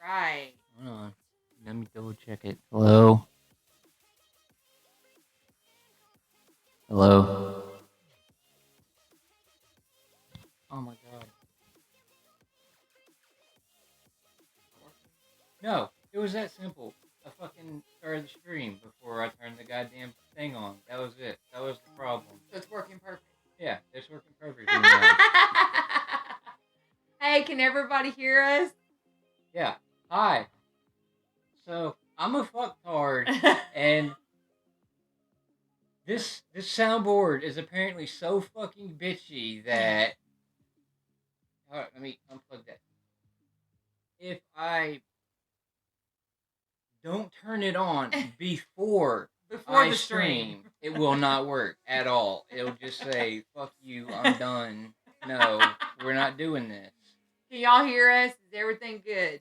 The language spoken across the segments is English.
right. Hold on. Let me double check it. Hello? Hello? Oh my god. No, it was that simple. I fucking started the stream before I turned the goddamn thing on. That was it. That was the problem. So it's working perfect. Yeah, it's working perfectly now. Hey, can everybody hear us? Yeah. Hi. So, I'm a fucktard, and this soundboard is apparently so fucking bitchy that... Alright, let me unplug that. If I don't turn it on before I the stream, it will not work at all. It'll just say, fuck you, I'm done. No, we're not doing this. Can y'all hear us? Is everything good?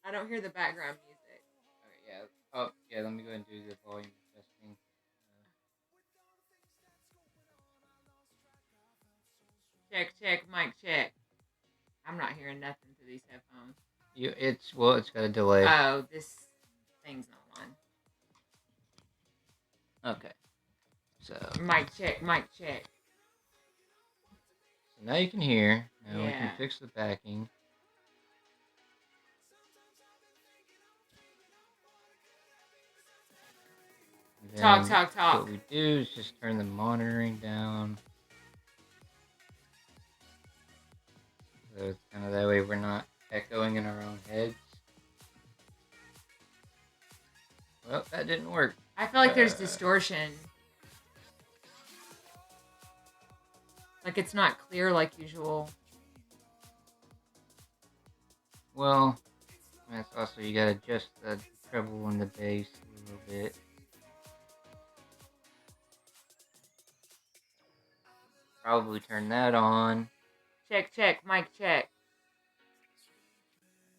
I don't hear the background music. Okay, yeah. Oh, yeah, let me go ahead and do the volume testing. Check, mic check. I'm not hearing nothing through these headphones. It's got a delay. Oh, this thing's not on. Okay. So Mic check. So now you can hear. Now we Yeah. can fix the backing. Talk. What we do is just turn the monitoring down. So it's kind of that way we're not echoing in our own heads. Well, that didn't work. I feel like there's distortion. Like it's not clear like usual. Well, that's also, you gotta adjust the treble and the bass a little bit. Probably turn that on. Check, mic check.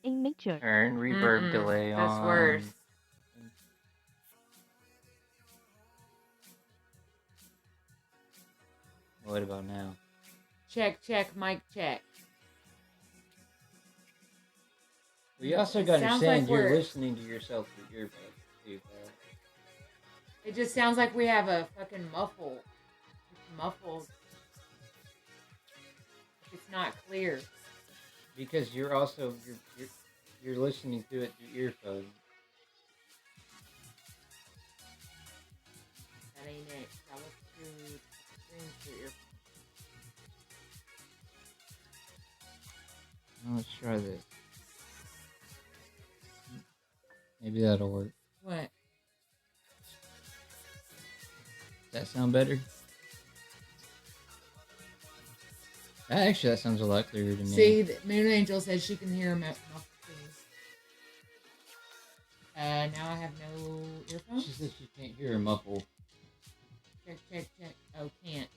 Turn reverb delay on. That's worse. What about now? Check, mic check. Well, you also gotta understand you're listening to yourself through earbuds too, bro. It just sounds like we have a fucking muffle. It's muffled. It's not clear. Because you're also you're listening to it through earphones. That ain't it. I listen to things through earphones. Now let's try this. Maybe that'll work. What? Does that sound better? Actually, that sounds a lot clearer to me. See, Moon Angel says she can hear him at muffled too. Now I have no earphones? She says she can't hear her muffle. Check. Oh, can't.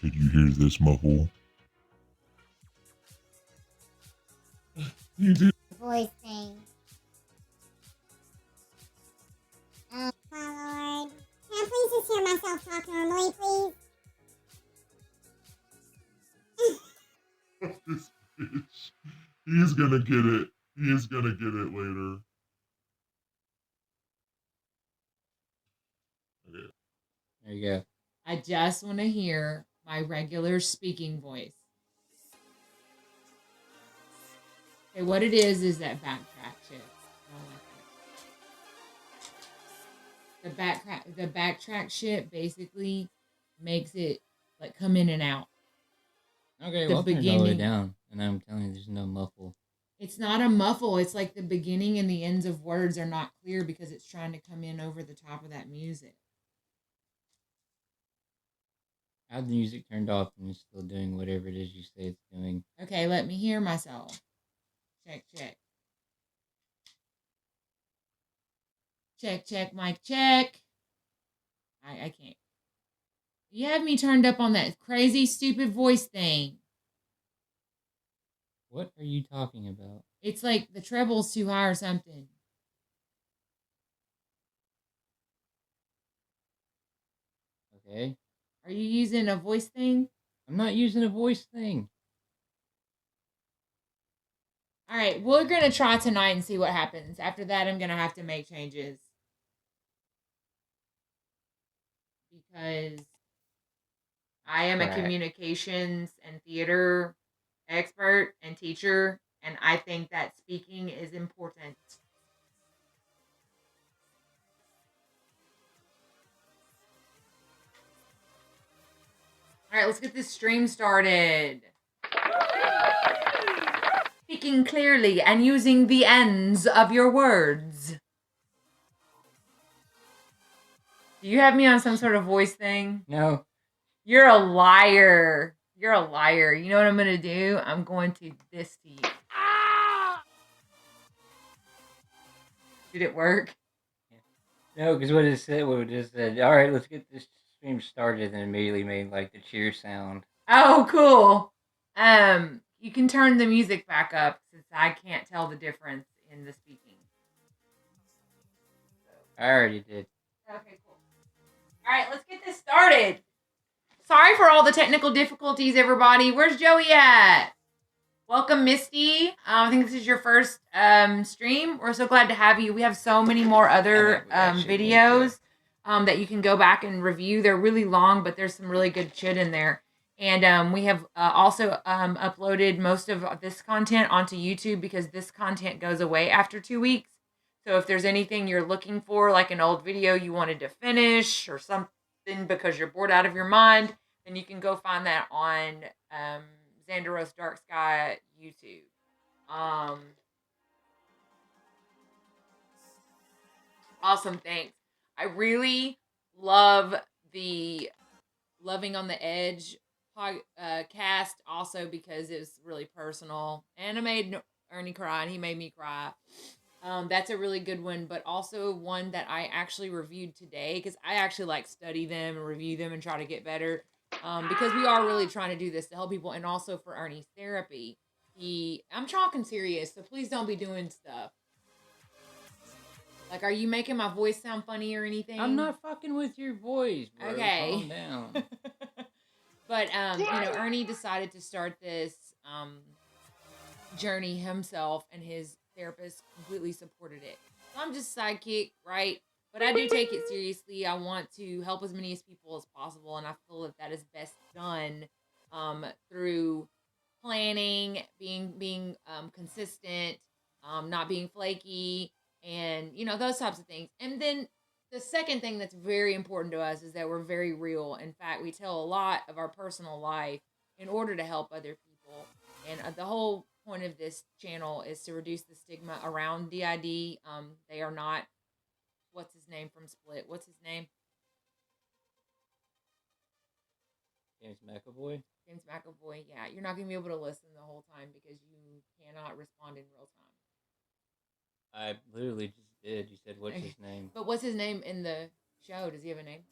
Could you hear this muffle? You do. Voice thing. Oh, my lord. Can I please just hear myself talk normally, please? This bitch. He's gonna get it. He is gonna get it later. Okay. There you go. I just want to hear my regular speaking voice. Okay, what it is that backtrack shit. I don't like that. The backtrack shit basically makes it like come in and out. Okay, well, turn it all the way down, and I'm telling you, there's no muffle. It's not a muffle. It's like the beginning and the ends of words are not clear because it's trying to come in over the top of that music. I have the music turned off and it's still doing whatever it is you say it's doing. Okay, let me hear myself. Check. Check, mic check. I can't. You have me turned up on that crazy, stupid voice thing. What are you talking about? It's like the treble's too high or something. Okay. Are you using a voice thing? I'm not using a voice thing. All right, we're gonna try tonight and see what happens. After that, I'm gonna have to make changes because I am a Crap. communications and theater expert and teacher, and I think that speaking is important. All right, let's get this stream started. Speaking clearly and using the ends of your words. Do you have me on some sort of voice thing? No. You're a liar. You're a liar. You know what I'm going to do? I'm going to this to you. Did it work? No, because what it just said, all right, let's get this stream started, and immediately made like the cheer sound. Oh, cool. You can turn the music back up since I can't tell the difference in the speaking. I already did. Okay, cool. All right, let's get this started. Sorry for all the technical difficulties, everybody. Where's Joey at? Welcome, Misty. I think this is your first stream. We're so glad to have you. We have so many more other videos that you can go back and review. They're really long, but there's some really good shit in there. And we have also uploaded most of this content onto YouTube because this content goes away after 2 weeks. So if there's anything you're looking for, like an old video you wanted to finish or something because you're bored out of your mind, then you can go find that on Xanderos Dark Sky YouTube. Awesome, thanks. I really love the Loving on the Edge cast also because it was really personal. And I made Ernie cry and he made me cry. That's a really good one, but also one that I actually reviewed today because I actually like study them and review them and try to get better. Because we are really trying to do this to help people and also for Ernie's therapy. I'm talking serious, so please don't be doing stuff. Like, are you making my voice sound funny or anything? I'm not fucking with your voice, bro. Okay. Calm down. But, Ernie decided to start this journey himself, and his therapist completely supported it. So I'm just sidekick, right? But I do take it seriously. I want to help as many people as possible, and I feel that is best done through planning, being consistent, not being flaky, and those types of things. And then the second thing that's very important to us is that we're very real. In fact, we tell a lot of our personal life in order to help other people. And the whole point of this channel is to reduce the stigma around DID. They are not. What's his name from Split? What's his name? James McAvoy. James McAvoy. Yeah, you're not gonna be able to listen the whole time because you cannot respond in real time. I literally just did. You said, what's his name? But what's his name in the show? Does he have a name?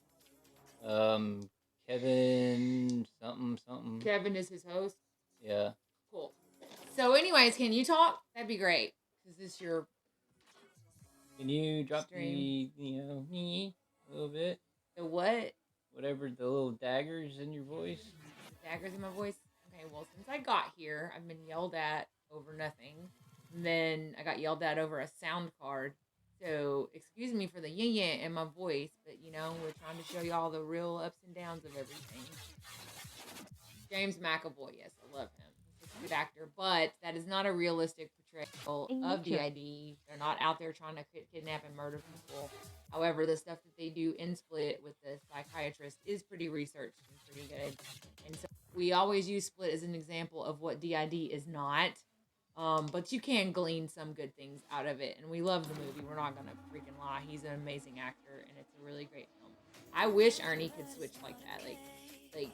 Kevin something. Kevin is his host? Yeah. Cool. So anyways, can you talk? That'd be great. Is this your Can you drop stream? a little bit? The what? Whatever, the little daggers in your voice. The daggers in my voice? Okay, well, since I got here, I've been yelled at over nothing. And then I got yelled at over a sound card. So, excuse me for the yin in my voice, but, we're trying to show you all the real ups and downs of everything. James McAvoy, yes, I love him. He's a good actor, but that is not a realistic portrayal of DID. They're not out there trying to kidnap and murder people. However, the stuff that they do in Split with the psychiatrist is pretty researched and pretty good. And so we always use Split as an example of what DID is not. But you can glean some good things out of it. And we love the movie. We're not going to freaking lie. He's an amazing actor, and it's a really great film. I wish Ernie could switch like that. Like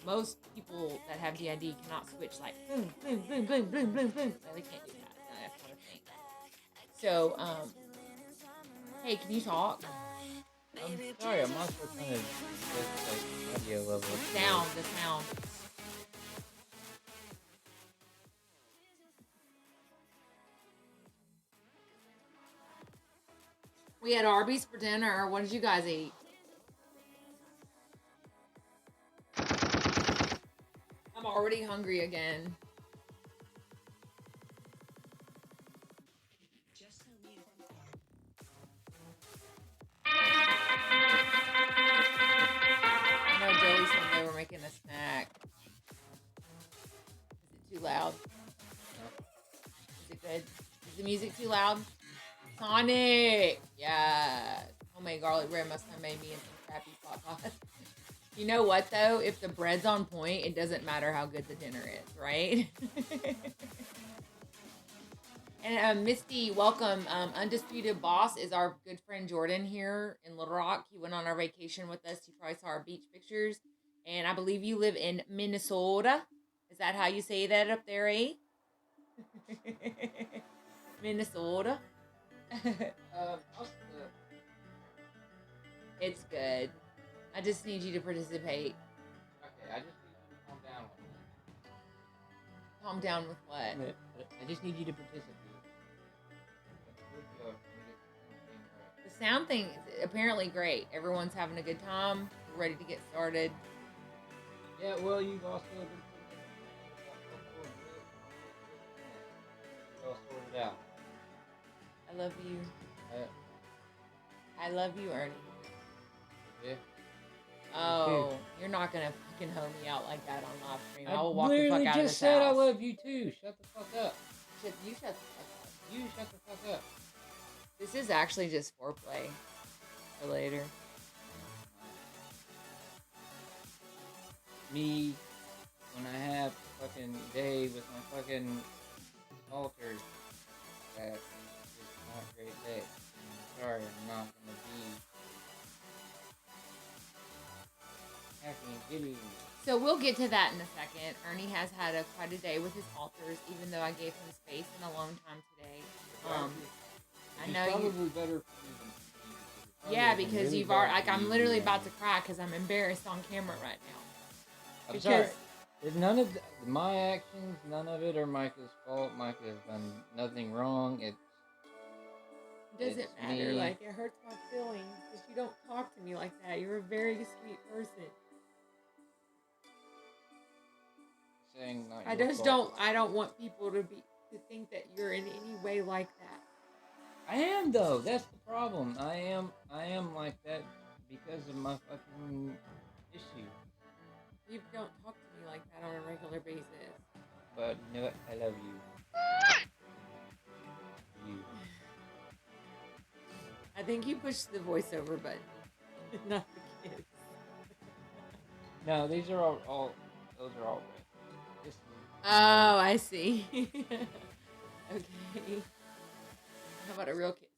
most people that have DID cannot switch like boom, boom, boom, boom, boom, boom, boom. They can't do that. No, that's not a thing. So, hey, can you talk? I'm sorry, I'm also trying to get audio level. The sound. We had Arby's for dinner. What did you guys eat? already hungry again. I know Joey said they were making a snack. Is it too loud? Is it good? Is the music too loud? Sonic! Yeah. Homemade garlic bread must have made me into some crappy pot. You know what, though? If the bread's on point, it doesn't matter how good the dinner is, right? And Misty, welcome. Undisputed Boss is our good friend Jordan here in Little Rock. He went on our vacation with us. He probably saw our beach pictures. And I believe you live in Minnesota. Is that how you say that up there, eh? Minnesota? It's good. I just need you to participate. Okay, I just need you to calm down. Calm down with what? I just need you to participate. The sound thing is apparently great. Everyone's having a good time. We're ready to get started. Yeah, well, you've also been all sorted out. I love you. I love you, Ernie. Yeah. Oh, you're not gonna fucking hoe me out like that on live stream. I will walk the fuck literally out of this just said house. I love you too. Shut the fuck up. You shut the fuck up. You shut the fuck up. This is actually just foreplay for later. Me, when I have a fucking day with my fucking altar, that is not a great day. I'm sorry, I'm not gonna be happy and giddy. So we'll get to that in a second. Ernie has had quite a day with his altars, even though I gave him space and a long time today. I know probably you. better for you than Yeah, because you've already. Like, I'm literally about to cry because I'm embarrassed on camera right now. I'm sorry. It's none of my actions, none of it are Micah's fault. Micah has done nothing wrong. It doesn't it's matter. me. Like, it hurts my feelings because you don't talk to me like that. You're a very sweet person. Saying not I your just fault. don't. I don't want people to think that you're in any way like that. I am though. That's the problem. I am like that because of my fucking issue. You don't talk to me like that on a regular basis. But you know what? I love you. You. I think you pushed the voiceover button, not the kids. No, these are all those are all red. This is Oh, I see. Okay. How about a real kiss?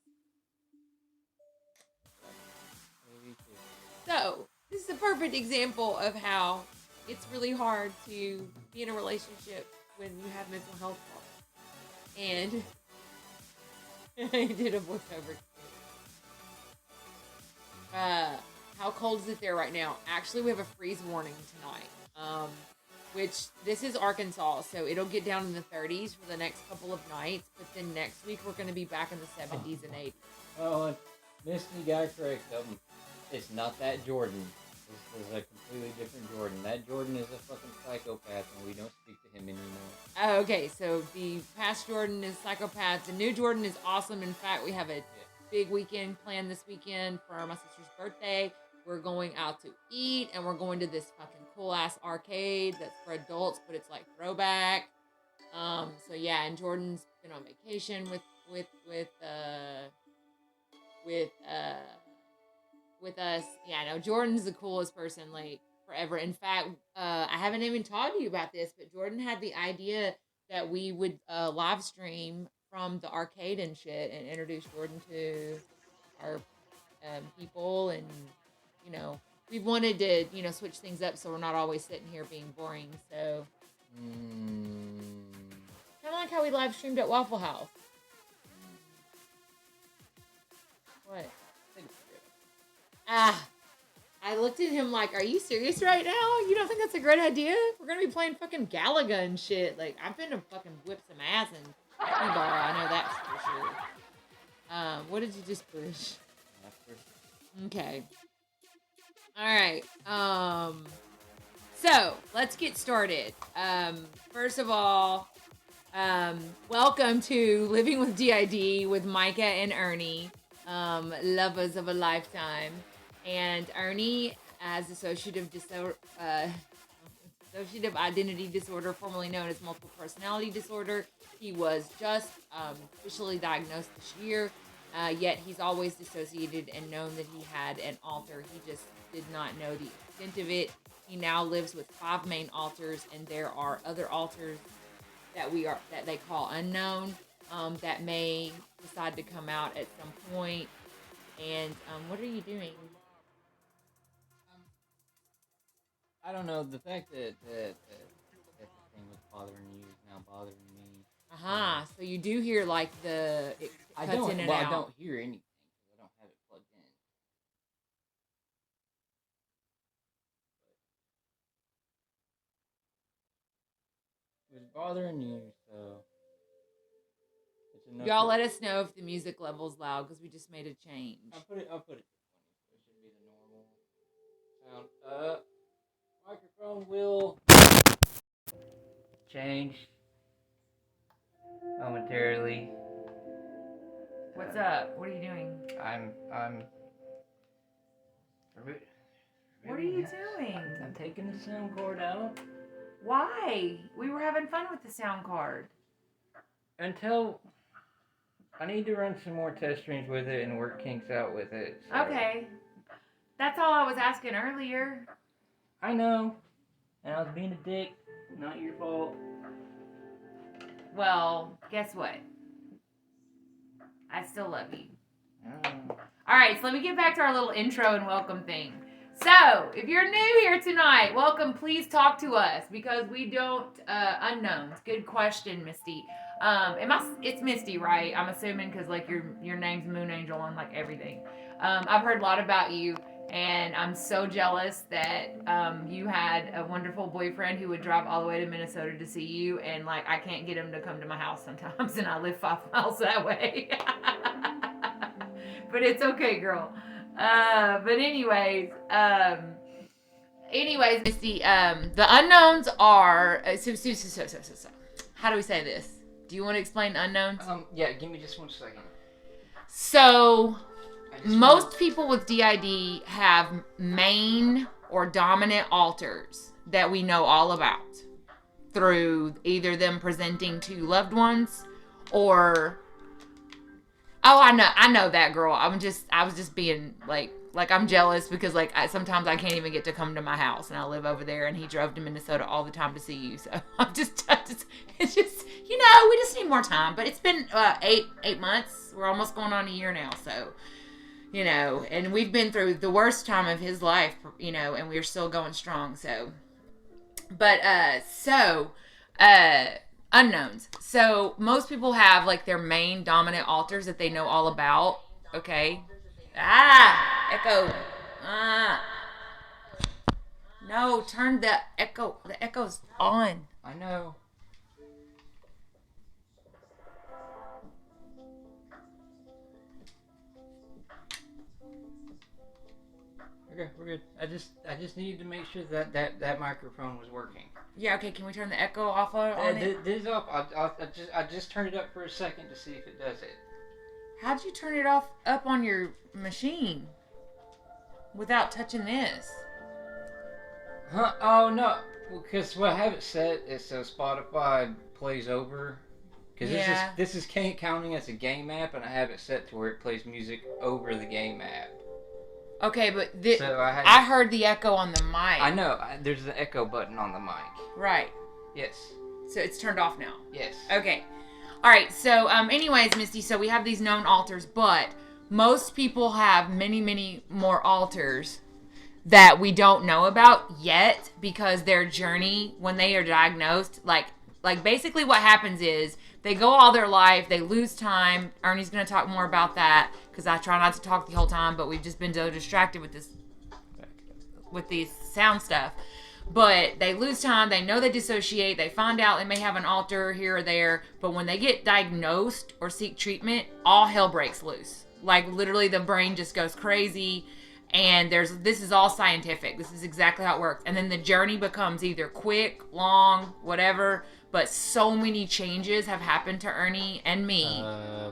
maybe too. So, this is a perfect example of how it's really hard to be in a relationship when you have mental health problems. And I did a voiceover. How cold is it there right now? Actually, we have a freeze warning tonight. Which this is Arkansas, so it'll get down in the 30s for the next couple of nights. But then next week we're going to be back in the 70s and 80s. Oh, Misty got correct. It's not that Jordan. This is a completely different Jordan. That Jordan is a fucking psychopath, and we don't speak to him anymore. Oh, okay, so the past Jordan is psychopath. The new Jordan is awesome. In fact, we have a big weekend planned this weekend for my sister's birthday. We're going out to eat, and we're going to this fucking cool-ass arcade that's for adults, but it's like throwback. So yeah, and Jordan's been on vacation with us. Yeah, no, Jordan's the coolest person, like, forever. In fact, I haven't even told you about this, but Jordan had the idea that we would live stream from the arcade and shit and introduce Jordan to our people. And, you know, we wanted to, you know, switch things up so we're not always sitting here being boring. So, kind of like how we live streamed at Waffle House. What? I looked at him like, are you serious right now? You don't think that's a great idea? We're going to be playing fucking Galaga and shit. Like, I'm finna fucking whip some ass and Happy Bar. I know that's for sure. What did you just push? Okay. All right. So let's get started. First of all, welcome to Living with DID with Micah and Ernie, lovers of a lifetime. And Ernie has dissociative identity disorder, formerly known as multiple personality disorder. He was just officially diagnosed this year, yet he's always dissociated and known that he had an alter. He just did not know the extent of it. He now lives with 5 main alters, and there are other alters that they call unknown, that may decide to come out at some point. And what are you doing? I don't know. The fact that the thing was bothering you is now bothering me. So you do hear like it cuts in and out. I don't hear anything because I don't have it plugged in. It was bothering you, so it's enough. Y'all let us know if the music level's loud because we just made a change. I'll put it to 20, so it should be the normal sound. Microphone will change momentarily. What's up? What are you doing? I'm What are you doing? I'm taking the sound cord out Why? We were having fun with the sound card. until I need to run some more test streams with it and work kinks out with it. So. Okay. That's all I was asking earlier. I know. And I was being a dick. Not your fault. Well, guess what? I still love you. Oh. Alright, so let me get back to our little intro and welcome thing. So, if you're new here tonight, welcome. Please talk to us because we don't, unknowns. Good question, Misty. It's Misty, right? I'm assuming because, like, your name's Moon Angel on, like, everything. I've heard a lot about you. And I'm so jealous that you had a wonderful boyfriend who would drive all the way to Minnesota to see you. And, like, I can't get him to come to my house sometimes. And I live 5 miles that way. But it's okay, girl. But anyways, Misty, the unknowns are... So. How do we say this? Do you want to explain unknowns? Yeah, give me just 1 second. So... Most people with DID have main or dominant alters that we know all about through either them presenting to loved ones or I know that girl. I was just being like I'm jealous because like sometimes I can't even get to come to my house and I live over there and he drove to Minnesota all the time to see you. So it's just we just need more time. But it's been 8 months. We're almost going on a year now. So. And we've been through the worst time of his life, and we're still going strong. So, but, unknowns. So most people have like their main dominant alters that they know all about. Okay. Echo. No, turn the echo. The echo's on. I know. Okay, we're good. I just needed to make sure that microphone was working. Yeah, okay, can we turn the echo off on it? This is off. I just turned it up for a second to see if it does it. How'd you turn it up on your machine without touching this? Huh? Oh no. Well, because what I have it set is so Spotify plays over. Because this is counting as a game app, and I have it set to where it plays music over the game app. Okay, but so I heard the echo on the mic. I know. There's the echo button on the mic. Right. Yes. So it's turned off now. Yes. Okay. All right. So, anyways, Misty. So we have these known alters, but most people have many, many more alters that we don't know about yet because their journey when they are diagnosed, like basically what happens is they go all their life, they lose time. Ernie's going to talk more about that because I try not to talk the whole time, but we've just been so distracted with these sound stuff. But they lose time, they know they dissociate, they find out they may have an alter here or there, but when they get diagnosed or seek treatment, all hell breaks loose. Like literally the brain just goes crazy. And this is all scientific. This is exactly how it works. And then the journey becomes either quick, long, whatever. But so many changes have happened to Ernie and me.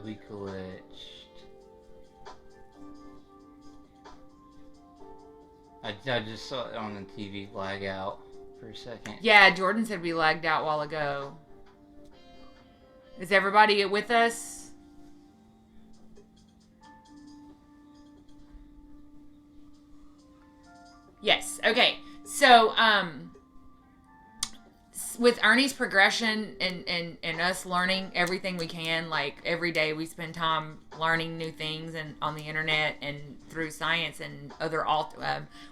We glitched. I just saw it on the TV lag out for a second. Yeah, Jordan said we lagged out a while ago. Is everybody with us? Yes. Okay. So, with Ernie's progression and us learning everything we can, like every day we spend time learning new things and on the internet and through science and other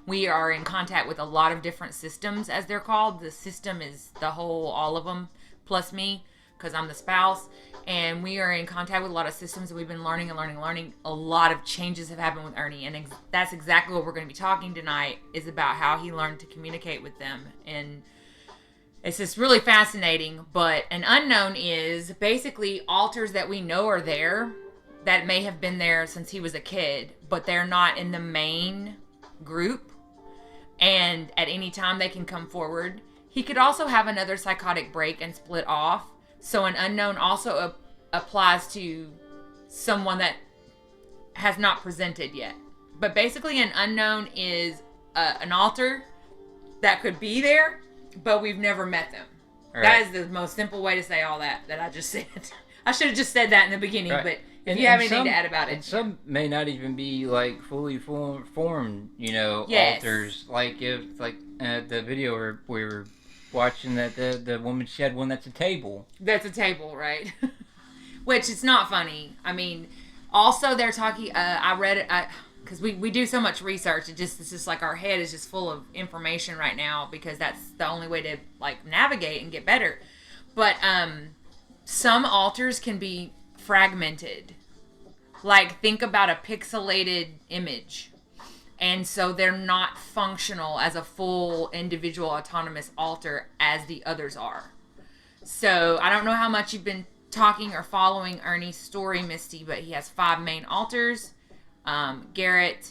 we are in contact with a lot of different systems, as they're called. The system is the whole, all of them, plus me, because I'm the spouse. And we are in contact with a lot of systems that we've been learning. A lot of changes have happened with Ernie. And that's exactly what we're going to be talking tonight, is about how he learned to communicate with them. And it's just really fascinating. But an unknown is basically alters that we know are there, that may have been there since he was a kid, but they're not in the main group. And at any time they can come forward. He could also have another psychotic break and split off. So an unknown also applies to someone that has not presented yet. But basically an unknown is an alter that could be there, but we've never met them. Right. That is the most simple way to say all that I just said. I should have just said that in the beginning, right. But if you have anything to add about it. And some may not even be like fully formed, yes. Alters. Like if the video where we were watching that the woman, she had one that's a table. That's a table, right? Which it's not funny. I mean, also they're talking. I read it because we do so much research. It's just like our head is just full of information right now because that's the only way to like navigate and get better. But some alters can be fragmented. Like think about a pixelated image. And so they're not functional as a full individual autonomous alter as the others are. So I don't know how much you've been talking or following Ernie's story, Misty, but he has 5 main alters. Garrett,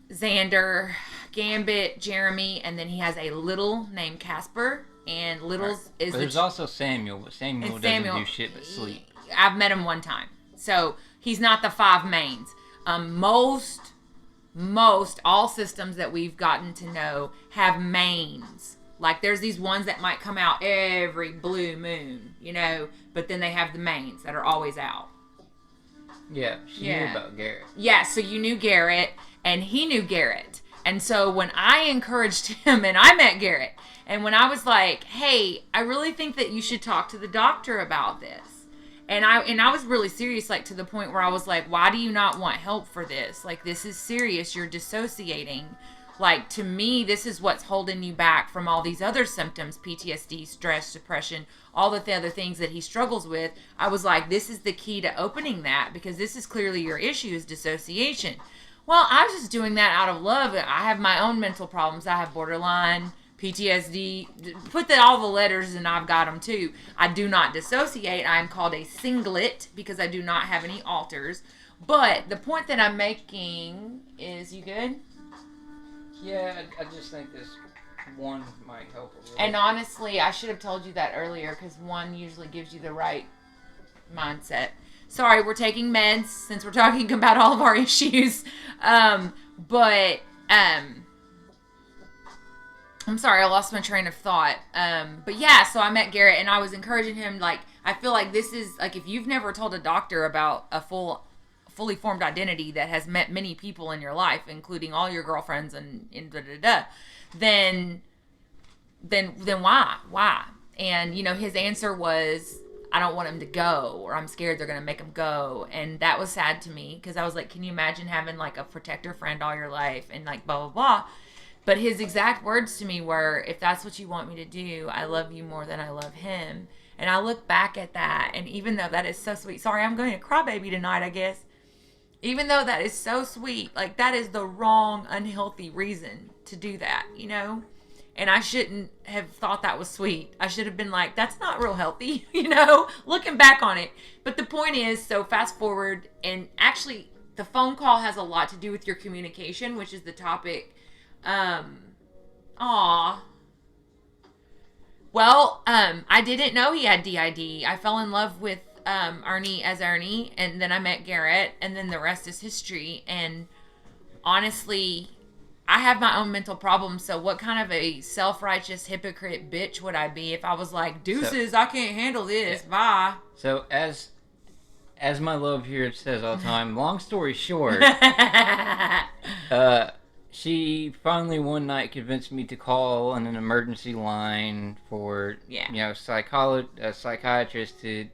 Xander, Gambit, Jeremy, and then he has a little named Casper. And Little's is there's also Samuel, but Samuel doesn't do shit but sleep. I've met him one time. So he's not the 5 mains. Most all systems that we've gotten to know have mains. Like there's these ones that might come out every blue moon, but then they have the mains that are always out. Yeah, she knew about Garrett. Yeah, so you knew Garrett and he knew Garrett. And so when I encouraged him and I met Garrett, and when I was like, hey, I really think that you should talk to the doctor about this. And I was really serious, like to the point where I was like, why do you not want help for this? Like, this is serious. You're dissociating. Like, to me, this is what's holding you back from all these other symptoms, PTSD, stress, depression, all the other things that he struggles with. I was like, this is the key to opening that, because this is clearly your issue, is dissociation. Well, I was just doing that out of love. I have my own mental problems. I have borderline, PTSD, put all the letters and I've got them too. I do not dissociate. I am called a singlet because I do not have any alters. But the point that I'm making is, you good? Yeah, I just think this one might help a little. And honestly, I should have told you that earlier because one usually gives you the right mindset. Sorry, we're taking meds since we're talking about all of our issues. I'm sorry, I lost my train of thought. But yeah, so I met Garrett and I was encouraging him. Like, I feel like this is, like, if you've never told a doctor about a fully formed identity that has met many people in your life, including all your girlfriends and then why? And, his answer was, I don't want him to go, or I'm scared they're going to make him go. And that was sad to me because I was like, can you imagine having like a protector friend all your life and like blah, blah, blah. But his exact words to me were, if that's what you want me to do, I love you more than I love him. And I look back at that, and even though that is so sweet, sorry, I'm going to crybaby tonight, I guess. Even though that is so sweet, like that is the wrong, unhealthy reason to do that, And I shouldn't have thought that was sweet. I should have been like, that's not real healthy, looking back on it. But the point is, so fast forward, and actually the phone call has a lot to do with your communication, which is the topic. Well, I didn't know he had DID. I fell in love with Ernie as Ernie, and then I met Garrett, and then the rest is history. And honestly, I have my own mental problems, so what kind of a self-righteous hypocrite bitch would I be if I was like, deuces, I can't handle this, bye. So, as my love here says all the time, long story short, she finally one night convinced me to call on an emergency line for, a psychiatrist to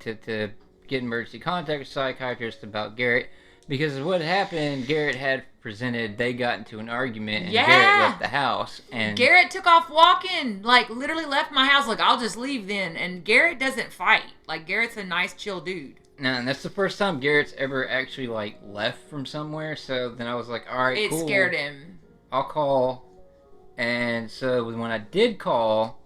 get emergency contact with a psychiatrist about Garrett. Because of what happened, Garrett had presented, they got into an argument, and Garrett left the house. And Garrett took off walking, like, literally left my house, like, I'll just leave then. And Garrett doesn't fight. Like, Garrett's a nice, chill dude. No, and that's the first time Garrett's ever actually, like, left from somewhere. So then I was like, all right, cool. It scared him. I'll call. And so when I did call,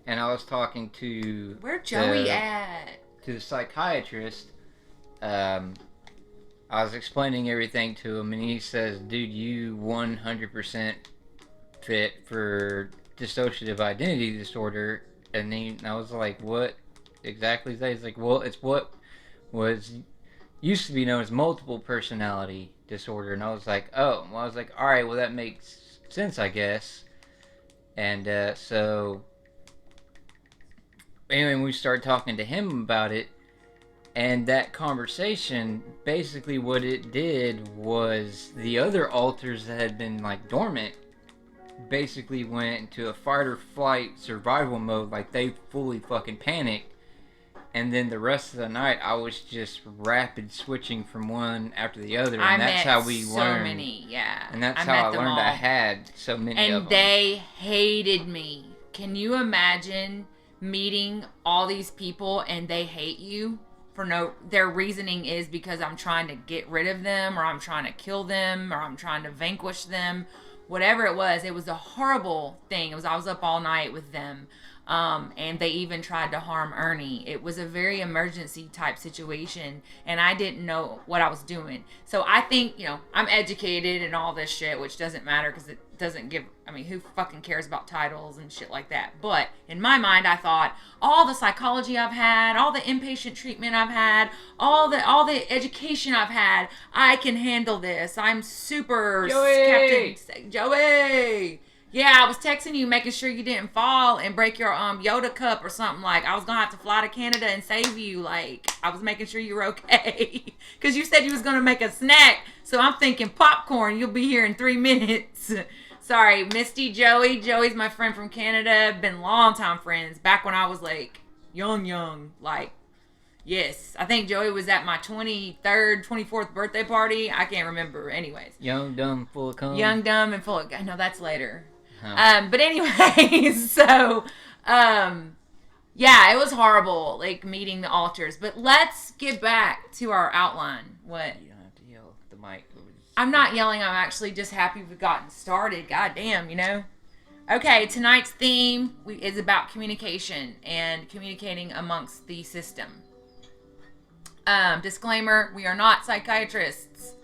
and I was talking to... Where Joey at? To the psychiatrist, I was explaining everything to him, and he says, dude, you 100% fit for dissociative identity disorder. And I was like, what exactly is that? He's like, well, it's what was used to be known as multiple personality disorder. And I was like, oh. Well, I was like, all right, well, that makes sense, I guess. And so anyway, we started talking to him about it. And that conversation, basically what it did was the other alters that had been, like, dormant basically went into a fight or flight survival mode. Like, they fully fucking panicked. And then the rest of the night, I was just rapid switching from one after the other. And that's how we learned. So many, yeah. And that's how I learned I had so many of them. And they hated me. Can you imagine meeting all these people and they hate you? Their reasoning is because I'm trying to get rid of them, or I'm trying to kill them, or I'm trying to vanquish them. Whatever it was a horrible thing. I was up all night with them. And they even tried to harm Ernie. It was a very emergency type situation, and I didn't know what I was doing. So I think, I'm educated and all this shit, which doesn't matter because it doesn't who fucking cares about titles and shit like that? But in my mind, I thought, all the psychology I've had, all the inpatient treatment I've had, all the education I've had, I can handle this. I'm super Captain Joey. Yeah, I was texting you, making sure you didn't fall and break your Yoda cup or something. Like, I was gonna have to fly to Canada and save you. Like, I was making sure you were okay. Because you said you was gonna make a snack. So I'm thinking popcorn. You'll be here in 3 minutes. Sorry, Misty, Joey. Joey's my friend from Canada. Been long time friends. Back when I was, like, young. Like, yes. I think Joey was at my 23rd, 24th birthday party. I can't remember. Anyways. Young, dumb, full of cum. Young, dumb, and full of... No, that's later. Huh. But anyways, so, yeah, it was horrible, like, meeting the alters. But let's get back to our outline. What? You don't have to yell at the mic. I'm not yelling. I'm actually just happy we've gotten started. Goddamn, Okay, tonight's theme is about communication and communicating amongst the system. Disclaimer, we are not psychiatrists.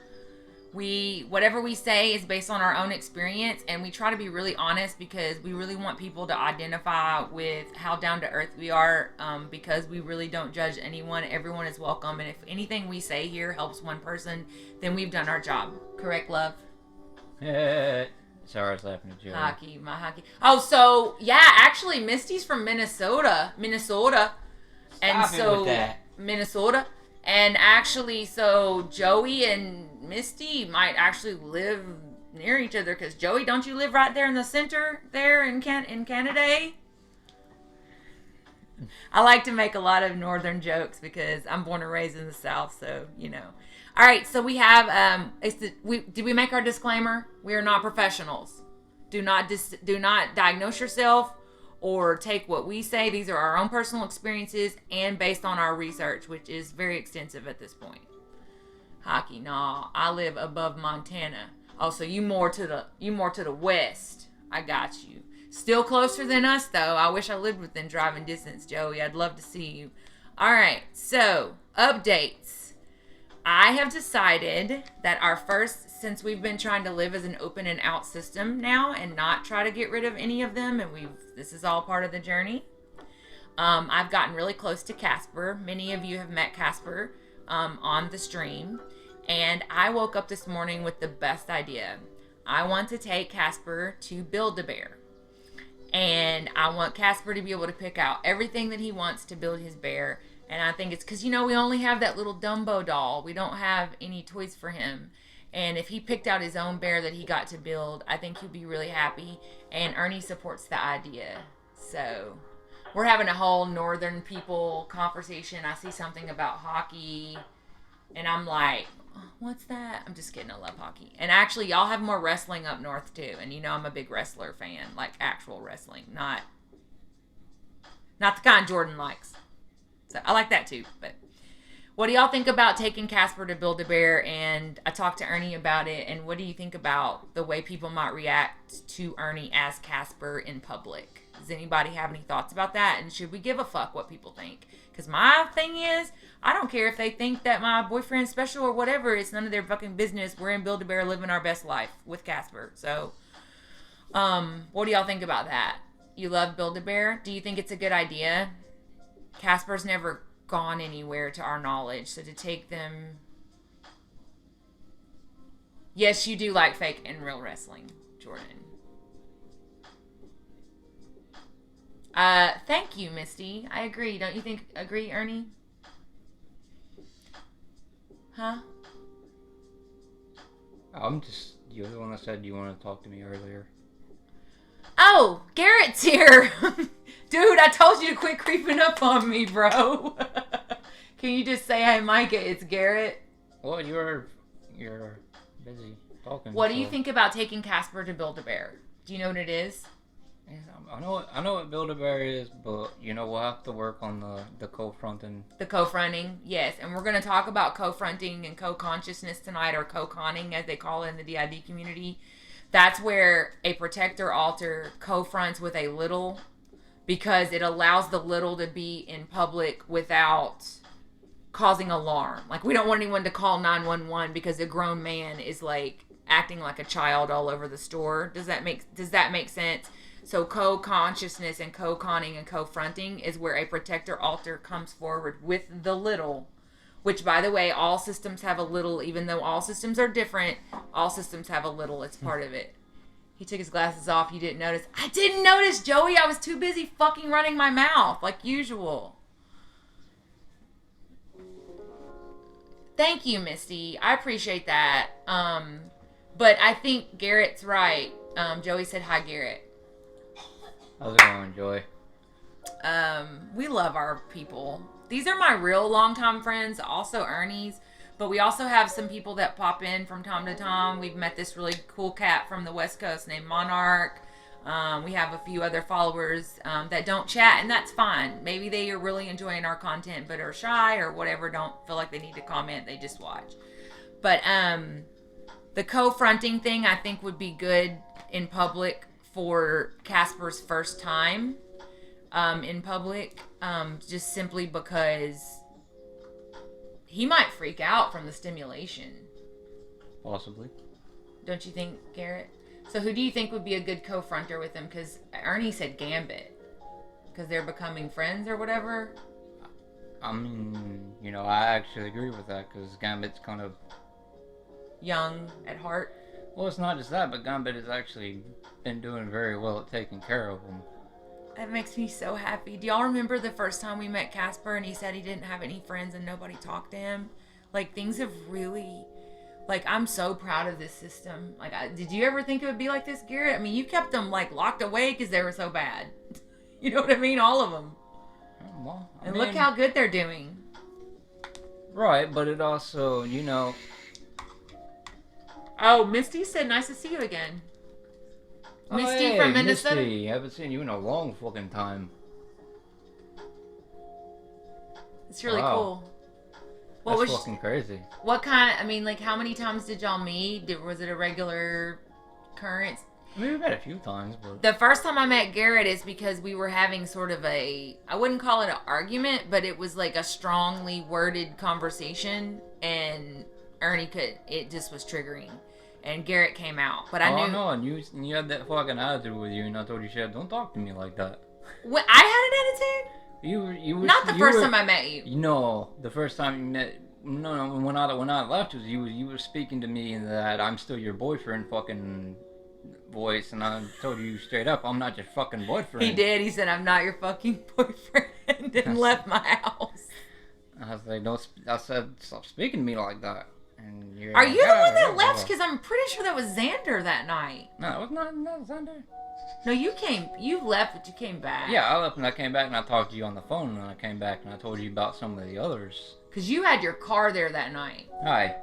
Whatever we say is based on our own experience, and we try to be really honest because we really want people to identify with how down to earth we are, because we really don't judge anyone. Everyone is welcome, and if anything we say here helps one person, then we've done our job. Correct, love? Sorry, I was laughing at you. My hockey. Oh, so, yeah, actually, Misty's from Minnesota. Stop it with that. Minnesota. And actually, so Joey and Misty might actually live near each other. Because Joey, don't you live right there in the center there in Canada? I like to make a lot of northern jokes because I'm born and raised in the South, so, All right, so we have, did we make our disclaimer? We are not professionals. Do not diagnose yourself or take what we say. These are our own personal experiences and based on our research, which is very extensive at this point. Hockey, nah, I live above Montana. Oh, so you more to the west. I got you. Still closer than us, though. I wish I lived within driving distance, Joey. I'd love to see you. All right, so updates. I have decided that since we've been trying to live as an open and out system now and not try to get rid of any of them, and this is all part of the journey. I've gotten really close to Casper. Many of you have met Casper on the stream. And I woke up this morning with the best idea. I want to take Casper to Build-A-Bear. And I want Casper to be able to pick out everything that he wants to build his bear. And I think it's because, we only have that little Dumbo doll. We don't have any toys for him. And if he picked out his own bear that he got to build, I think he'd be really happy. And Ernie supports the idea. So we're having a whole northern people conversation. I see something about hockey. And I'm like, what's that? I'm just kidding. I love hockey. And actually, y'all have more wrestling up north, too. And I'm a big wrestler fan. Like, actual wrestling. Not the kind Jordan likes. So I like that too. But what do y'all think about taking Casper to Build-A-Bear? And I talked to Ernie about it. And what do you think about the way people might react to Ernie as Casper in public? Does anybody have any thoughts about that? And should we give a fuck what people think? Because my thing is, I don't care if they think that my boyfriend's special or whatever. It's none of their fucking business. We're in Build-A-Bear living our best life with Casper. So, what do y'all think about that? You love Build-A-Bear? Do you think it's a good idea? Casper's never gone anywhere to our knowledge, so to take them... Yes, you do like fake and real wrestling, Jordan. Thank you, Misty. I agree. Don't you agree, Ernie? Huh? You're the one that said you want to talk to me earlier. Oh, Garrett's here. Dude, I told you to quit creeping up on me, bro. Can you just say, hey, Micah, it's Garrett? Well, you're busy talking. What do you think about taking Casper to Build-A-Bear? Do you know what it is? Yeah, I know what Build-A-Bear is, but we'll have to work on the co-fronting. The co-fronting, yes. And we're going to talk about co-fronting and co-consciousness tonight, or co-conning as they call it in the DID community. That's where a protector alter co-fronts with a little, because it allows the little to be in public without causing alarm. Like, we don't want anyone to call 911 because a grown man is like acting like a child all over the store. Does that make sense? So co-consciousness and co-conning and co-fronting is where a protector alter comes forward with the little, which, by the way, all systems have a little. Even though all systems are different, all systems have a little. It's part of it. He took his glasses off. You didn't notice. I didn't notice, Joey. I was too busy fucking running my mouth like usual. Thank you, Misty. I appreciate that. But I think Garrett's right. Joey said, hi, Garrett. How's it going, Joy? We love our people. These are my real longtime friends, also Ernie's. But we also have some people that pop in from time to time. We've met this really cool cat from the West Coast named Monarch. We have a few other followers that don't chat, and that's fine. Maybe they are really enjoying our content but are shy or whatever, don't feel like they need to comment. They just watch. But the co-fronting thing, I think, would be good in public for Casper's first time in public, just simply because he might freak out from the stimulation. Possibly. Don't you think, Garrett? So who do you think would be a good co-fronter with him? Because Ernie said Gambit. Because they're becoming friends or whatever. I mean, I actually agree with that, because Gambit's kind of young at heart. Well, it's not just that, but Gambit has actually been doing very well at taking care of him. That makes me so happy. Do y'all remember the first time we met Casper and he said he didn't have any friends and nobody talked to him? Like, things have really... Like, I'm so proud of this system. Like, did you ever think it would be like this, Garrett? I mean, you kept them, like, locked away because they were so bad. You know what I mean? All of them. Well, and look how good they're doing. Right, but it also, Oh, Misty said, nice to see you again. Misty from Minnesota. Misty, I haven't seen you in a long fucking time. It's really cool. That's fucking crazy. What kind? I mean, like, how many times did y'all meet? Was it a regular occurrence? I mean, we've met a few times, but... The first time I met Garrett is because we were having sort of I wouldn't call it an argument, but it was like a strongly worded conversation, and it just was triggering. And Garrett came out, but I knew... Oh, no, and you had that fucking attitude with you, and I told you, shit, don't talk to me like that. When I had an attitude? You were... Not the first time I met you. No, the first time you met... No, when I left, you were speaking to me in that I'm still your boyfriend fucking voice, and I told you straight up, I'm not your fucking boyfriend. He did. He said, I'm not your fucking boyfriend, and left my house. I was like, I said, stop speaking to me like that. And you're Are like, you the one that left? Because I'm pretty sure that was Xander that night. No, it was not Xander. No, you left, but you came back. Yeah, I left and I came back and I talked to you on the phone, and I came back and I told you about some of the others. Because you had your car there that night. Hi.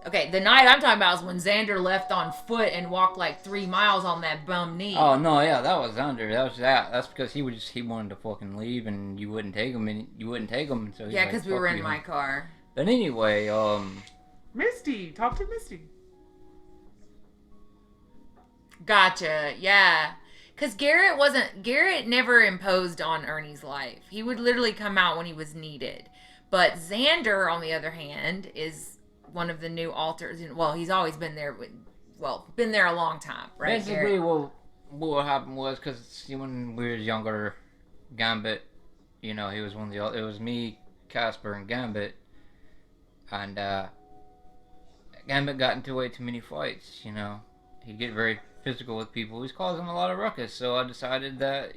Okay, the night I'm talking about is when Xander left on foot and walked like 3 miles on that bum knee. Oh, no, yeah, that was Xander. That's because he wanted to fucking leave, and you wouldn't take him, so yeah, because we were in my car. But anyway, Misty, talk to Misty. Gotcha, yeah. Because Garrett never imposed on Ernie's life. He would literally come out when he was needed. But Xander, on the other hand, is one of the new alters. Well, he's always been there. Been there a long time, right? Basically, what happened was, because when we were younger, Gambit, he was one of the... It was me, Casper, and Gambit. And, Gambit got into way too many fights, He'd get very physical with people. He was causing a lot of ruckus, so I decided that,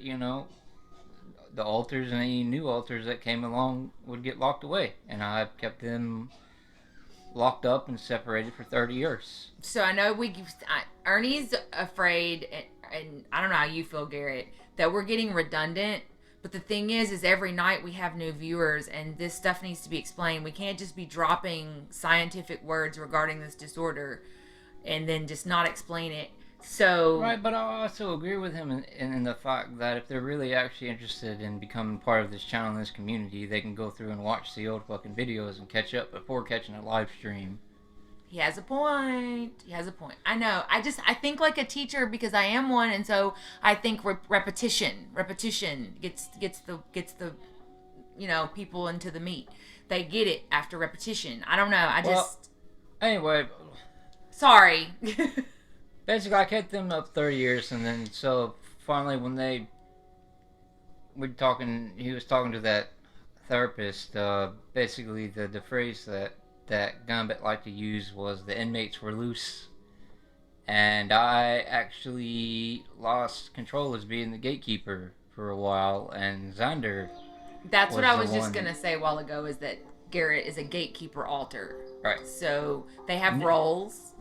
the alters and any new alters that came along would get locked away. And I kept them locked up and separated for 30 years. So I know Ernie's afraid, and I don't know how you feel, Garrett, that we're getting redundant. But the thing is every night we have new viewers, and this stuff needs to be explained. We can't just be dropping scientific words regarding this disorder and then just not explain it. So right, but I also agree with him in the fact that if they're really actually interested in becoming part of this channel and this community, they can go through and watch the old fucking videos and catch up before catching a live stream. He has a point. I know. I think like a teacher, because I am one, and so I think repetition gets the people into the meat. They get it after repetition. I don't know. Anyway. Sorry. Basically, I kept them up 30 years, and then so finally when he was talking to that therapist. Basically, the phrase that Gambit liked to use was the inmates were loose, and I actually lost control as being the gatekeeper for a while, and Xander. That's what I was just gonna say a while ago, is that Garrett is a gatekeeper alter. Right. So they have roles.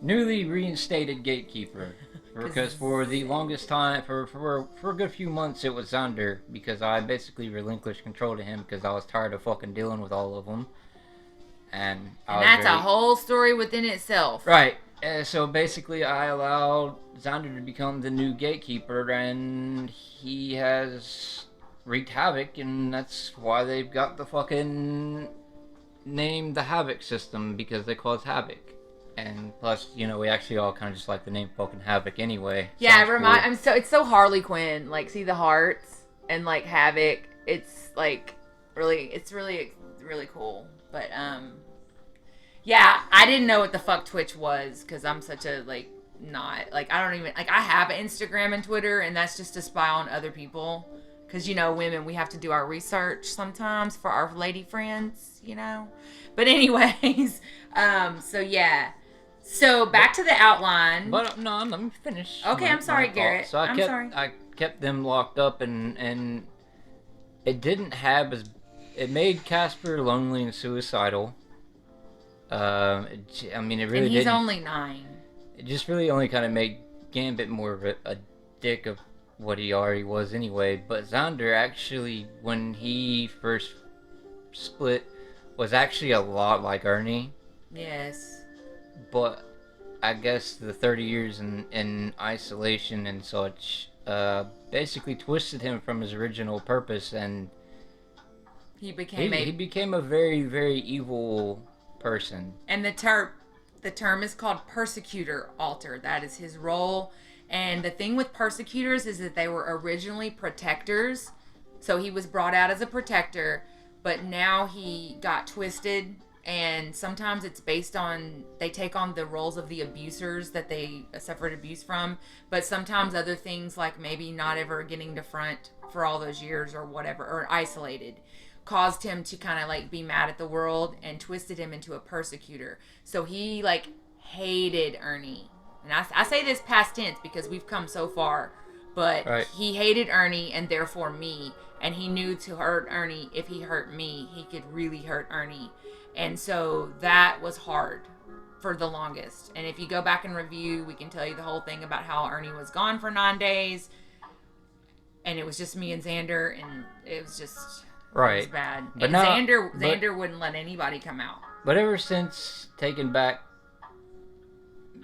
Newly reinstated gatekeeper, because for the longest time, for a good few months, it was Xander, because I basically relinquished control to him because I was tired of fucking dealing with all of them, and that's a whole story within itself. Right. So basically, I allowed Xander to become the new gatekeeper, and he has wreaked havoc, and that's why they've got the fucking name the Havoc system, because they cause havoc. And plus, we actually all kind of just like the name fucking Havoc anyway. Yeah, it's so Harley Quinn. Like, see the hearts and like Havoc. It's like really cool. But yeah, I didn't know what the fuck Twitch was, because I'm such a I don't even I have Instagram and Twitter, and that's just to spy on other people. Because, women, we have to do our research sometimes for our lady friends, But anyways, so yeah. So back to the outline. But no, let me finish. Okay, I'm sorry, Garrett. So I kept them locked up, and it didn't have it made Casper lonely and suicidal. It really and he's only 9. It just really only kind of made Gambit more of a dick of what he already was anyway. But Xander, actually, when he first split, was actually a lot like Ernie. Yes. But I guess the 30 years in isolation and such basically twisted him from his original purpose, and he became a very, very evil person. And the the term is called persecutor alter. That is his role. And the thing with persecutors is that they were originally protectors. So he was brought out as a protector, but now he got twisted. And sometimes it's based on, they take on the roles of the abusers that they suffered abuse from. But sometimes other things, like maybe not ever getting to front for all those years or whatever, or isolated, caused him to kind of like be mad at the world and twisted him into a persecutor. So he like hated Ernie. And I say this past tense because we've come so far. But right. He hated Ernie and therefore me. And he knew to hurt Ernie, if he hurt me, he could really hurt Ernie. And so that was hard for the longest. And if you go back and review, we can tell you the whole thing about how Ernie was gone for 9 days. And it was just me and Xander. And it was just... Right. It was bad. But and now, Xander wouldn't let anybody come out. But ever since taking back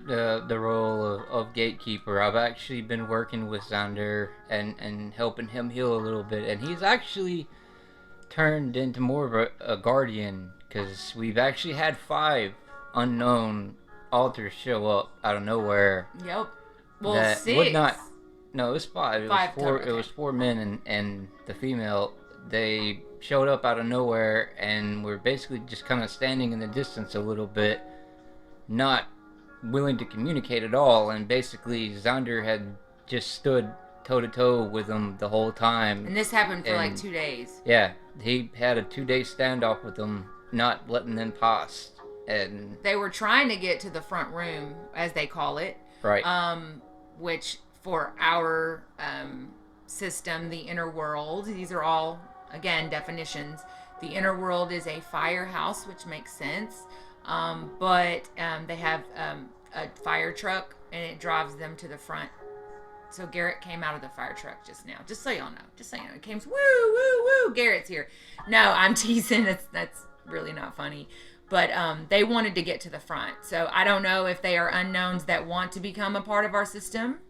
the role of gatekeeper, I've actually been working with Xander and helping him heal a little bit. And he's actually turned into more of a guardian, because we've actually had 5 unknown alters show up out of nowhere. Yep. Well, that 6. Would not. No, it was 5. It 5 was 4. total. It was 4 men and the female. They showed up out of nowhere and were basically just kind of standing in the distance a little bit, not willing to communicate at all. And basically, Xander had just stood toe to toe with them the whole time. And this happened for like 2 days. Yeah, he had a 2-day standoff with them, not letting them pass. And they were trying to get to the front room, as they call it. Right. Which for our system, the inner world, these are all, again, definitions. The inner world is a firehouse, which makes sense. But they have a fire truck, and it drives them to the front. So Garrett came out of the fire truck just now. Just so y'all know. Just so you know. It came, woo, woo, woo, Garrett's here. No, I'm teasing. That's really not funny. But they wanted to get to the front. So I don't know if they are unknowns that want to become a part of our system.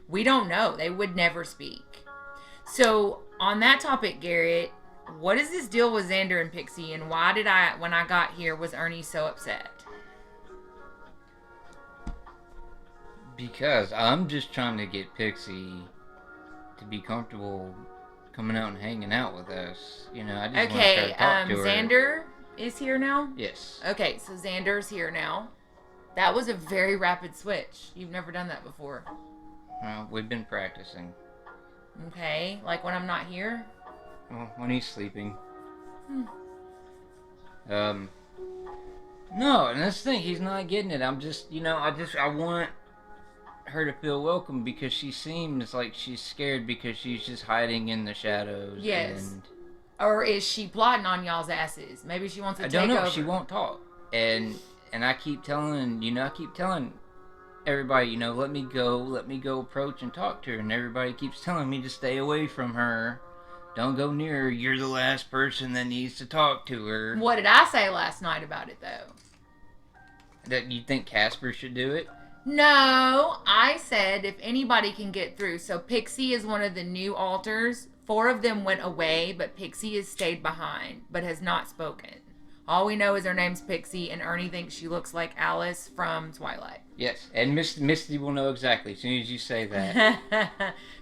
We don't know. They would never speak. So on that topic, Garrett, what is this deal with Xander and Pixie? And why did when I got here, was Ernie so upset? Because I'm just trying to get Pixie to be comfortable coming out and hanging out with us. You know, I just want to try to talk to her. Xander is here now? Yes. Okay, so Xander's here now. That was a very rapid switch. You've never done that before. Well, we've been practicing. Okay, like when I'm not here? Well, when he's sleeping. No, and that's the thing, he's not getting it. I'm just, I want her to feel welcome, because she seems like she's scared because she's just hiding in the shadows. Yes. Or is she plotting on y'all's asses? Maybe she wants to take over. I don't know. She won't talk. And I keep telling everybody, let me go approach and talk to her. And everybody keeps telling me to stay away from her. Don't go near her. You're the last person that needs to talk to her. What did I say last night about it, though? That you think Casper should do it? No, I said if anybody can get through. So Pixie is one of the new alters. 4 of them went away, but Pixie has stayed behind, but has not spoken. All we know is her name's Pixie, and Ernie thinks she looks like Alice from Twilight. Yes, and Misty will know exactly as soon as you say that.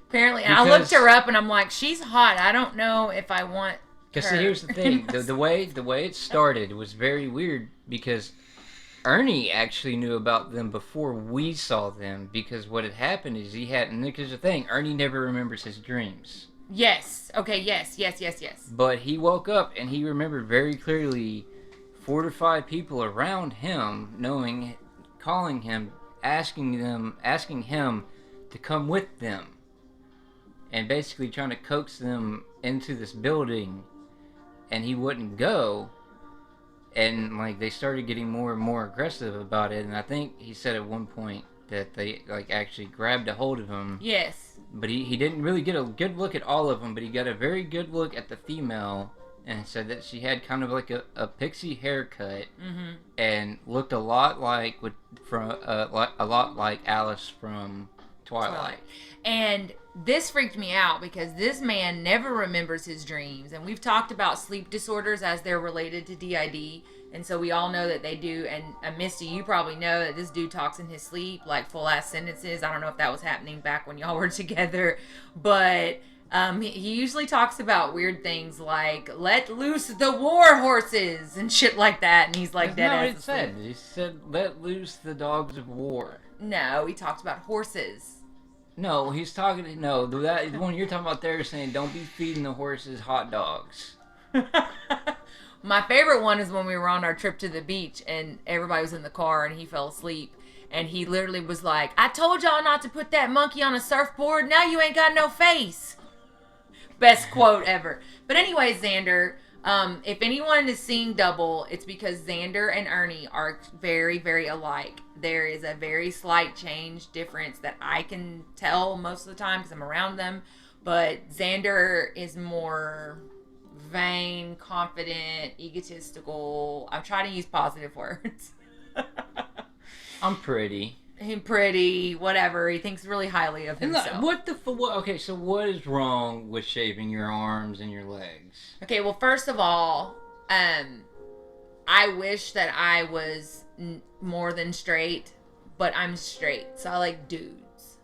Apparently, and I looked her up, and I'm like, she's hot. I don't know if I want her. Because here's the thing, the way it started was very weird, because Ernie actually knew about them before we saw them, because what had happened is because the thing, Ernie never remembers his dreams. Yes. Okay, yes. But he woke up and he remembered very clearly 4 to 5 people around him, calling him, asking him to come with them. And basically trying to coax them into this building, and he wouldn't go. And they started getting more and more aggressive about it, and I think he said at one point that they actually grabbed a hold of him. Yes. But he didn't really get a good look at all of them, but he got a very good look at the female, and said that she had kind of like a pixie haircut, and looked a lot like Alice from Twilight. And this freaked me out because this man never remembers his dreams. And we've talked about sleep disorders as they're related to DID. And so we all know that they do. And Misty, you probably know that this dude talks in his sleep, like full-ass sentences. I don't know if that was happening back when y'all were together. But he usually talks about weird things like, let loose the war horses and shit like that. And he's like, That's not what dead it said. He said, let loose the dogs of war. No, he talks about horses. No, he's talking. No, that one you're talking about there is saying don't be feeding the horses hot dogs. My favorite one is when we were on our trip to the beach and everybody was in the car and he fell asleep and he literally was like, I told y'all not to put that monkey on a surfboard. Now you ain't got no face. Best quote ever. But anyways, Xander, if anyone is seeing double, it's because Xander and Ernie are very, very alike. There is a very slight difference that I can tell most of the time because I'm around them. But Xander is more vain, confident, egotistical. I'm trying to use positive words. I'm pretty. Him pretty, whatever. He thinks really highly of himself. What the fuck? Okay, so what is wrong with shaving your arms and your legs? Okay, well, first of all, I wish that I was more than straight, but I'm straight, so I like dudes.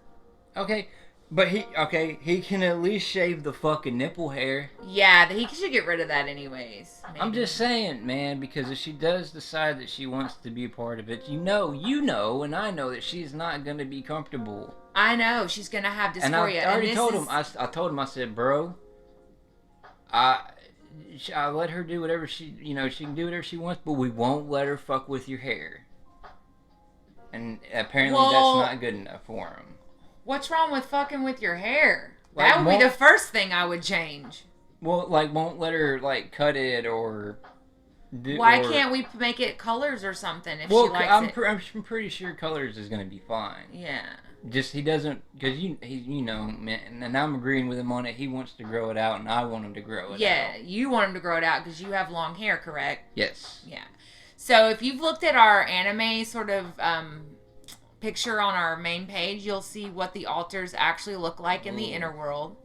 Okay, but he can at least shave the fucking nipple hair. Yeah, he should get rid of that anyways. Maybe. I'm just saying, man, because if she does decide that she wants to be a part of it, you know, and I know that she's not going to be comfortable. I know, she's going to have dysphoria. And I already told him, I told him, I said, bro, I'll let her do whatever she can do whatever she wants, but we won't let her fuck with your hair. And apparently that's not good enough for him. What's wrong with fucking with your hair? Like, that would be the first thing I would change. Well, like, won't let her, like, cut it or... Why can't we make it colors or something if she likes it? I'm pretty sure colors is going to be fine. Yeah. Just, he doesn't... Because, you know, man, and I'm agreeing with him on it. He wants to grow it out, and I want him to grow it out. Yeah, you want him to grow it out because you have long hair, correct? Yes. Yeah. So, if you've looked at our anime sort of... picture on our main page, you'll see what the altars actually look like in the inner world.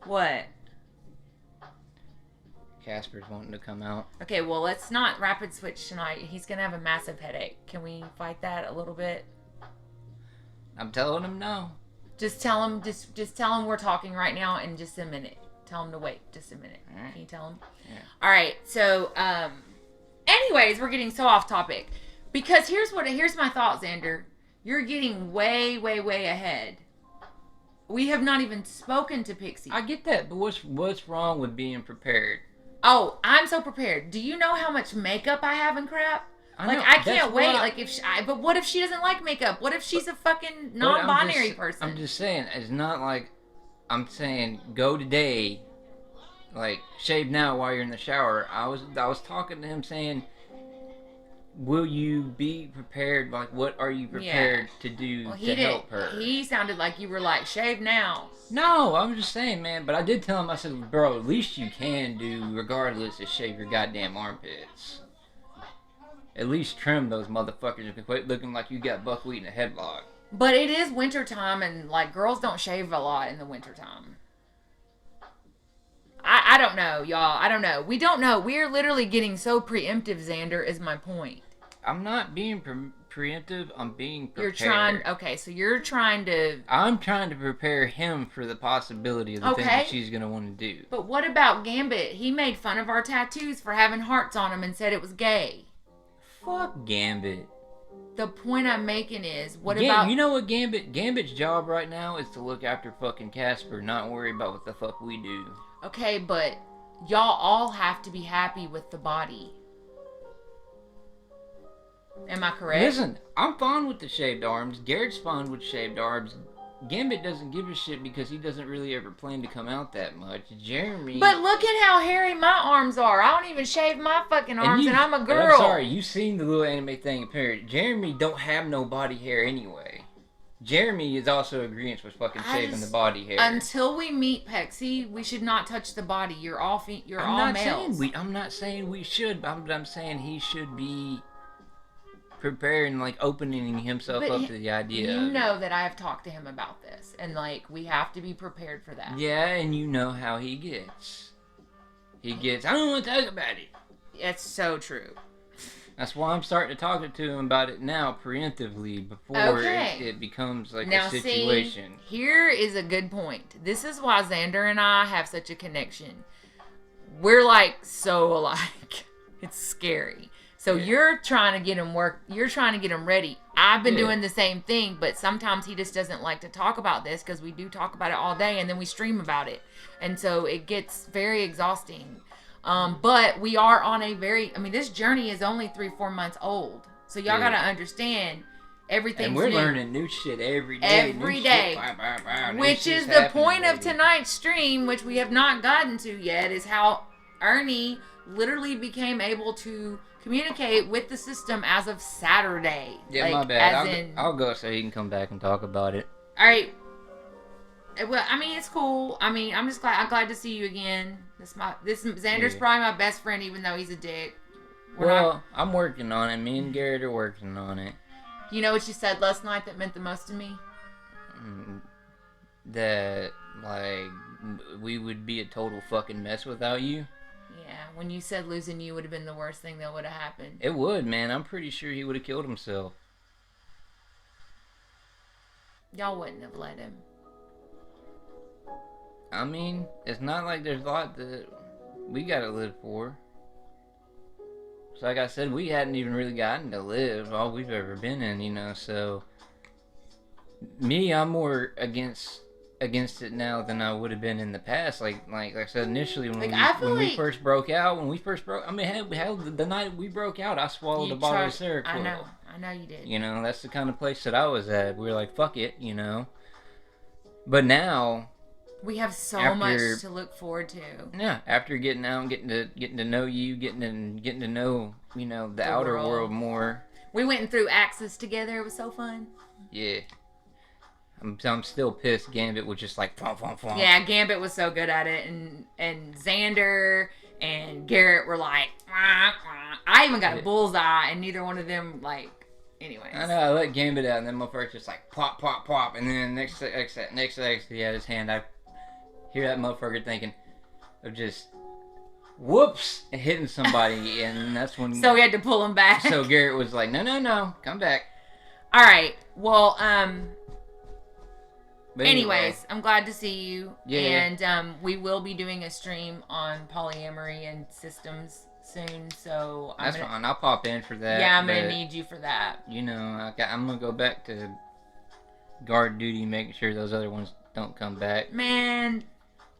What? Casper's wanting to come out. Okay, well, let's not rapid switch tonight. He's gonna have a massive headache. Can we fight that a little bit? I'm telling him no. Just tell him. Just tell him we're talking right now in just a minute. Tell him to wait just a minute. All right. Can you tell him? Yeah. All right. So, anyways, we're getting so off topic because here's my thought, Xander. You're getting way, way, way ahead. We have not even spoken to Pixie. I get that, but what's wrong with being prepared? Oh, I'm so prepared. Do you know how much makeup I have and crap? I can't wait. But what if she doesn't like makeup? What if she's a fucking non-binary person? I'm just saying, it's not like I'm saying go today, like shave now while you're in the shower. I was talking to him saying, will you be prepared? Like, what are you prepared to do to help her? He sounded like you were like, shave now. No, I'm just saying, man. But I did tell him, I said, bro, at least you can do, regardless, is shave your goddamn armpits. At least trim those motherfuckers and quit looking like you got buckwheat in a headlock. But it is wintertime, and, like, girls don't shave a lot in the wintertime. I don't know, y'all. I don't know. We don't know. We're literally getting so preemptive, Xander, is my point. I'm not being preemptive. I'm being prepared. You're trying to... I'm trying to prepare him for the possibility of the things that she's going to want to do. But what about Gambit? He made fun of our tattoos for having hearts on them and said it was gay. Fuck Gambit. The point I'm making is, what about... You know what Gambit's job right now is to look after fucking Casper, not worry about what the fuck we do. Okay, but y'all all have to be happy with the body. Am I correct? Listen, I'm fine with the shaved arms. Garrett's fine with shaved arms. Gambit doesn't give a shit because he doesn't really ever plan to come out that much. Jeremy... But look at how hairy my arms are. I don't even shave my fucking arms and I'm a girl. I'm sorry, you've seen the little anime thing appeared. Jeremy don't have no body hair anyway. Jeremy is also agreeing with fucking shaving the body hair. Until we meet Pexie, we should not touch the body. You're all males. I'm not saying we should, but I'm saying he should be preparing, like, opening himself But up to the idea. You know that I have talked to him about this, and like we have to be prepared for that. Yeah, and you know how he gets. I don't want to talk about it. It's so true. That's why I'm starting to talk to him about it now, preemptively, before it becomes like a situation. See, here is a good point. This is why Xander and I have such a connection. We're like so alike. It's scary. So you're trying to get him You're trying to get him ready. I've been doing the same thing, but sometimes he just doesn't like to talk about this because we do talk about it all day and then we stream about it. And so it gets very exhausting. But we are on this journey is only 3-4 months old. So y'all got to understand everything's And we're new. learning new shit every day. Every day. Which is the point of tonight's stream, which we have not gotten to yet, is how Ernie literally became able to communicate with the system as of Saturday. Yeah, my bad. I'll go so he can come back and talk about it. All right. Well, I mean, it's cool. I mean, I'm glad to see you again. Xander's probably my best friend, even though he's a dick. I'm working on it. Me and Garrett are working on it. You know what you said last night that meant the most to me? That, like, we would be a total fucking mess without you. Yeah, when you said losing you would have been the worst thing that would have happened. It would, man. I'm pretty sure he would have killed himself. Y'all wouldn't have let him. I mean, it's not like there's a lot that we gotta live for. So like I said, we hadn't even really gotten to live all we've ever been in, so... Me, I'm more against it now than I would have been in the past. Like I said initially, when we first broke out, I mean, hell, the night we broke out, I swallowed a bottle of Seroquel. I know you did. That's the kind of place that I was at. We were like, fuck it, But now... We have so much to look forward to. Yeah, after getting out and getting to know you, getting to know, the outer world more. We went through Axis together. It was so fun. Yeah. I'm still pissed. Gambit was just like, fwomp, fwomp, fwomp. Yeah, Gambit was so good at it, and Xander and Garrett were like, wah, wah. I even got a bullseye, and neither one of them anyways. I know. I let Gambit out, and then motherfucker just like plop, plop, plop, and then next he had his hand. I hear that motherfucker thinking of just whoops and hitting somebody, and that's when. So we had to pull him back. So Garrett was like, no, come back. All right. Well, But anyways, I'm glad to see you. Yeah. And we will be doing a stream on polyamory and systems soon. So that's fine. I'll pop in for that. Yeah, I'm gonna need you for that. I'm gonna go back to guard duty, making sure those other ones don't come back. Man,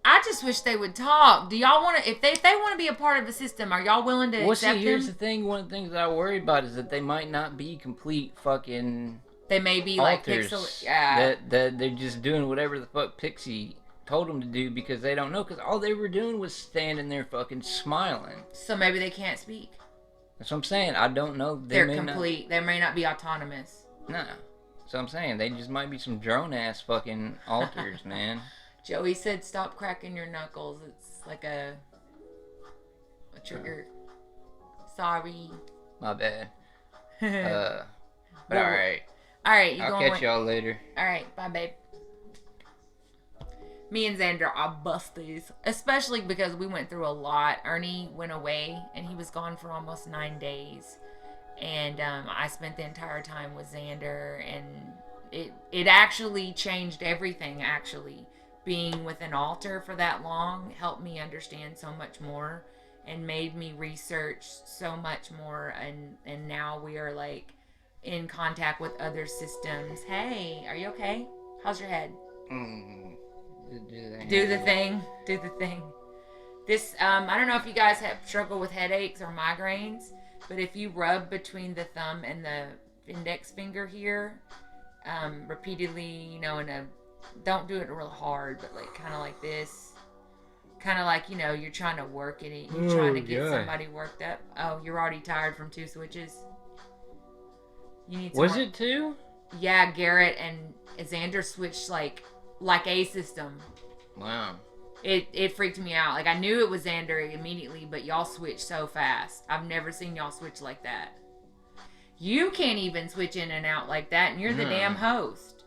I just wish they would talk. Do y'all want to? If they want to be a part of the system, are y'all willing to accept them? Here's the thing. One of the things that I worry about is that they might not be complete fucking. They may be alters, like pixel. Yeah. That they're just doing whatever the fuck Pixie told them to do because they don't know. Because all they were doing was standing there fucking smiling. So maybe they can't speak. That's what I'm saying. I don't know. They're complete. They may not be autonomous. No. So I'm saying they just might be some drone ass fucking alters, man. Joey said, "Stop cracking your knuckles. It's like a trigger." Sorry. My bad. But all right. All right, I'll catch y'all later. All right, bye, babe. Me and Xander are busties, especially because we went through a lot. Ernie went away, and he was gone for almost 9 days, and I spent the entire time with Xander, and it actually changed everything. Actually, being with an alter for that long helped me understand so much more, and made me research so much more, and now we are in contact with other systems. Hey, are you okay? How's your head? Do the thing. This, I don't know if you guys have struggled with headaches or migraines, but if you rub between the thumb and the index finger here, repeatedly, don't do it real hard, but kind of like this. Kind of like, you're trying to work it. You're trying to get somebody worked up. Oh, you're already tired from 2 switches? You need Was it 2? Yeah, Garrett and Xander switched like a system. Wow. It freaked me out. I knew it was Xander immediately, but y'all switched so fast. I've never seen y'all switch like that. You can't even switch in and out like that, and you're the damn host.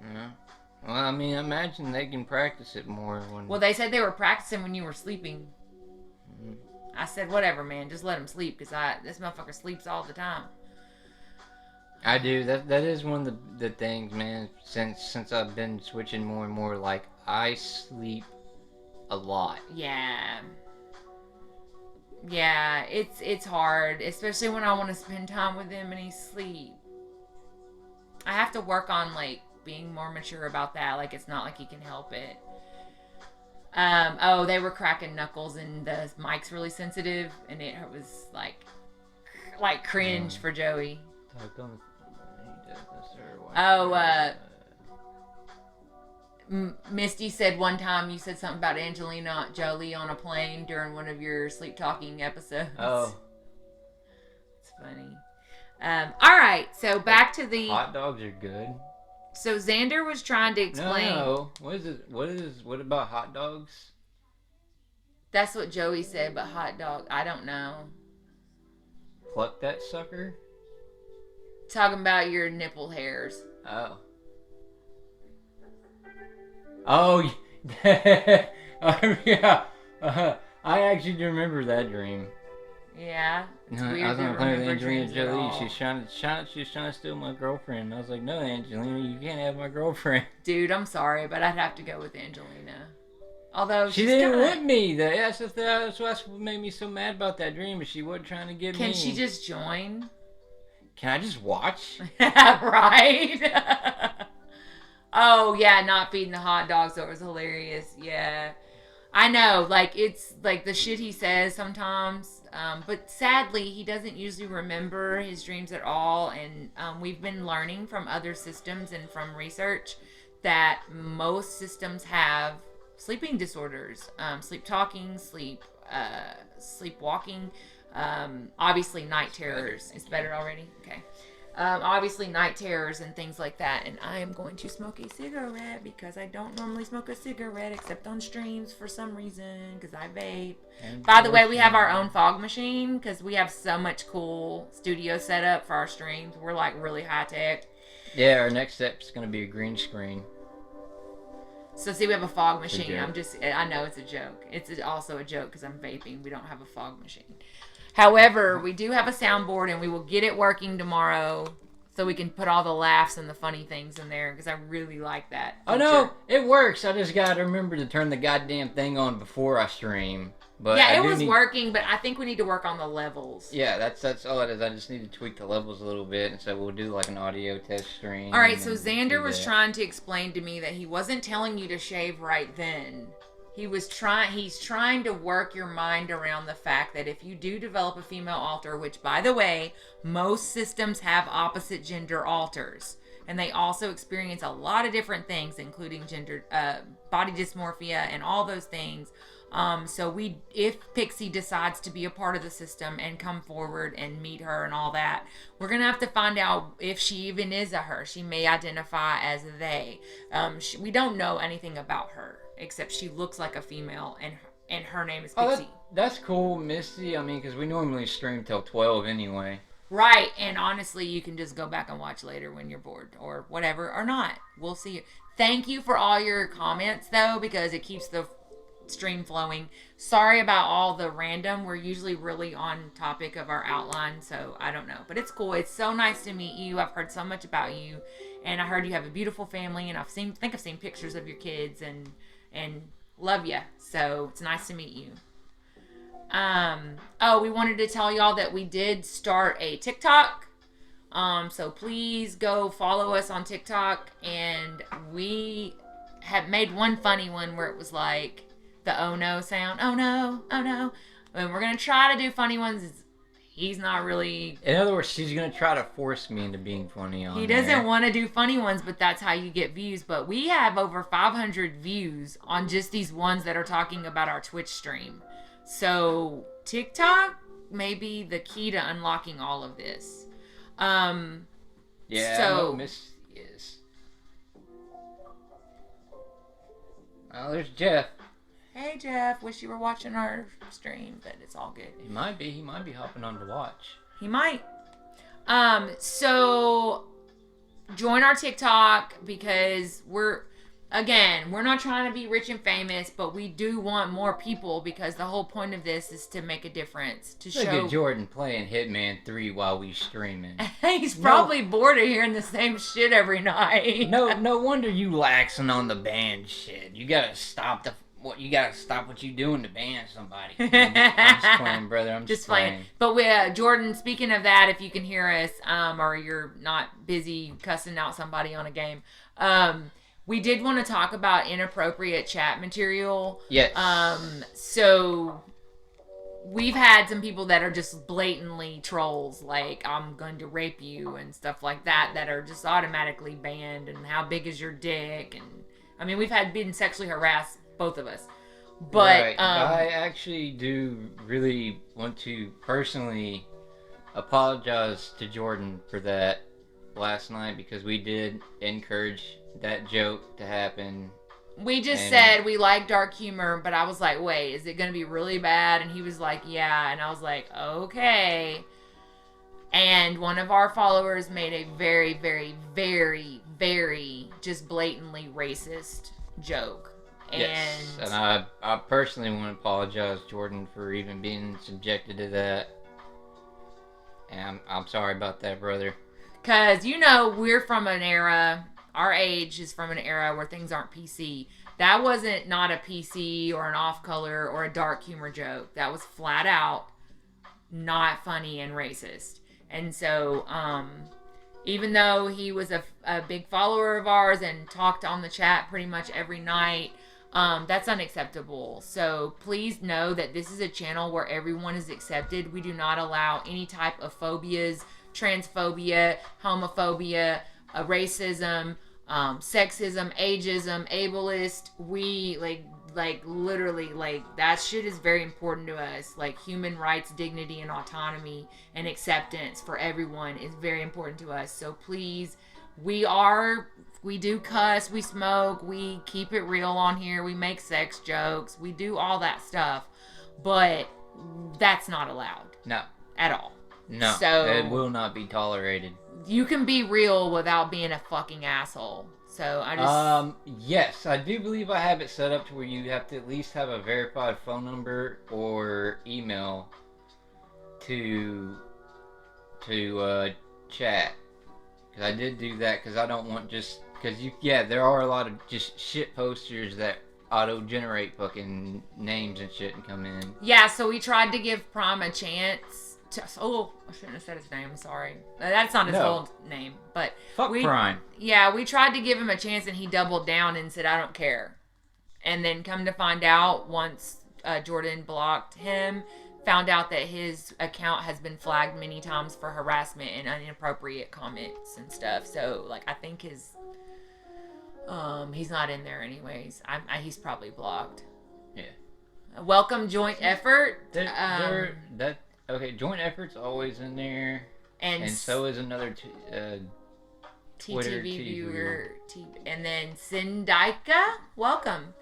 Yeah. Well, I mean, imagine they can practice it more when... Well, they said they were practicing when you were sleeping. I said, whatever, man. Just let him sleep, because this motherfucker sleeps all the time. I do. That is one of the things, man. Since I've been switching more and more, like, I sleep a lot. Yeah. Yeah, it's hard, especially when I want to spend time with him and he's asleep. I have to work on, like, being more mature about that. Like, it's not like he can help it. Oh, they were cracking knuckles and the mic's really sensitive, and it was like cringe for Joey. Misty said one time you said something about Angelina Jolie on a plane during one of your sleep talking episodes. Oh. It's funny. All right, so back to the... Hot dogs are good. So Xander was trying to explain... No. What about hot dogs? That's what Joey said, but hot dog, I don't know. Pluck that sucker? Talking about your nipple hairs. Oh. Oh, yeah. I actually do remember that dream. Yeah, it's weird. I was on a plane with Angelina dreams Jolie. She was trying to steal my girlfriend. I was like, no, Angelina, you can't have my girlfriend. Dude, I'm sorry, but I'd have to go with Angelina. Although she didn't want me. That's what made me so mad about that dream. Is she wasn't trying to get me. Can she just join? Can I just watch? Right. Oh yeah, not feeding the hot dogs. So it was hilarious. Yeah, I know. Like it's like the shit he says sometimes. But sadly, he doesn't usually remember his dreams at all. And we've been learning from other systems and from research that most systems have sleeping disorders, sleep talking, sleepwalking, obviously night terrors. It's better already? Okay. Obviously night terrors and things like that. And I am going to smoke a cigarette because I don't normally smoke a cigarette except on streams for some reason because I vape. By the way, we have our own fog machine because we have so much cool studio setup for our streams. We're like really high tech. Yeah, our next step is going to be a green screen. So see, we have a fog machine. I know it's a joke. It's also a joke because I'm vaping. We don't have a fog machine. However, we do have a soundboard and we will get it working tomorrow so we can put all the laughs and the funny things in there because I really like that feature. Oh no, it works. I just got to remember to turn the goddamn thing on before I stream. But yeah, it was working, but I think we need to work on the levels. Yeah, that's all it is. I just need to tweak the levels a little bit, and so we'll do like an audio test stream. All right, so Xander was trying to explain to me that he wasn't telling you to shave right then. He's trying to work your mind around the fact that if you do develop a female alter, which by the way, most systems have opposite gender alters, and they also experience a lot of different things, including gender, body dysmorphia, and all those things. So if Pixie decides to be a part of the system and come forward and meet her and all that, we're going to have to find out if she even is a her. She may identify as a they. We don't know anything about her, except she looks like a female and her name is Pixie. That's cool, Misty. I mean, because we normally stream till 12 anyway. Right, and honestly, you can just go back and watch later when you're bored or whatever, or not. We'll see. Thank you for all your comments, though, because it keeps the stream flowing. Sorry about all the random. We're usually really on topic of our outline, so I don't know. But it's cool. It's so nice to meet you. I've heard so much about you, and I heard you have a beautiful family, and I think I've seen pictures of your kids, and love you. So it's nice to meet you. We wanted to tell y'all that we did start a TikTok. So please go follow us on TikTok, and we have made one funny one where it was like the oh no sound. Oh no, oh no. And we're going to try to do funny ones. He's not really... In other words, she's going to try to force me into being funny on He doesn't want to do funny ones, but that's how you get views. But we have over 500 views on just these ones that are talking about our Twitch stream. So TikTok may be the key to unlocking all of this. Yeah, so Miss is. Oh, there's Jeff. Hey Jeff, wish you were watching our stream, but it's all good. He might be hopping on to watch. He might. So join our TikTok because we're not trying to be rich and famous, but we do want more people because the whole point of this is to make a difference. To Look show at Jordan playing Hitman 3 while we streaming. He's probably bored of hearing the same shit every night. No wonder you laxing on the band shit. You gotta stop what you doing to ban somebody. I'm just playing, brother. I'm just playing. But Jordan, speaking of that, if you can hear us, or you're not busy cussing out somebody on a game, we did want to talk about inappropriate chat material. Yes. So we've had some people that are just blatantly trolls, like I'm going to rape you and stuff like that are just automatically banned. And how big is your dick? And I mean, we've been sexually harassed, both of us. But right. I actually do really want to personally apologize to Jordan for that last night because we did encourage that joke to happen. We just said we like dark humor, but I was like, wait, is it going to be really bad? And he was like, yeah. And I was like, okay. And one of our followers made a very, very, very, very just blatantly racist joke. Yes, and I personally want to apologize, Jordan, for even being subjected to that. And I'm sorry about that, brother. Because, we're from an era, our age is from an era where things aren't PC. That wasn't not a PC or an off-color or a dark humor joke. That was flat out not funny and racist. And so, even though he was a big follower of ours and talked on the chat pretty much every night, that's unacceptable. So please know that this is a channel where everyone is accepted. We do not allow any type of phobias, transphobia, homophobia, racism, sexism, ageism, ableist. We literally that shit is very important to us. Like human rights, dignity, and autonomy and acceptance for everyone is very important to us. So please, we do cuss, we smoke, we keep it real on here, we make sex jokes, we do all that stuff, but that's not allowed. No. At all. No. So it will not be tolerated. You can be real without being a fucking asshole. So I just... Yes, I do believe I have it set up to where you have to at least have a verified phone number or email to chat. Because I did do that because I don't want just... Because, there are a lot of just shit posters that auto-generate fucking names and shit and come in. Yeah, so we tried to give Prom a chance to... Oh, I shouldn't have said his name, sorry. That's not his whole name, but... Fuck Prime. Yeah, we tried to give him a chance and he doubled down and said, I don't care. And then come to find out, once Jordan blocked him, found out that his account has been flagged many times for harassment and inappropriate comments and stuff. So, I think his... he's not in there anyways. He's probably blocked. Yeah. Welcome joint effort. Joint effort's always in there, and so is another Twitter TTV viewer. And then Syndica, welcome.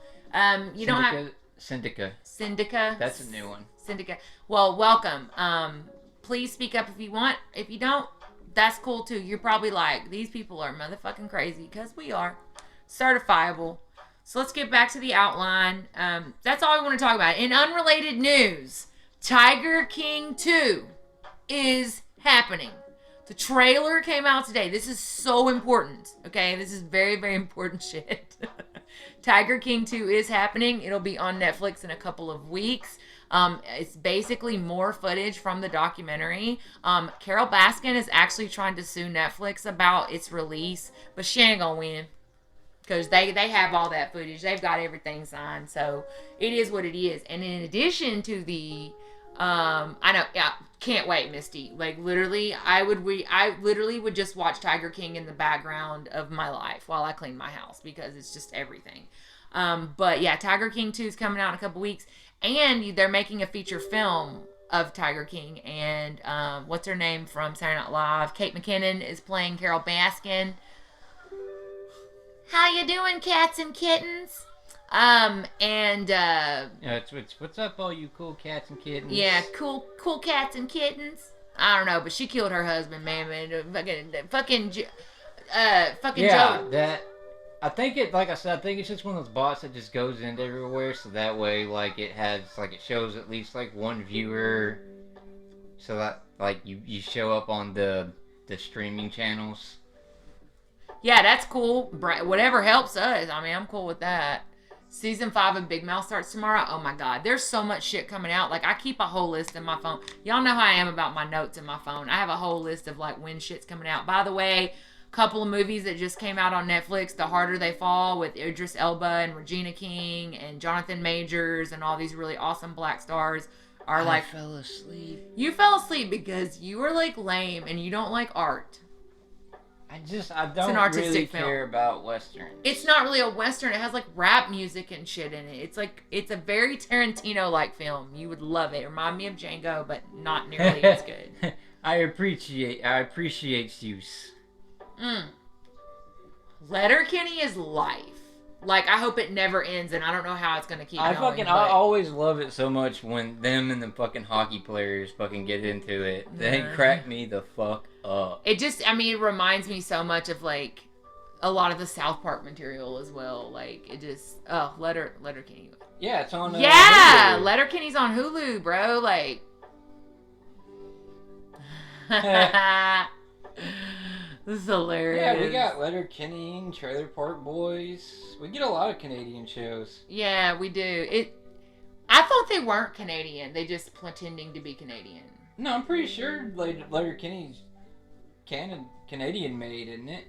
You don't have Syndica. That's a new one. Syndica. Well, welcome. Please speak up if you want. If you don't, that's cool too. You're probably like, these people are motherfucking crazy, because we are. Certifiable. So let's get back to the outline. That's all I want to talk about. In unrelated news, Tiger King 2 is happening. The trailer came out today. This is so important. Okay, this is very, very important shit. Tiger King 2 is happening. It'll be on Netflix in a couple of weeks. It's basically more footage from the documentary. Carol Baskin is actually trying to sue Netflix about its release, but she ain't gonna win. Because they have all that footage. They've got everything signed. So it is what it is. And in addition to the... can't wait, Misty. Literally, I literally would just watch Tiger King in the background of my life while I clean my house. Because it's just everything. But yeah, Tiger King 2 is coming out in a couple weeks. And they're making a feature film of Tiger King. And what's her name from Saturday Night Live? Kate McKinnon is playing Carol Baskin. How you doing, cats and kittens? What's up, all you cool cats and kittens? Yeah, cool cats and kittens. I don't know, but she killed her husband, man. Fucking Yeah, Joe. that. I think it, like I said, I think it's just one of those bots that just goes into everywhere, so that way, like, it shows at least, like, one viewer, so that, like, you show up on the streaming channels. Yeah, that's cool. Whatever helps us. I mean, I'm cool with that. Season 5 of Big Mouth starts tomorrow. Oh my God, there's so much shit coming out. Like, I keep a whole list in my phone. Y'all know how I am about my notes in my phone. I have a whole list of, like, when shit's coming out. By the way, couple of movies that just came out on Netflix, The Harder They Fall with Idris Elba and Regina King and Jonathan Majors and all these really awesome black stars are like... I fell asleep. You fell asleep because you were, like, lame and you don't like art. I don't really care about westerns. It's not really a western. It has like rap music and shit in it. It's a very Tarantino-like film. You would love it. It reminded me of Django, but not nearly as good. I appreciate use. Letterkenny is life. Like, I hope it never ends, and I don't know how it's gonna keep going. I always love it so much when them and the fucking hockey players fucking get into it. They crack me the fuck up. It just, I mean, it reminds me so much of, like, a lot of the South Park material as well. Like, it just, Letterkenny. Yeah, it's on Yeah! Hulu. Letterkenny's on Hulu, bro. Like... This is hilarious. Yeah, we got Letterkenny and Trailer Park Boys. We get a lot of Canadian shows. Yeah, we do. I thought they weren't Canadian. They just pretending to be Canadian. No, I'm pretty sure Letterkenny's Canadian made, isn't it?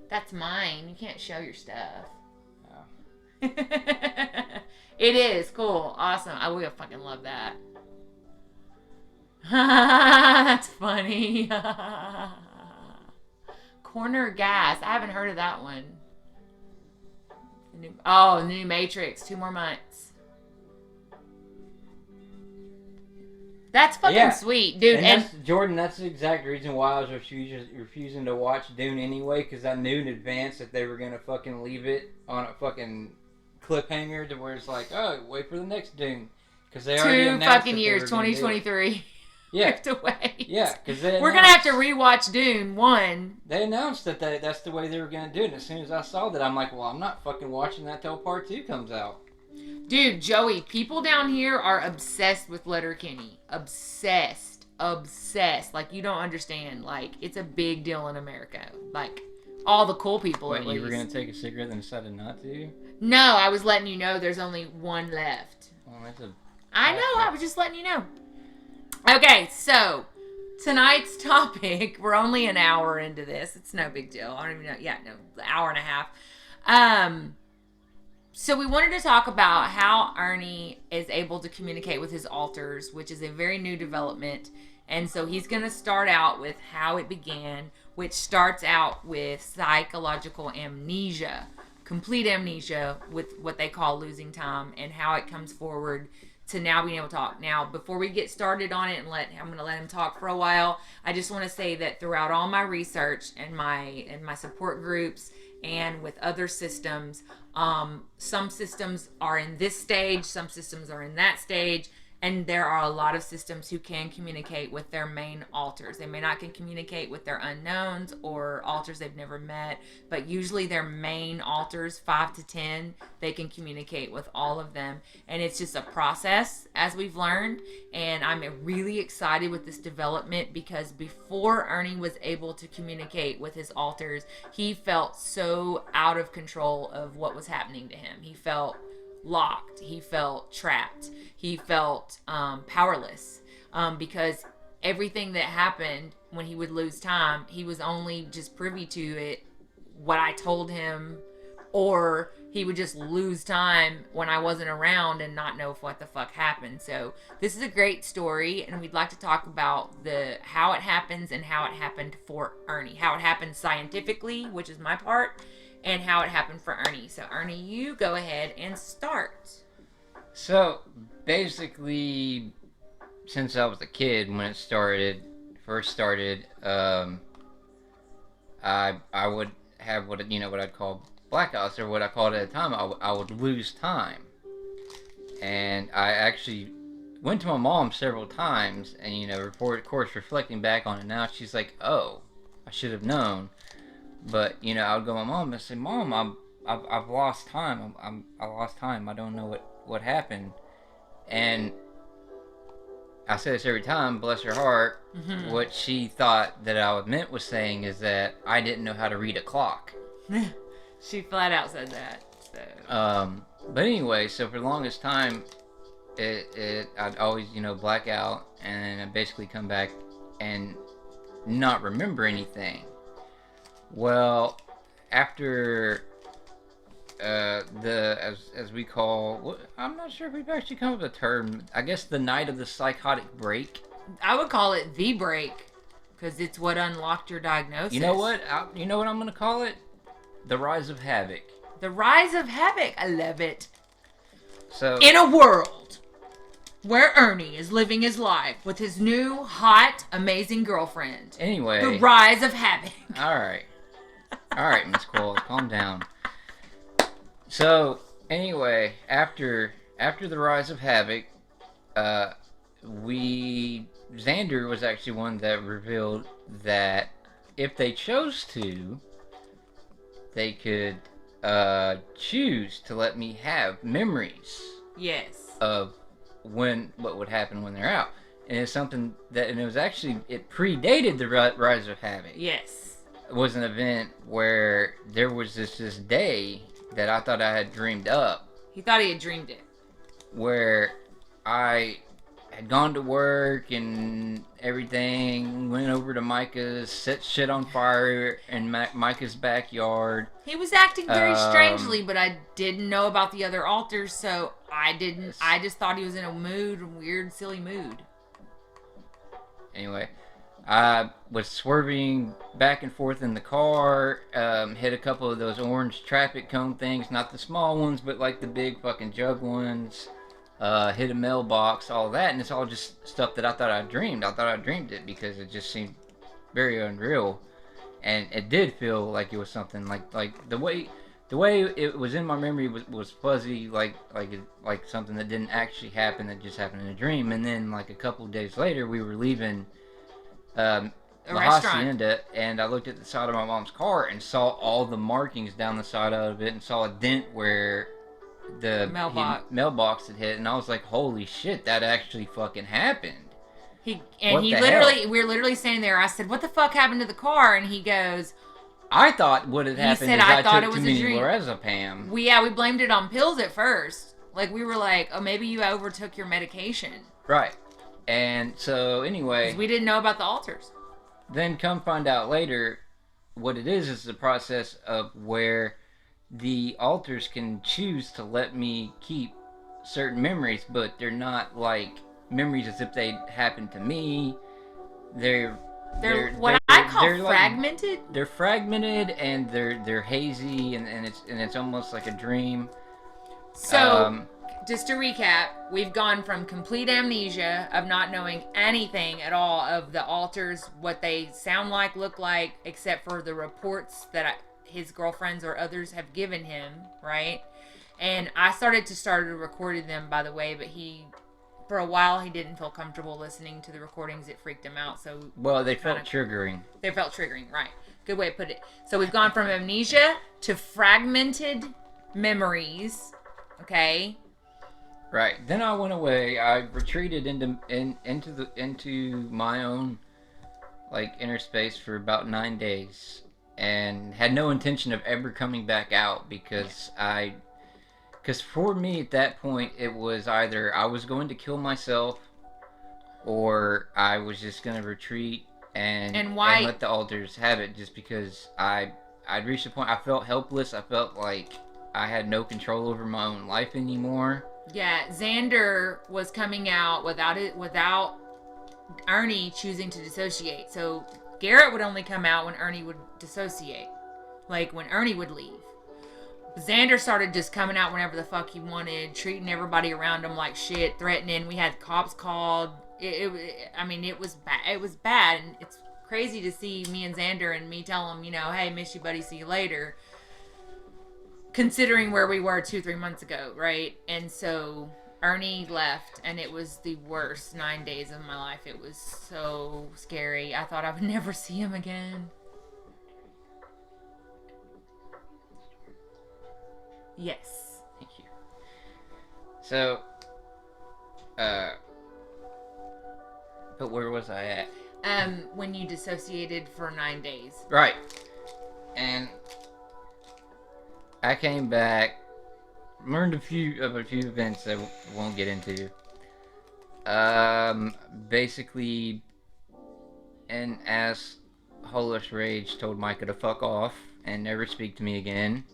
That's mine. You can't show your stuff. Oh. It is cool. Awesome. I will fucking love that. That's funny. Corner Gas. I haven't heard of that one. The new Matrix. 2 more months. That's fucking sweet, dude. And Jordan, that's the exact reason why I was refusing to watch Dune anyway, because I knew in advance that they were going to fucking leave it on a fucking cliffhanger to where it's like, oh, wait for the next Dune. Because they already announced 2 fucking years, 2023. Yeah. We have to wait. Yeah, because we're gonna have to rewatch Dune 1. They announced that that's the way they were gonna do it. And as soon as I saw that, I'm like, well, I'm not fucking watching that till part 2 comes out. Dude, Joey, people down here are obsessed with Letterkenny. Obsessed. Like, you don't understand. Like, it's a big deal in America. Like, all the cool people. Wait, you were gonna take a cigarette and decided not to? No, I was letting you know there's only one left. Well, that's I know. I was just letting you know. Okay, so tonight's topic, we're only an hour into this. It's no big deal. I don't even know. Yeah, no, hour and a half. So we wanted to talk about how Ernie is able to communicate with his alters, which is a very new development. And so he's going to start out with how it began, which starts out with psychological amnesia, complete amnesia with what they call losing time, and how it comes forward to now being able to talk. Now, before we get started on it, I'm going to let him talk for a while. I just want to say that throughout all my research and my support groups and with other systems, some systems are in this stage, some systems are in that stage, and there are a lot of systems who can communicate with their main alters. They may not can communicate with their unknowns or alters they've never met, but usually their main alters, 5 to 10, they can communicate with all of them. And it's just a process, as we've learned. And I'm really excited with this development because before Ernie was able to communicate with his alters, he felt so out of control of what was happening to him. He felt locked. He felt trapped. He felt powerless because everything that happened when he would lose time, he was only just privy to it, what I told him, or he would just lose time when I wasn't around and not know what the fuck happened. So this is a great story, and we'd like to talk about how it happens and how it happened for Ernie, how it happened scientifically, which is my part, and how it happened for Ernie. So Ernie, you go ahead and start. So basically, since I was a kid when it first started, I would have what I'd call blackouts, or what I called at the time. I would lose time, and I actually went to my mom several times, and of course, reflecting back on it now, she's like, "Oh, I should have known." But I would go to my mom and say, "Mom, I've lost time. I lost time. I don't know what happened." And I say this every time, bless her heart. Mm-hmm. What she thought that I meant was saying is that I didn't know how to read a clock. She flat out said that. So. But anyway, so for the longest time, I'd always black out, and I'd basically come back and not remember anything. Well, after as we call, I'm not sure if we've actually come up with a term. I guess the night of the psychotic break. I would call it the break, because it's what unlocked your diagnosis. You know what? You know what I'm gonna call it? The rise of Havoc. The rise of Havoc. I love it. So in a world where Ernie is living his life with his new hot, amazing girlfriend. Anyway, the rise of Havoc. All right, Miss Cole, calm down. So anyway, after the rise of Havoc, Xander was actually one that revealed that if they chose to, they could choose to let me have memories. Yes. Of what would happen when they're out, and it's something that, and it predated the rise of Havoc. Yes. It was an event where there was this day that I thought I had dreamed up. He thought he had dreamed it. Where I had gone to work and everything, went over to Micah's, set shit on fire in Micah's backyard. He was acting very strangely, but I didn't know about the other altars, so I just thought he was in a weird, silly mood. Anyway, I was swerving back and forth in the car, hit a couple of those orange traffic cone things, not the small ones, but like the big fucking jug ones. Hit a mailbox, all that, and it's all just stuff that I thought I dreamed. I thought I dreamed it because it just seemed very unreal, and it did feel like it was something like the way it was in my memory was fuzzy, like something that didn't actually happen, that just happened in a dream. And then like a couple of days later, we were leaving La Hacienda, and I looked at the side of my mom's car and saw all the markings down the side of it, and saw a dent where the mailbox had hit, and I was like, holy shit, that actually fucking happened. We were literally standing there. I said, what the fuck happened to the car? And he goes, I thought what had happened is I took too many lorazepam. We blamed it on pills at first. Like, we were like, oh, maybe you overtook your medication. Right. And so anyway, 'cause we didn't know about the altars. Then come find out later, what it is the process of where the altars can choose to let me keep certain memories, but they're not like memories as if they happened to me. They're I call fragmented. Like, they're fragmented, and they're hazy, and it's almost like a dream. So just to recap, we've gone from complete amnesia of not knowing anything at all of the altars, what they sound like, look like, except for the reports that his girlfriends or others have given him, right? And I started recording them, by the way, but for a while, he didn't feel comfortable listening to the recordings. It freaked him out. So they felt triggering. They felt triggering, right? Good way to put it. So we've gone from amnesia to fragmented memories. Okay. Right. Then I went away. I retreated into my own inner space for about 9 days, and had no intention of ever coming back out because for me at that point it was either I was going to kill myself, or I was just going to retreat and let the altars have it, just because I'd reached a point I felt helpless. I felt like I had no control over my own life anymore. Yeah, Xander was coming out without Ernie choosing to dissociate. So Garrett would only come out when Ernie would dissociate, like when Ernie would leave. Xander started just coming out whenever the fuck he wanted, treating everybody around him like shit, threatening. We had cops called. It was bad. It was bad, and it's crazy to see me and Xander and me tell him, hey, miss you, buddy, see you later. Considering where we were 2-3 months ago, right? And so Ernie left, and it was the worst 9 days of my life. It was so scary. I thought I would never see him again. Yes. Thank you. So, but where was I at? When you dissociated for 9 days. Right. And I came back, learned a few events that I won't get into. Basically, an assholish rage told Micah to fuck off and never speak to me again.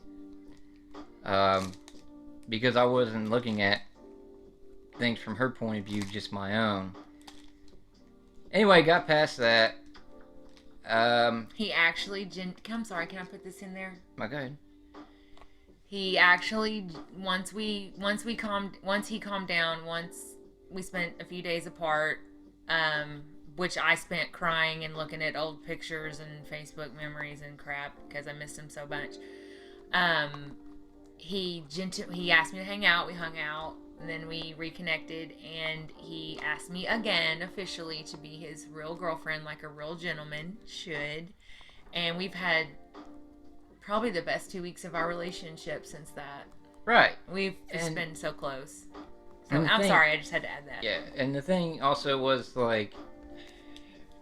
Because I wasn't looking at things from her point of view, just my own. Anyway, got past that. He actually, I'm sorry, can I put this in there? My God. He actually, once he calmed down, once we spent a few days apart, which I spent crying and looking at old pictures and Facebook memories and crap because I missed him so much. He asked me to hang out. We hung out, and then we reconnected, and he asked me again officially to be his real girlfriend, like a real gentleman should. And we've had probably the best 2 weeks of our relationship since that. Right. We've just been so close. So I'm sorry, I just had to add that. Yeah, and the thing also was, like,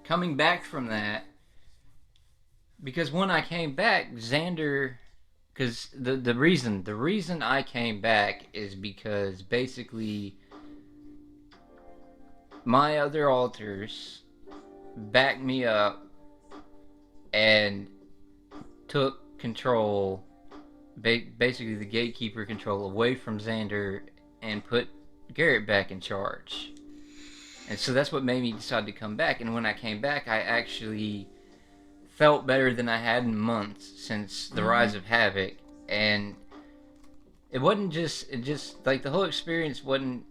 coming back from that, because when I came back, Xander, because the reason I came back is because basically my other alters backed me up and took control, basically the gatekeeper control away from Xander and put Garrett back in charge. And so that's what made me decide to come back. And when I came back, I actually felt better than I had in months since the rise of Havoc. And it just like the whole experience wasn't,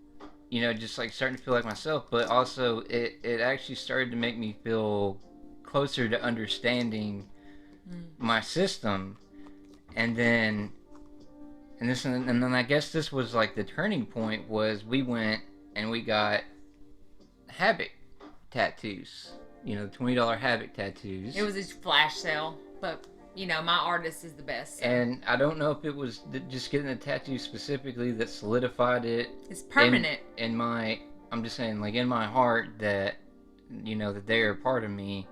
just like starting to feel like myself, but also it actually started to make me feel closer to understanding my system. And then I guess this was like the turning point, was we went and we got Havoc tattoos, the $20 Havoc tattoos. It was a flash sale, but my artist is the best. So. And I don't know if it was just getting a tattoo specifically that solidified it. It's permanent. I'm just saying, like, in my heart that, that they're a part of me.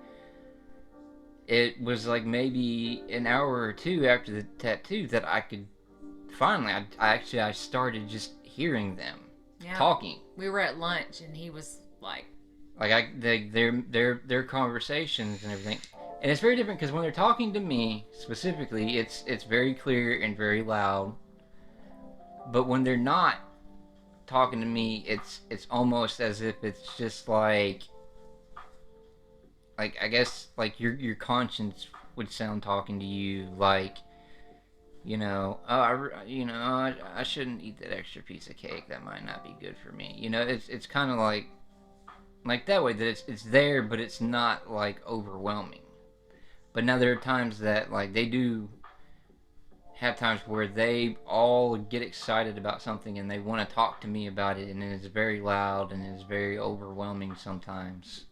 It was like maybe an hour or two after the tattoo that I could finally, I started just hearing them talking. We were at lunch and he was like their conversations and everything. And it's very different because when they're talking to me specifically, it's very clear and very loud. But when they're not talking to me, it's almost as if it's just like I guess like your conscience would sound talking to you, like, I shouldn't eat that extra piece of cake. That might not be good for me. It's kind of like that way, that it's there, but it's not like overwhelming. But now there are times that, like, they do have times where they all get excited about something and they want to talk to me about it, and it's very loud and it's very overwhelming sometimes.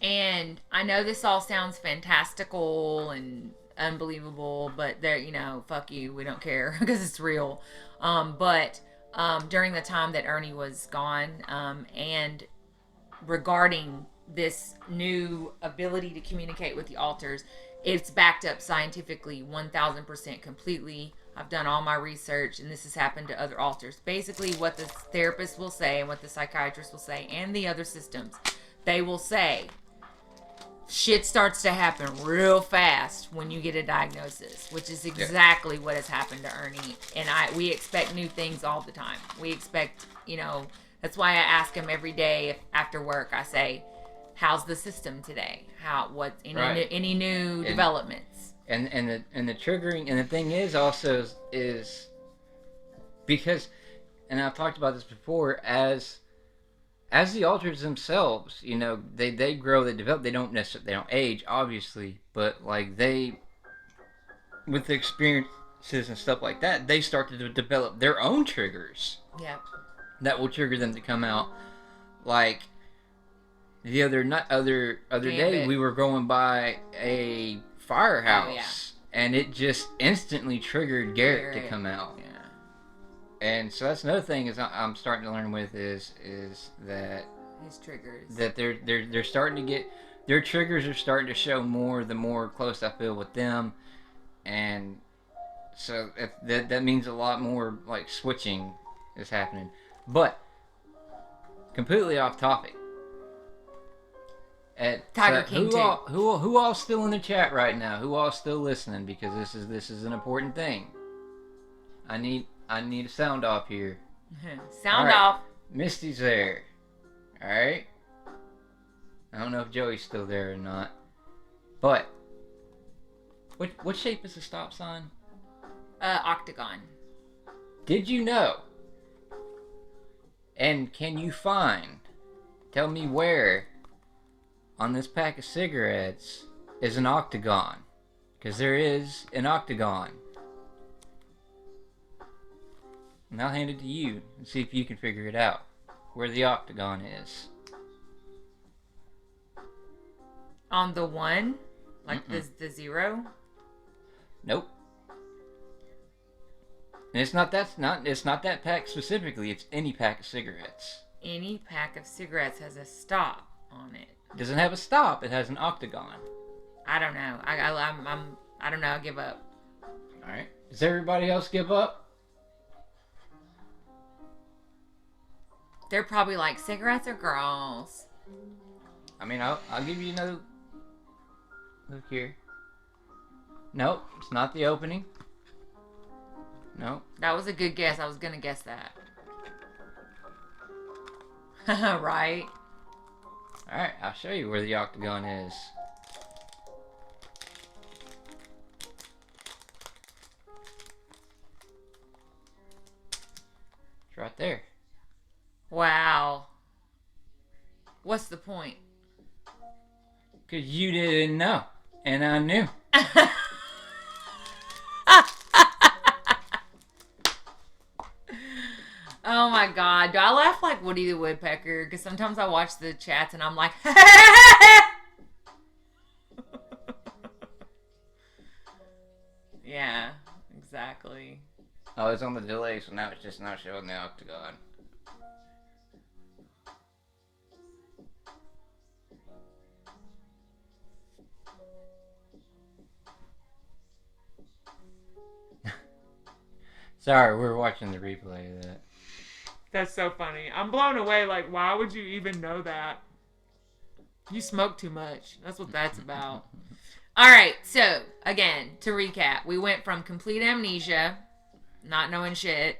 And I know this all sounds fantastical and unbelievable, but they're, fuck you, we don't care because it's real. But during the time that Ernie was gone, and regarding this new ability to communicate with the alters, it's backed up scientifically 1000% completely. I've done all my research, and this has happened to other alters. Basically, what the therapist will say and what the psychiatrist will say and the other systems, they will say shit starts to happen real fast when you get a diagnosis, which is exactly what has happened to Ernie. And we expect new things all the time. We expect, that's why I ask him every day after work. I say, how's the system today? Any new developments? And the triggering, and the thing is also is because, and I've talked about this before, as the alters themselves, they grow, they develop, they don't age, obviously, but like with the experiences and stuff like that, they start to develop their own triggers. Yeah. that will trigger them to come out. Like the other day, we were going by a firehouse, and it just instantly triggered Garrett to come out. Yeah. And so that's another thing is I'm starting to learn with is that his triggers, that they're starting to get, their triggers are starting to show more the more close I feel with them, and so that means a lot more like switching is happening. But completely off topic. Tiger King who all still in the chat right now? Who all still listening? Because this is an important thing. I need a sound off here. Sound off. Misty's there. All right. I don't know if Joey's still there or not. But what shape is the stop sign? Octagon. Did you know? And can you find? Tell me where on this pack of cigarettes is an octagon. Because there is an octagon. And I'll hand it to you and see if you can figure it out. Where the octagon is. On the one? Like the 0? Nope. And it's not that pack specifically, it's any pack of cigarettes. Any pack of cigarettes has a stop on it. It doesn't have a stop, it has an octagon. I don't know. I don't know, I'll give up. Alright. Does everybody else give up? They're probably like, cigarettes are girls. I mean, I'll give you another look here. Nope, it's not the opening. Nope. That was a good guess. I was gonna guess that. Right? Alright, I'll show you where the octagon is. It's right there. Wow. What's the point? Because you didn't know, and I knew. Oh my god. Do I laugh like Woody the Woodpecker? Because sometimes I watch the chats and I'm like, yeah, exactly. Oh, it's on the delay, so now it's just not showing the octagon. Sorry, we're watching the replay of that. That's so funny. I'm blown away. Like, why would you even know that? You smoke too much. That's what that's about. All right. So, again, to recap, we went from complete amnesia, not knowing shit.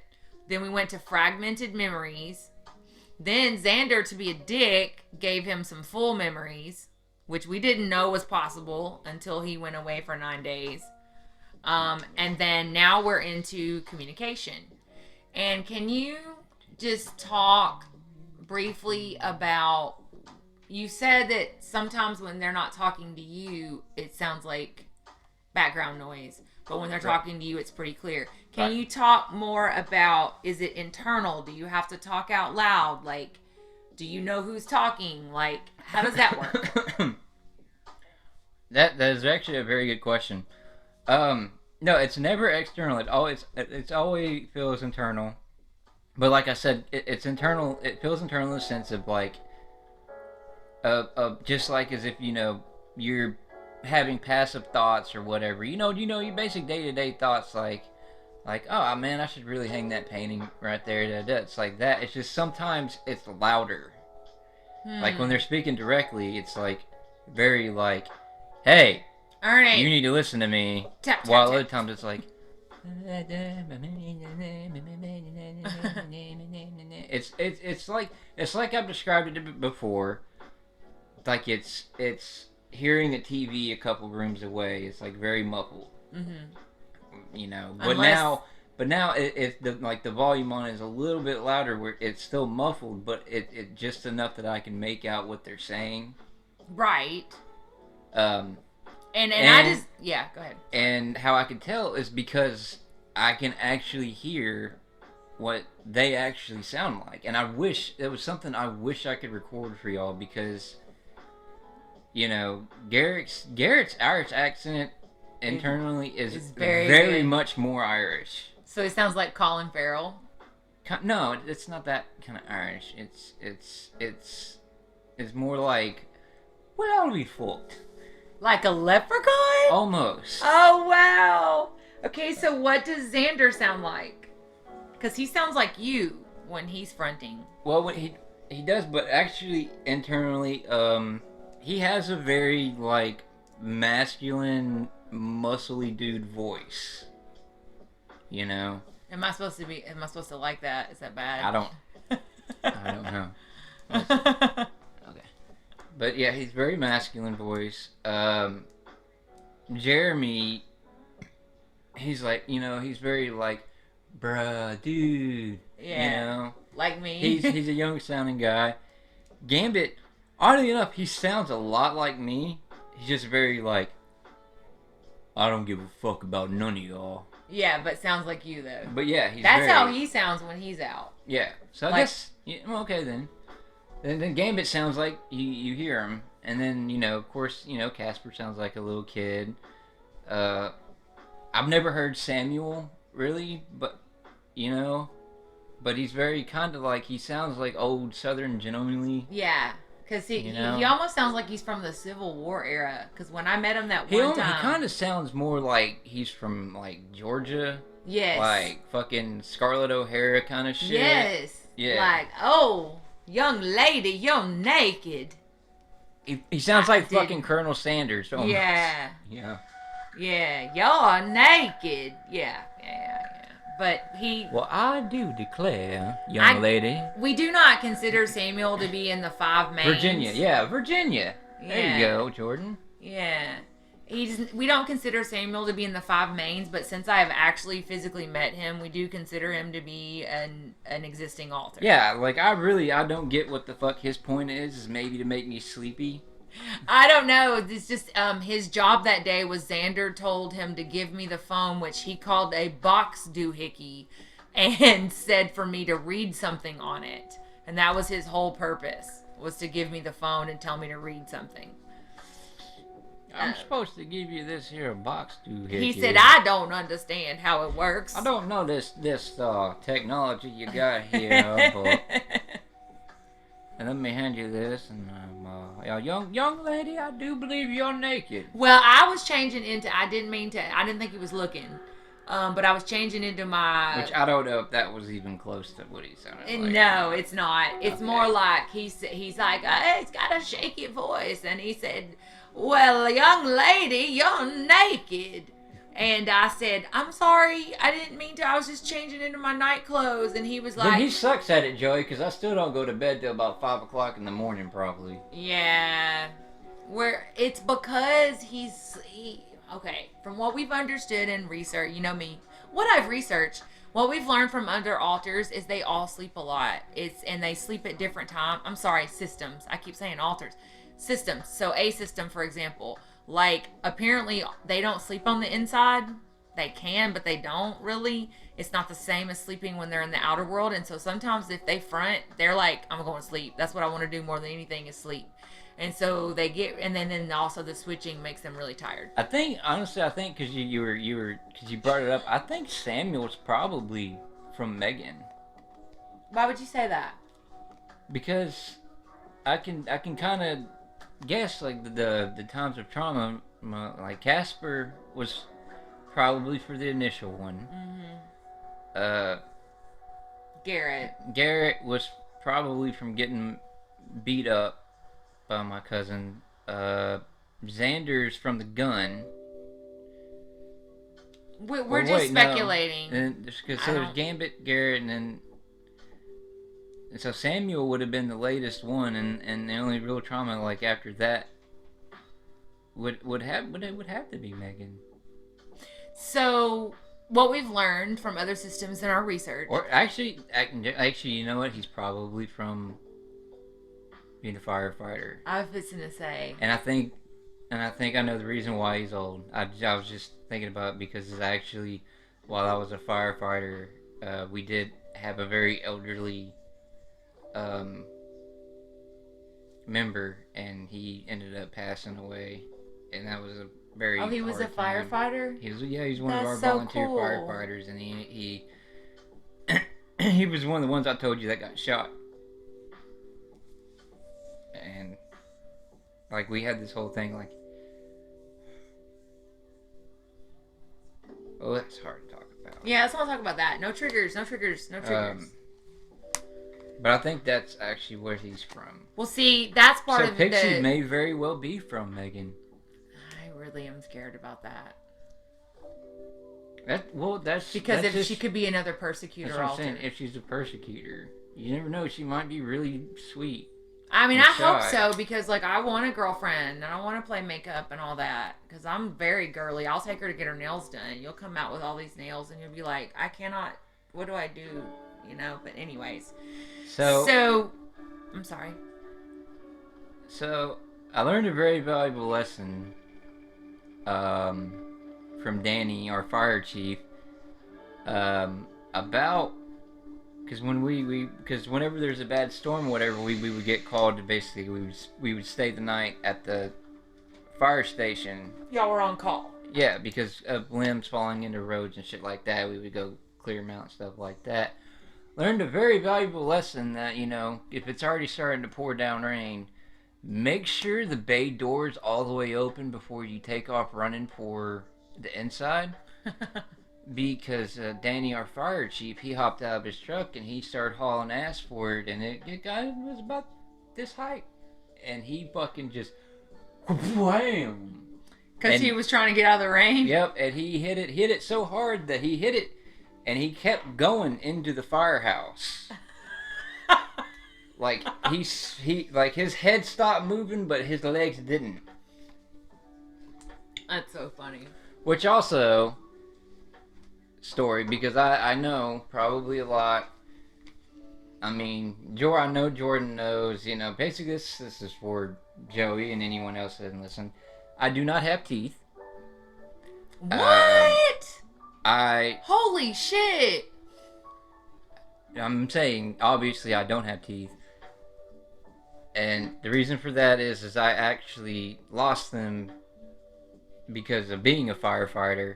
Then we went to fragmented memories. Then Xander, to be a dick, gave him some full memories, which we didn't know was possible until he went away for 9 days. And then now we're into communication. And can you just talk briefly about, you said that sometimes when they're not talking to you, it sounds like background noise, but when they're talking to you, it's pretty clear. Can you talk more about, is it internal? Do you have to talk out loud? Like, do you know who's talking? Like, how does that work? That is actually a very good question. No, it's never external. It always feels internal. But like I said, it's internal. It feels internal in the sense of like, just like as if you're having passive thoughts or whatever. Your basic day-to-day thoughts like, oh man, I should really hang that painting right there. It's like that. It's just sometimes it's louder. Like when they're speaking directly, it's like very like, hey, Ernie, you need to listen to me. Tap, While tap, other tap. times it's like, it's like I've described it before. Like it's hearing a TV a couple rooms away. It's like very muffled. But now it's the volume on it is a little bit louder where it's still muffled, but it just enough that I can make out what they're saying. Right. And go ahead. And how I can tell is because I can actually hear what they actually sound like. And I wish it was something I wish I could record for y'all, because Garrett's Irish accent internally is very much more Irish. So it sounds like Colin Farrell. No, it's not that kind of Irish. It's more like, well, I'll be fucked. Like a leprechaun? Almost. Oh, wow. Okay, so what does Xander sound like? Because he sounds like you when he's fronting. Well, he does, but actually internally, he has a very like masculine, muscly dude voice. Am I supposed to like that? Is that bad? I don't know. Okay. But yeah, he's very masculine voice. Jeremy, he's like, he's very like, bruh, dude. Yeah. Like me. He's a young sounding guy. Gambit, oddly enough, he sounds a lot like me. He's just very like, I don't give a fuck about none of y'all. Yeah, but sounds like you though. But yeah, that's how he sounds when he's out. Yeah. So I guess, well, okay then. Then Gambit sounds like you hear him, and then of course Casper sounds like a little kid. I've never heard Samuel really, but but he's very kind of like, he sounds like old Southern gentlemanly. Yeah, because he almost sounds like he's from the Civil War era. Because when I met him that one time, he kind of sounds more like he's from like Georgia. Yes. Like fucking Scarlett O'Hara kind of shit. Yes. Yeah. Like, oh, young lady, you're naked. He sounds like fucking Colonel Sanders. Almost. Yeah. Yeah. Yeah, you're naked. Yeah. But Well, I do declare, young lady. We do not consider Samuel to be in the 5 mains. Virginia. There you go, Jordan. Yeah. We don't consider Samuel to be in the 5 mains, but since I have actually physically met him, we do consider him to be an existing alter. Yeah, like I don't get what the fuck his point is maybe to make me sleepy. I don't know. It's just his job that day was Xander told him to give me the phone, which he called a box doohickey, and said for me to read something on it. And that was his whole purpose, was to give me the phone and tell me to read something. I'm supposed to give you this here box doohickey. He said, I don't understand how it works. I don't know this technology you got here, but... And let me hand you this, and young lady, I do believe you're naked. Well, I was changing into, I didn't think he was looking, but I was changing into my... Which I don't know if that was even close to what he sounded like. No, it's not. It's more like, he's like, he's got a shaky voice, and he said, well, young lady, you're naked. And I said, I'm sorry, I didn't mean to. I was just changing into my night clothes. And he was like... Then he sucks at it, Joey, because I still don't go to bed till about 5 o'clock in the morning, probably. Yeah. It's because okay, from what we've understood and research, you know me, what I've researched, what we've learned from other alters is they all sleep a lot. And they sleep at different times. I'm sorry, systems. I keep saying alters. Systems. So a system, for example... Like, apparently, they don't sleep on the inside. They can, but they don't really. It's not the same as sleeping when they're in the outer world. And so sometimes if they front, they're like, I'm going to sleep. That's what I want to do more than anything is sleep. And so they get, and then also the switching makes them really tired. Honestly, because because you brought it up, I think Samuel's probably from Megan. Why would you say that? Because I can kind of guess like the times of trauma, like Casper was probably for the initial one. Mm-hmm. Garrett was probably from getting beat up by my cousin. Xander's from the gun. We're just speculating. No. There's Gambit, Garrett, and so Samuel would have been the latest one, and the only real trauma like after that would have to be Megan. So what we've learned from other systems in our research, or actually, you know what? He's probably from being a firefighter. I was fixing to say, and I think I know the reason why he's old. I was just thinking about it because it's actually while I was a firefighter, we did have a very elderly member, and he ended up passing away, and that was a very he was a hard time. firefighter? He's one of our That's so volunteer cool. firefighters, and he he was one of the ones I told you that got shot. And like we had this whole thing like, oh, that's hard to talk about. Yeah, let's not talk about that. No triggers. But I think that's actually where he's from. Well, see, that's part so of Pixie may very well be from Megan. I really am scared about that. That's because that's if she could be another persecutor. That's what I'm saying. If she's a persecutor, you never know. She might be really sweet. I mean, I hope so, because like I want a girlfriend and I want to play makeup and all that, because I'm very girly. I'll take her to get her nails done. You'll come out with all these nails and you'll be like, I cannot. What do I do? You know. But anyways, so I'm sorry. So I learned a very valuable lesson from Danny, our fire chief, about. Because because whenever there's a bad storm or whatever, we would get called to basically we would stay the night at the fire station. Y'all were on call. Yeah, because of limbs falling into roads and shit like that, we would go clear them out and stuff like that. Learned a very valuable lesson that, you know, if it's already starting to pour down rain, make sure the bay door's all the way open before you take off running for the inside. Because Danny, our fire chief, he hopped out of his truck and he started hauling ass for it, and it was about this height, and he fucking just wham. Because he was trying to get out of the rain. Yep, and he hit it so hard that he hit it, and he kept going into the firehouse. Like he like his head stopped moving, but his legs didn't. That's so funny. Which also. Story, because I know probably a lot. I mean, I know Jordan knows, you know, basically this is for Joey and anyone else that doesn't listen. I do not have teeth. What? Holy shit. I'm saying, obviously I don't have teeth. And the reason for that is I actually lost them because of being a firefighter.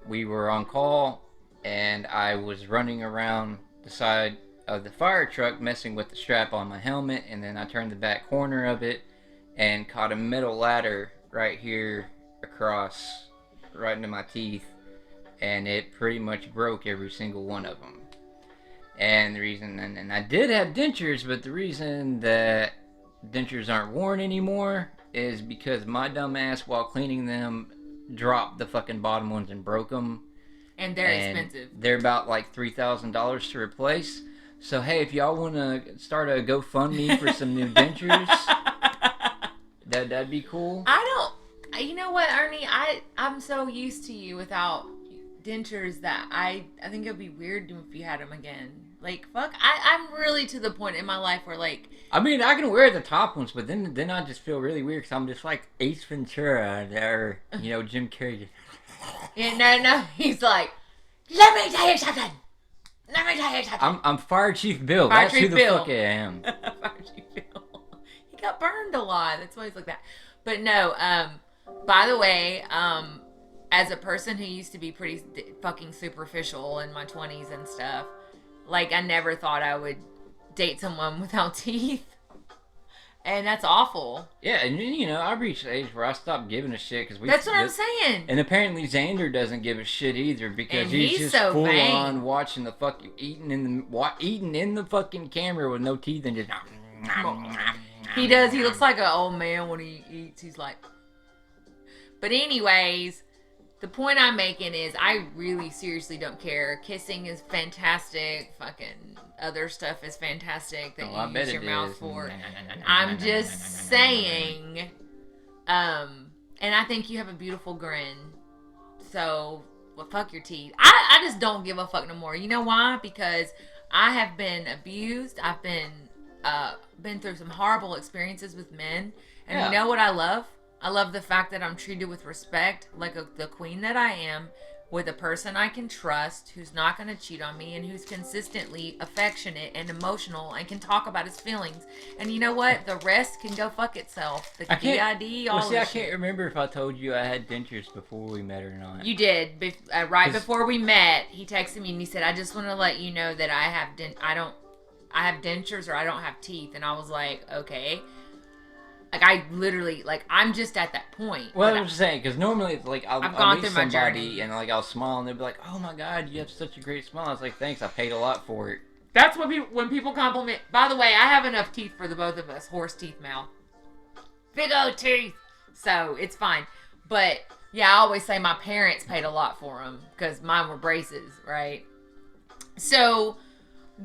We were on call, and I was running around the side of the fire truck messing with the strap on my helmet, and then I turned the back corner of it and caught a metal ladder right here across, right into my teeth, and it pretty much broke every single one of them. And the reason, and I did have dentures, but the reason that dentures aren't worn anymore is because my dumb ass, while cleaning them, dropped the fucking bottom ones and broke them. And they're expensive. They're about like $3,000 to replace. So hey, if y'all want to start a GoFundMe for some new dentures, that'd be cool. You know what, Ernie? I'm so used to you without dentures that I think it'd be weird if you had them again. Like, fuck, I'm really to the point in my life where, like... I mean, I can wear the top ones, but then I just feel really weird because I'm just like Ace Ventura or, you know, Jim Carrey. Yeah, no, he's like, let me tell you something. I'm Fire Chief Bill. That's who the fuck I am. Fire Chief Bill. He got burned a lot. That's why he's like that. But no, by the way, as a person who used to be pretty fucking superficial in my 20s and stuff, like, I never thought I would date someone without teeth. And that's awful. Yeah, and you know, I reached the age where I stopped giving a shit. That's what I'm saying. And apparently Xander doesn't give a shit either because he's just so full vain. on watching the fucking eating in the fucking camera with no teeth and just. He does. He looks like an old man when he eats. He's like. But anyways, the point I'm making is I really seriously don't care. Kissing is fantastic. Fucking other stuff is fantastic that you use your mouth for. I'm just saying. And I think you have a beautiful grin. So, well, fuck your teeth. I just don't give a fuck no more. You know why? Because I have been abused. I've been through some horrible experiences with men. And you know what I love? I love the fact that I'm treated with respect, like the queen that I am, with a person I can trust, who's not going to cheat on me, and who's consistently affectionate and emotional and can talk about his feelings. And you know what? The rest can go fuck itself. The DID, all I shit. can't remember if I told you I had dentures before we met or not. You did. Right before we met, he texted me and he said, "I just want to let you know that I have dentures or I don't have teeth." And I was like, okay. Like, I literally, like, I'm just at that point. Well, I'm just saying, because normally it's like, I'll meet through my somebody journey. and, like, I'll smile and they'll be like, "Oh my god, you have such a great smile." I was like, "Thanks, I paid a lot for it." That's when people compliment. By the way, I have enough teeth for the both of us. Horse teeth mouth. Big old teeth. So, it's fine. But, yeah, I always say my parents paid a lot for them because mine were braces, right? So,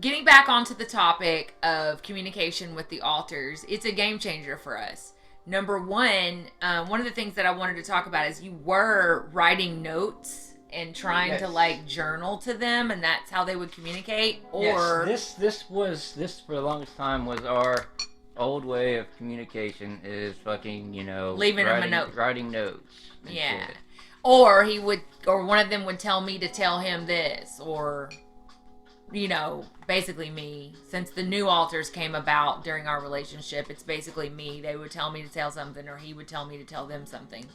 getting back onto the topic of communication with the alters, it's a game changer for us. Number one of the things that I wanted to talk about is you were writing notes and trying to like journal to them, and that's how they would communicate. Or this for the longest time was our old way of communication is fucking, leaving them a note, writing notes. Yeah, shit. Or one of them would tell me to tell him this, or basically me. Since the new alters came about during our relationship, it's basically me. They would tell me to tell something, or he would tell me to tell them something.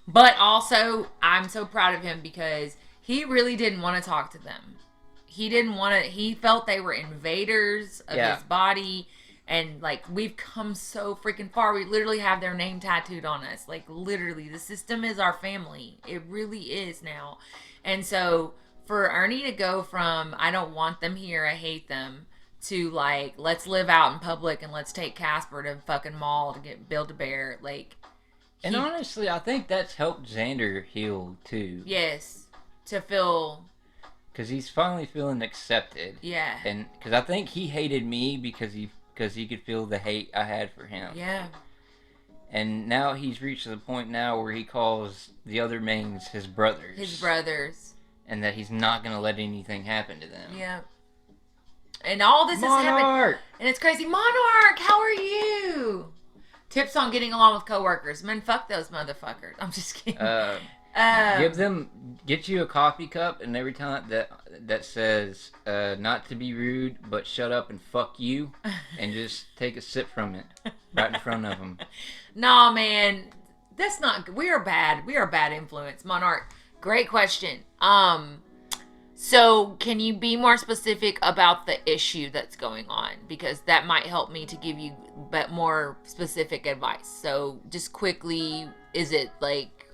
But also, I'm so proud of him because he really didn't want to talk to them. He felt they were invaders of his body. And, like, we've come so freaking far. We literally have their name tattooed on us. Like, literally, the system is our family. It really is now. And so, for Ernie to go from, I don't want them here, I hate them, to, like, let's live out in public and let's take Casper to fucking mall to get Build-A-Bear, like... And honestly, I think that's helped Xander heal, too. Yes. To feel... Because he's finally feeling accepted. Yeah. And because I think he hated me because he could feel the hate I had for him. Yeah. And now he's reached the point now where he calls the other mains his brothers. His brothers. And that he's not going to let anything happen to them. Yeah. And all this Monarch! is happening. And it's crazy. Monarch, how are you? Tips on getting along with coworkers. Man, fuck those motherfuckers. I'm just kidding. Get you a coffee cup, and every time that says not to be rude, but shut up and fuck you, and just take a sip from it right in front of them. Nah, man, that's not. We are bad. We are a bad influence. Monarch, great question. So can you be more specific about the issue that's going on? Because that might help me to give you more specific advice. So just quickly, is it like...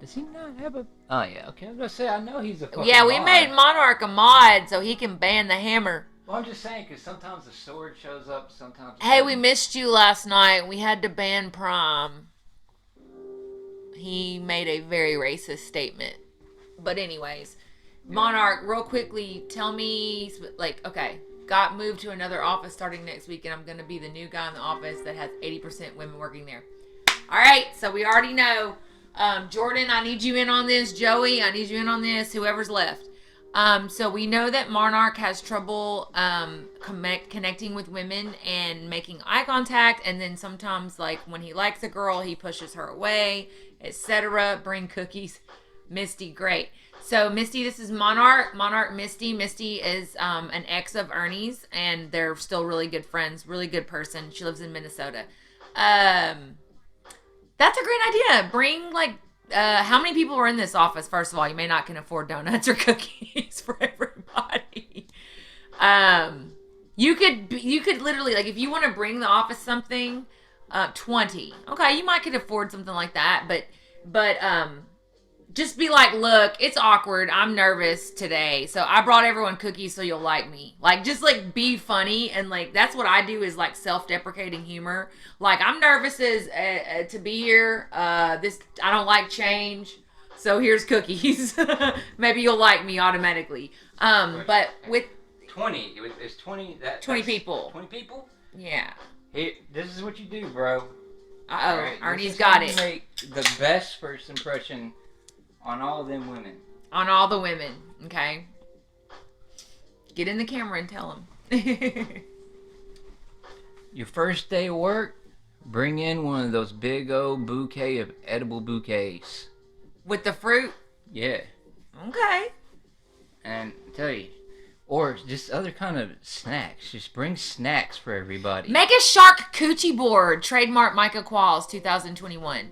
Does he not have a... Oh, yeah, okay. I was going to say, I know he's a fucking Yeah, we mod. made Monarch a mod so he can ban the hammer. Well, I'm just saying, because sometimes the sword shows up, sometimes... Hey, we missed you last night. We had to ban Prime. He made a very racist statement. But anyways, Monarch, real quickly, tell me, like, okay, got moved to another office starting next week, and I'm going to be the new guy in the office that has 80% women working there. All right, so we already know... Jordan, I need you in on this. Joey, I need you in on this. Whoever's left. So we know that Monarch has trouble connecting with women and making eye contact, and then sometimes, like, when he likes a girl, he pushes her away, etc. Bring cookies. Misty, great. So Misty, this is Monarch. Misty. Misty is an ex of Ernie's, and they're still really good friends. Really good person. She lives in Minnesota. That's a great idea. Bring, like, how many people are in this office? First of all, you may not can afford donuts or cookies for everybody. You could literally, like, if you want to bring the office something, 20. Okay, you might could afford something like that, but just be like, look, it's awkward. I'm nervous today, so I brought everyone cookies so you'll like me. Like, just, like, be funny, and, like, that's what I do is, like, self-deprecating humor. Like, I'm nervous to be here. I don't like change, so here's cookies. Maybe you'll like me automatically. But with 20, it's 20. 20 people. 20 people. Yeah. Hey, this is what you do, bro. Uh-oh, Right, Ernie's got it. Make the best first impression on all them women. On all the women, okay? Get in the camera and tell them. Your first day of work, bring in one of those big old bouquet of edible bouquets. With the fruit? Yeah. Okay. And I tell you, or just other kind of snacks. Just bring snacks for everybody. Make a shark coochie board. Trademark Micah Qualls 2021.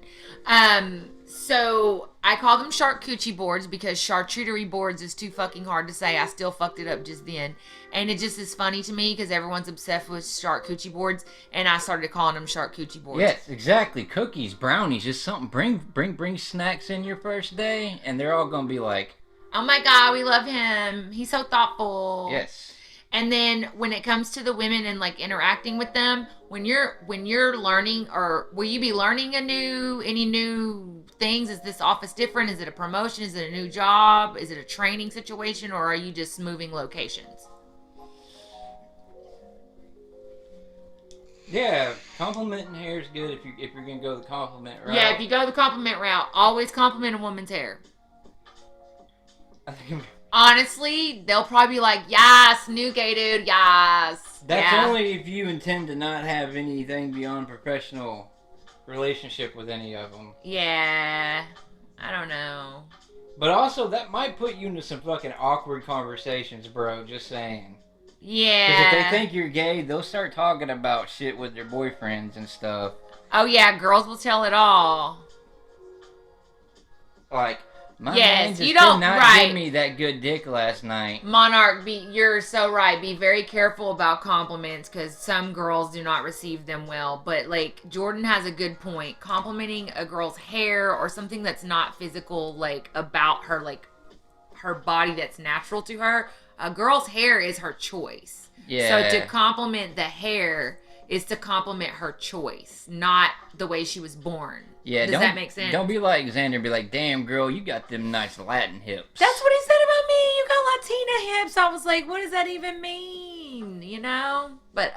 So I call them shark coochie boards because charcuterie boards is too fucking hard to say. I still fucked it up just then. And it just is funny to me because everyone's obsessed with shark coochie boards, and I started calling them shark coochie boards. Yes, exactly. Cookies, brownies, just something. Bring snacks in your first day, and they're all gonna be like, oh my God, we love him. He's so thoughtful. yes. And then when it comes to the women and like interacting with them, when you're learning, or will you be learning any new things? Is this office different? Is it a promotion? Is it a new job? Is it a training situation, or are you just moving locations? Yeah, complimenting hair is good if you're gonna go the compliment route. Yeah, if you go the compliment route, always compliment a woman's hair. I think Honestly, they'll probably be like, yes, new gay dude, yes. that's yeah. only if you intend to not have anything beyond professional relationship with any of them. Yeah, I don't know. But also, that might put you into some fucking awkward conversations, bro. Just saying. Yeah. Because if they think you're gay, they'll start talking about shit with their boyfriends and stuff. Oh yeah, girls will tell it all. Like, my Yes, man just you don't- did not right. give me that good dick last night. Monarch, you're so right. Be very careful about compliments because some girls do not receive them well. But like Jordan has a good point. Complimenting a girl's hair or something that's not physical, like about her, like her body that's natural to her. A girl's hair is her choice. Yeah. So to compliment the hair is to compliment her choice, not the way she was born. Yeah, Does that make sense? Don't be like Xander. Be like, damn, girl, you got them nice Latin hips. That's what he said about me. You got Latina hips. I was like, what does that even mean? You know? But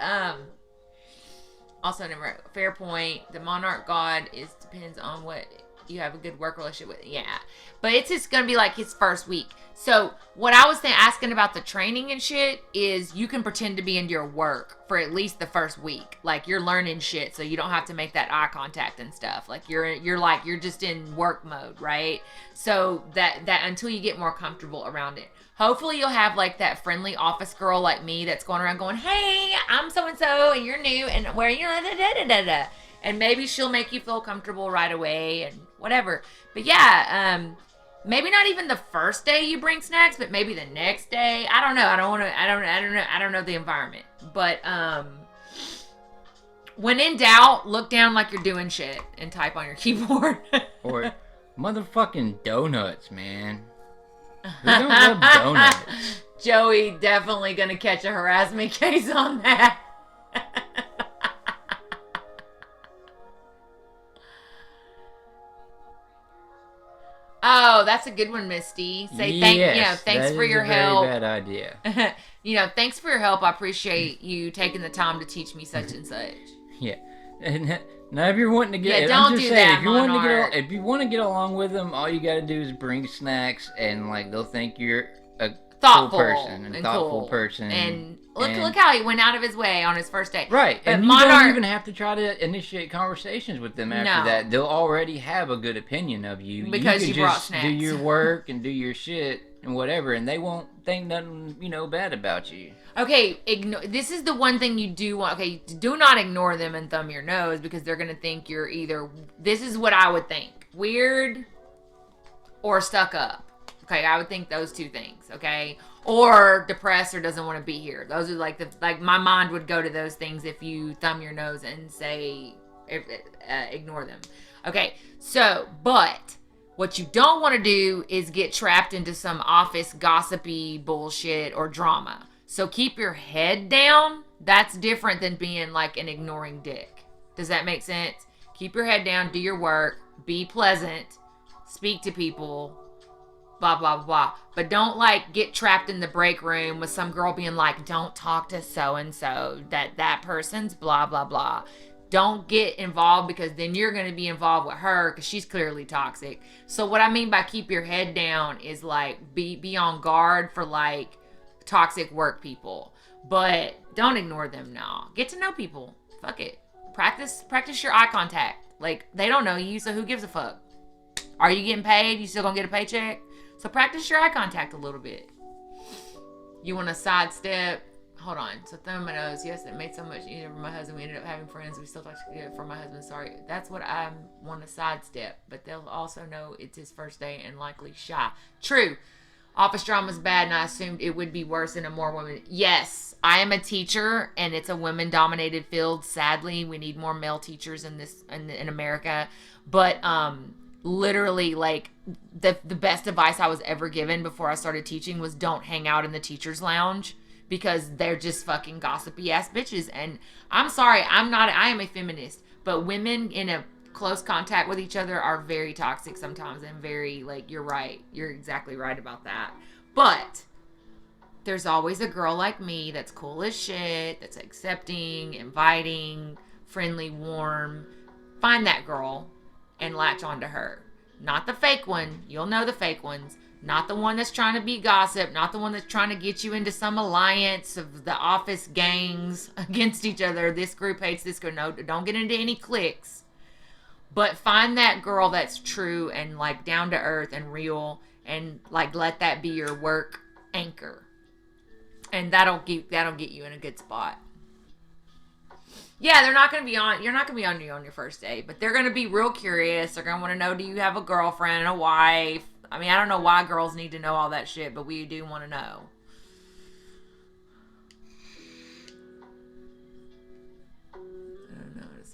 also never fair point. The monarch god depends on what you have a good work relationship with. Yeah. But it's just gonna be like his first week. So what I was asking about the training and shit is you can pretend to be into your work for at least the first week. Like you're learning shit, so you don't have to make that eye contact and stuff. Like you're just in work mode, right? So that until you get more comfortable around it. Hopefully you'll have like that friendly office girl like me that's going around going, hey, I'm so and so and you're new and where are you? And maybe she'll make you feel comfortable right away and whatever. But yeah, maybe not even the first day you bring snacks, but maybe the next day. I don't know. I don't know the environment. But when in doubt, look down like you're doing shit and type on your keyboard. Or motherfucking donuts, man. Who don't love donuts? Joey definitely gonna catch a harassment case on that. Oh, that's a good one, Misty. Say thanks for your help. Very bad idea. Thanks for your help. I appreciate you taking the time to teach me such and such. Yeah. And now, if you're wanting to get, Yeah, I'm don't just do saying, that, if you want to Monarch. if you want to get along with them, all you got to do is bring snacks, and like they'll think you're a Thoughtful cool person and thoughtful cool. person. And look how he went out of his way on his first date. Right, But and you don't even have to try to initiate conversations with them after No. that. They'll already have a good opinion of you. Because you you brought just snacks. do your work and do your shit and whatever, and they won't think nothing, bad about you. Okay, this is the one thing you do want. Okay, do not ignore them and thumb your nose because they're going to think you're either, this is what I would think, weird or stuck up. Okay, I would think those two things, okay? Or depressed or doesn't want to be here. Those are like my mind would go to those things if you thumb your nose and say, ignore them. Okay, so, but what you don't want to do is get trapped into some office gossipy bullshit or drama. So keep your head down. That's different than being like an ignoring dick. Does that make sense? Keep your head down, do your work, be pleasant, speak to people, blah, blah, blah. But don't like get trapped in the break room with some girl being like, don't talk to so-and-so, that person's blah, blah, blah. Don't get involved because then you're going to be involved with her because she's clearly toxic. So what I mean by keep your head down is like be on guard for like toxic work people. But don't ignore them now. Get to know people. Fuck it. Practice your eye contact. Like they don't know you, so who gives a fuck? Are you getting paid? You still gonna get a paycheck? So practice your eye contact a little bit. You want to sidestep. Hold on. So thumb my nose. Yes, it made so much easier for my husband. We ended up having friends. We still talk to it for my husband. Sorry. That's what I want to sidestep. But they'll also know it's his first day and likely shy. True. Office drama's bad, and I assumed it would be worse in a more women. Yes, I am a teacher, and it's a women-dominated field. Sadly, we need more male teachers in America. But literally, like the best advice I was ever given before I started teaching was don't hang out in the teachers' lounge because they're just fucking gossipy ass bitches. And I'm sorry, I am a feminist, but women in a close contact with each other are very toxic sometimes and very, like, you're right. You're exactly right about that. But there's always a girl like me that's cool as shit, that's accepting, inviting, friendly, warm. Find that girl and latch onto her. Not the fake one. You'll know the fake ones. Not the one that's trying to be gossip. Not the one that's trying to get you into some alliance of the office gangs against each other. This group hates this group. No, don't get into any cliques. But find that girl that's true and, like, down to earth and real, and, like, let that be your work anchor. And that'll get you in a good spot. Yeah, you're not going to be on your first date, but they're going to be real curious. They're going to want to know, do you have a girlfriend and a wife? I mean, I don't know why girls need to know all that shit, but we do want to know.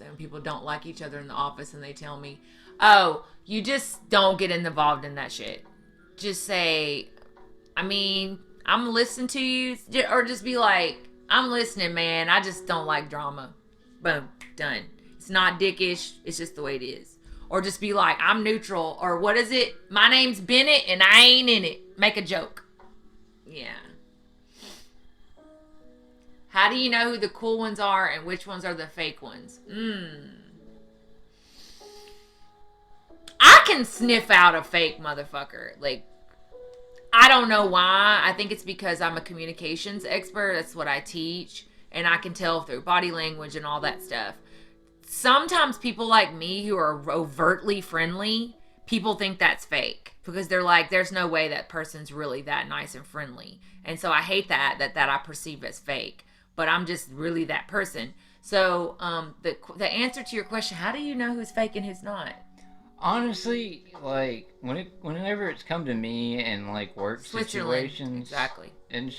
And people don't like each other in the office and they tell me, oh, you just don't get involved in that shit. Just say, I mean, I'm listening to you, or just be like, I'm listening, man. I just don't like drama. Boom, done. It's not dickish. It's just the way it is. Or just be like, I'm neutral. Or what is it? My name's Bennett and I ain't in it. Make a joke. Yeah. How do you know who the cool ones are and which ones are the fake ones? I can sniff out a fake motherfucker. Like, I don't know why. I think it's because I'm a communications expert. That's what I teach. And I can tell through body language and all that stuff. Sometimes people like me who are overtly friendly, people think that's fake. Because they're like, there's no way that person's really that nice and friendly. And so I hate that I perceive as fake. But I'm just really that person. So the answer to your question, how do you know who's fake and who's not? Honestly, like whenever it's come to me in like work situations, exactly, and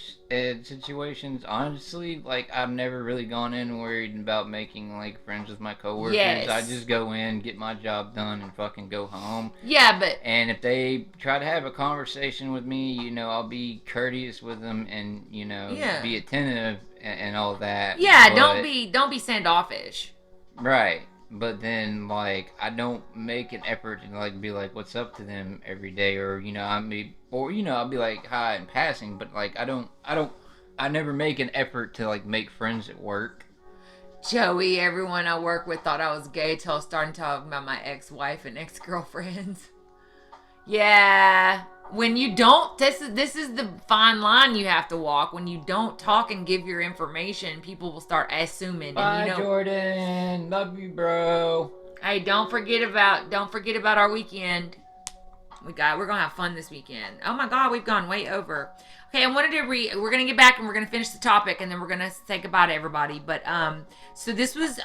situations, honestly, like I've never really gone in worried about making like friends with my coworkers. Yes. I just go in, get my job done, and fucking go home. Yeah, but and if they try to have a conversation with me, you know, I'll be courteous with them and be attentive and all that. Yeah, but don't be standoffish. Right. But then, like, I don't make an effort to, like, be like, what's up to them every day, or, I'll be like, hi in passing, but, like, I never make an effort to, like, make friends at work. Joey, everyone I work with thought I was gay till I started talking about my ex-wife and ex-girlfriends. Yeah. When you don't, this is the fine line you have to walk. When you don't talk and give your information, people will start assuming. Bye, and Jordan. Love you, bro. Hey, don't forget about our weekend. We're gonna have fun this weekend. Oh my God, we've gone way over. Okay, I wanted to we're gonna get back and we're gonna finish the topic and then we're gonna say goodbye to everybody. But so this was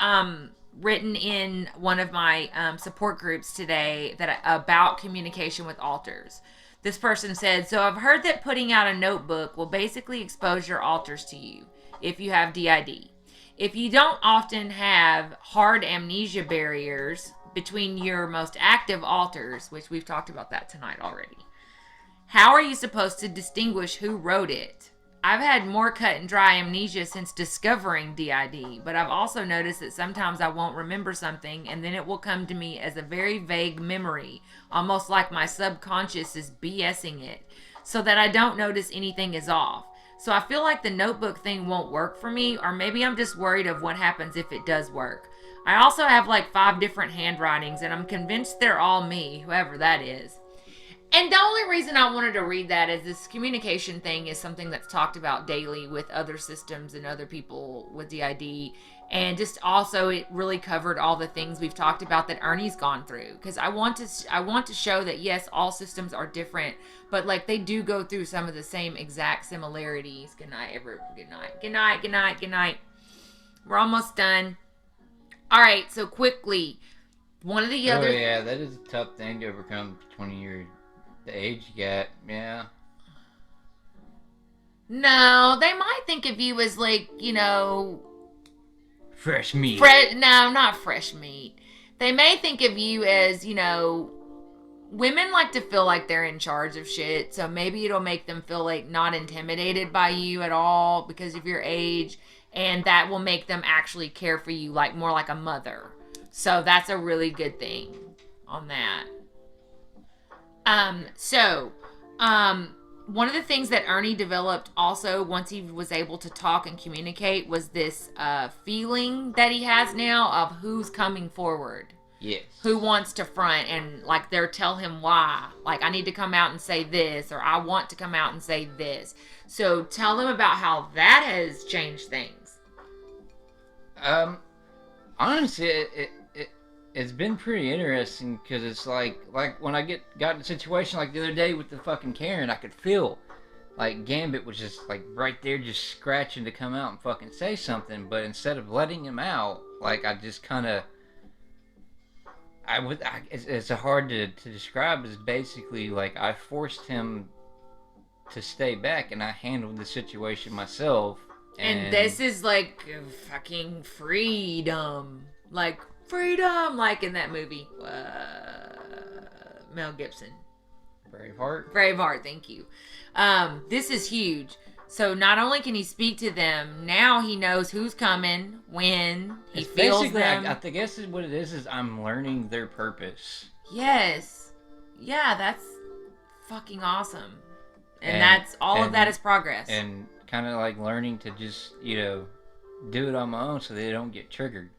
written in one of my support groups today about communication with alters. This person said, so I've heard that putting out a notebook will basically expose your alters to you if you have DID. If you don't often have hard amnesia barriers between your most active alters, which we've talked about that tonight already, how are you supposed to distinguish who wrote it? I've had more cut and dry amnesia since discovering DID, but I've also noticed that sometimes I won't remember something and then it will come to me as a very vague memory, almost like my subconscious is BSing it, so that I don't notice anything is off. So I feel like the notebook thing won't work for me, or maybe I'm just worried of what happens if it does work. I also have like 5 different handwritings and I'm convinced they're all me, whoever that is. And the only reason I wanted to read that is this communication thing is something that's talked about daily with other systems and other people with DID. And just also it really covered all the things we've talked about that Ernie's gone through. Because I want to show that yes, all systems are different, but like they do go through some of the same exact similarities. Good night, everyone. Good night. Good night. Good night. Good night. We're almost done. All right, so quickly, one of the other. Oh yeah, that is a tough thing to overcome. 20 years, the age you got, yeah. No, they might think of you as like, you know, fresh meat. No, not fresh meat. They may think of you as, you know, women like to feel like they're in charge of shit. So maybe it'll make them feel like not intimidated by you at all because of your age. And that will make them actually care for you like more like a mother. So that's a really good thing on that. One of the things that Ernie developed also once he was able to talk and communicate was this feeling that he has now of who's coming forward. Yes. Who wants to front and like they'll tell him why. Like I need to come out and say this or I want to come out and say this. So tell them about how that has changed things. Honestly, it's been pretty interesting because it's like when I got in a situation like the other day with the fucking Karen, I could feel like Gambit was just like right there, just scratching to come out and fucking say something. But instead of letting him out, like I just kind of, it's hard to describe. It's basically like I forced him to stay back, and I handled the situation myself. And this is like fucking freedom, like in that movie, Mel Gibson. Braveheart, thank you. This is huge. So not only can he speak to them, now he knows who's coming, when, he feels them. I guess what it is I'm learning their purpose. Yes. Yeah, that's fucking awesome. And that's, all of that is progress. And kind of like learning to just, you know, do it on my own so they don't get triggered.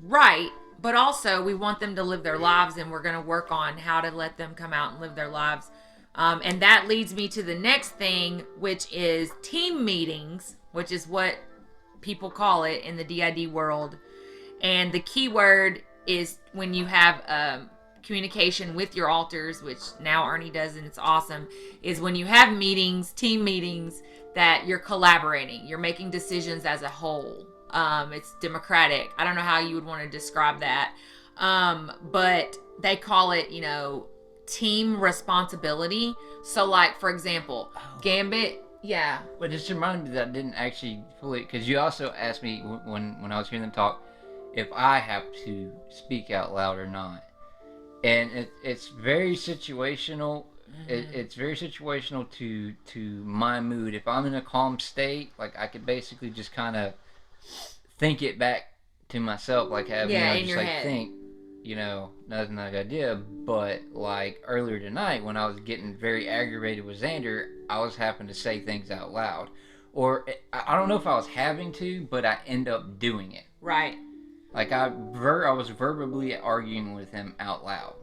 Right. But also, we want them to live their lives, and we're going to work on how to let them come out and live their lives. And that leads me to the next thing, which is team meetings, which is what people call it in the DID world. And the key word is when you have communication with your alters, which now Ernie does, and it's awesome, is when you have meetings, team meetings, that you're collaborating. You're making decisions as a whole. It's democratic. I don't know how you would want to describe that. But they call it, you know, team responsibility. So like, for example, Gambit. Yeah. But just reminded me that I didn't actually fully, because you also asked me when I was hearing them talk, if I have to speak out loud or not. And it's very situational. It's very situational to my mood. If I'm in a calm state, like I could basically just kind of think it back to myself, like have in just your like head. think, you know, nothing like I did. But like earlier tonight when I was getting very aggravated with Xander, I was having to say things out loud, or I don't know if I was having to, but I end up doing it. Right. Like I was verbally arguing with him out loud.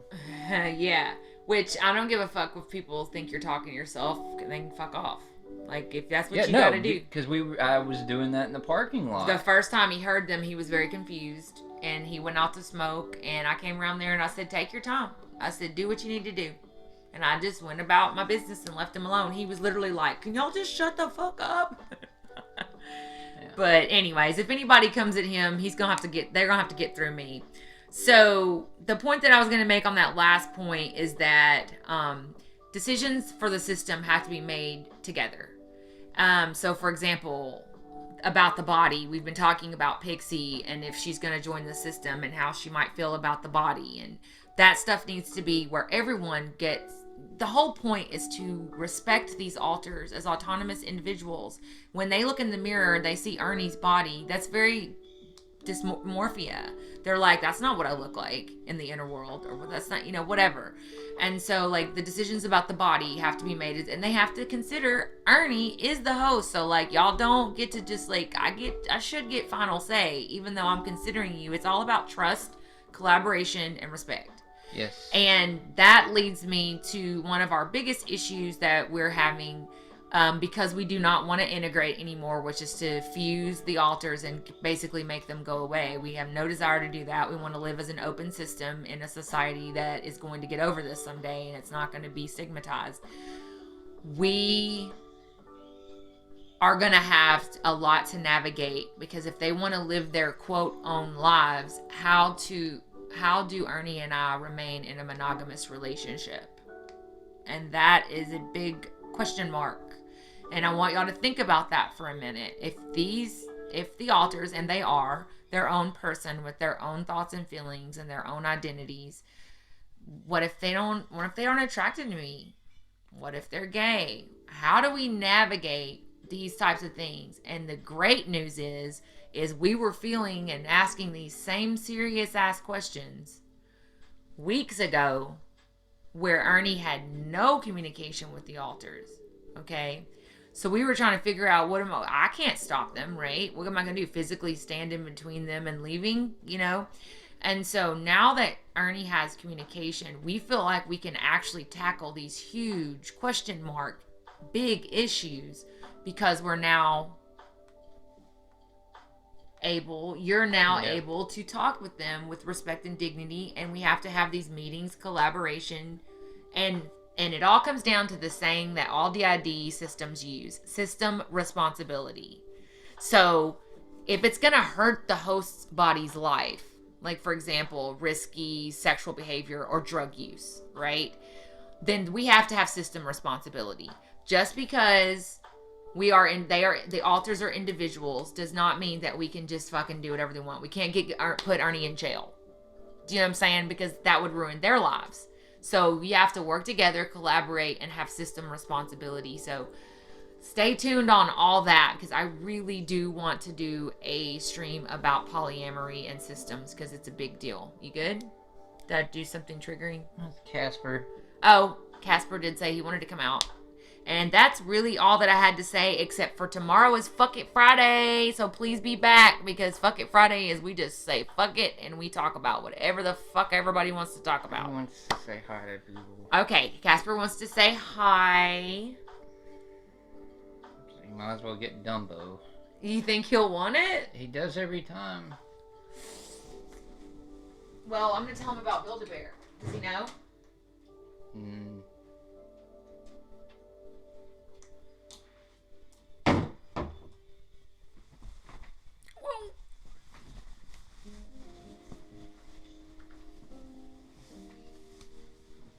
Yeah. Which I don't give a fuck if people think you're talking to yourself. They can fuck off. Like if that's what you gotta do. Because I was doing that in the parking lot. The first time he heard them, he was very confused, and he went out to smoke. And I came around there and I said, "Take your time." I said, "Do what you need to do." And I just went about my business and left him alone. He was literally like, "Can y'all just shut the fuck up?" Yeah. But anyways, if anybody comes at him, they're gonna have to get through me. So the point that I was going to make on that last point is that decisions for the system have to be made together. So for example, about the body, we've been talking about Pixie and if she's going to join the system and how she might feel about the body. And that stuff needs to be where everyone gets, the whole point is to respect these alters as autonomous individuals. When they look in the mirror, they see Ernie's body. That's very dysmorphia. They're like, that's not what I look like in the inner world, or that's not, you know, whatever. And so like the decisions about the body have to be made, and they have to consider Ernie is the host. So like y'all don't get to just like, I should get final say even though I'm considering you. It's all about trust, collaboration, and respect. Yes. And that leads me to one of our biggest issues that we're having because we do not want to integrate anymore, which is to fuse the altars and basically make them go away. We have no desire to do that. We want to live as an open system in a society that is going to get over this someday and it's not going to be stigmatized. We are going to have a lot to navigate because if they want to live their quote own lives, how do Ernie and I remain in a monogamous relationship? And that is a big question mark. And I want y'all to think about that for a minute. If the altars, and they are their own person with their own thoughts and feelings and their own identities, what if they aren't attracted to me? What if they're gay? How do we navigate these types of things? And the great news is we were feeling and asking these same serious ass questions weeks ago where Ernie had no communication with the altars. Okay? So we were trying to figure out I can't stop them, right? What am I going to do? Physically stand in between them and leaving, you know? And so now that Ernie has communication, we feel like we can actually tackle these huge question mark, big issues because you're now able to talk with them with respect and dignity, and we have to have these meetings, collaboration, and it all comes down to the saying that all DID systems use, system responsibility. So if it's going to hurt the host's body's life, like for example, risky sexual behavior or drug use, right? Then we have to have system responsibility. Just because the alters are individuals does not mean that we can just fucking do whatever they want. We can't put Ernie in jail. Do you know what I'm saying? Because that would ruin their lives. So we have to work together, collaborate, and have system responsibility. So stay tuned on all that because I really do want to do a stream about polyamory and systems because it's a big deal. You good? Did I do something triggering? Casper. Oh, Casper did say he wanted to come out. And that's really all that I had to say, except for tomorrow is Fuck It Friday. So please be back because Fuck It Friday is we just say fuck it and we talk about whatever the fuck everybody wants to talk about. Who wants to say hi to people? Okay, Casper wants to say hi. So you might as well get Dumbo. You think he'll want it? He does every time. Well, I'm going to tell him about Build-A-Bear. Does he know?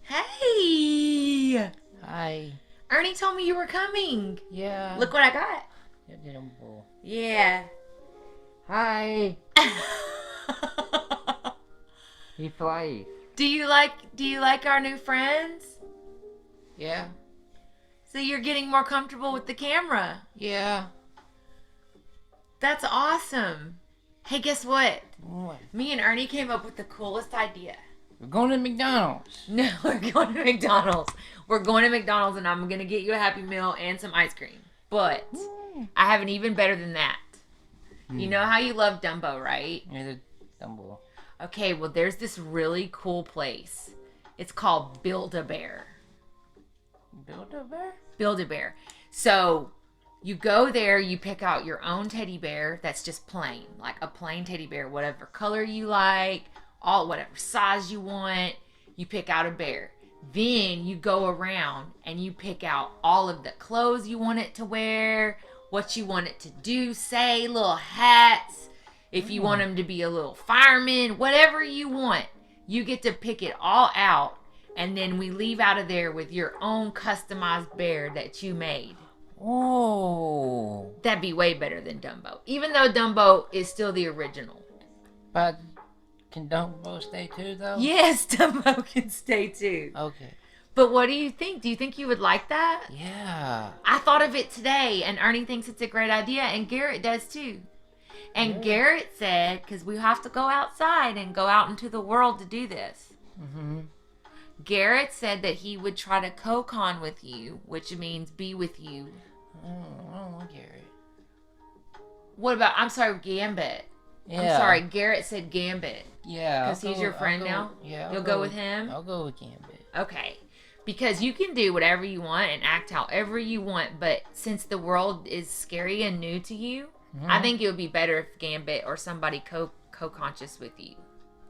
Hey! Hi. Ernie told me you were coming. Yeah. Look what I got. Dumbo. Yeah. Hi. He flies. Do you like our new friends? Yeah. So you're getting more comfortable with the camera. Yeah. That's awesome. Hey, guess what? What? Me and Ernie came up with the coolest idea. We're going to McDonald's. No, we're going to McDonald's. We're going to McDonald's and I'm going to get you a Happy Meal and some ice cream. But I have an even better than that. You know how you love Dumbo, right? Yeah, the Dumbo. Okay, well, there's this really cool place. It's called Build-A-Bear. Build-A-Bear? Build-A-Bear. So you go there, you pick out your own teddy bear that's just plain, like a plain teddy bear, whatever color you like, whatever size you want, you pick out a bear. Then you go around and you pick out all of the clothes you want it to wear, what you want it to do, say, little hats, if you want him to be a little fireman, whatever you want. You get to pick it all out, and then we leave out of there with your own customized bear that you made. Oh. That'd be way better than Dumbo, even though Dumbo is still the original. But can Dumbo stay too, though? Yes, Dumbo can stay too. Okay. But what do you think? Do you think you would like that? Yeah. I thought of it today, and Ernie thinks it's a great idea, and Garrett does too. And Garrett said, because we have to go outside and go out into the world to do this. Mm-hmm. Garrett said that he would try to co-con with you, which means be with you. I don't want Garrett. What about, I'm sorry, Gambit. Yeah. I'm sorry, Garrett said Gambit. Yeah. Because he's your friend now? Yeah. You'll go with him? I'll go with Gambit. Okay. Because you can do whatever you want and act however you want, but since the world is scary and new to you, I think it would be better if Gambit or somebody co-conscious with you.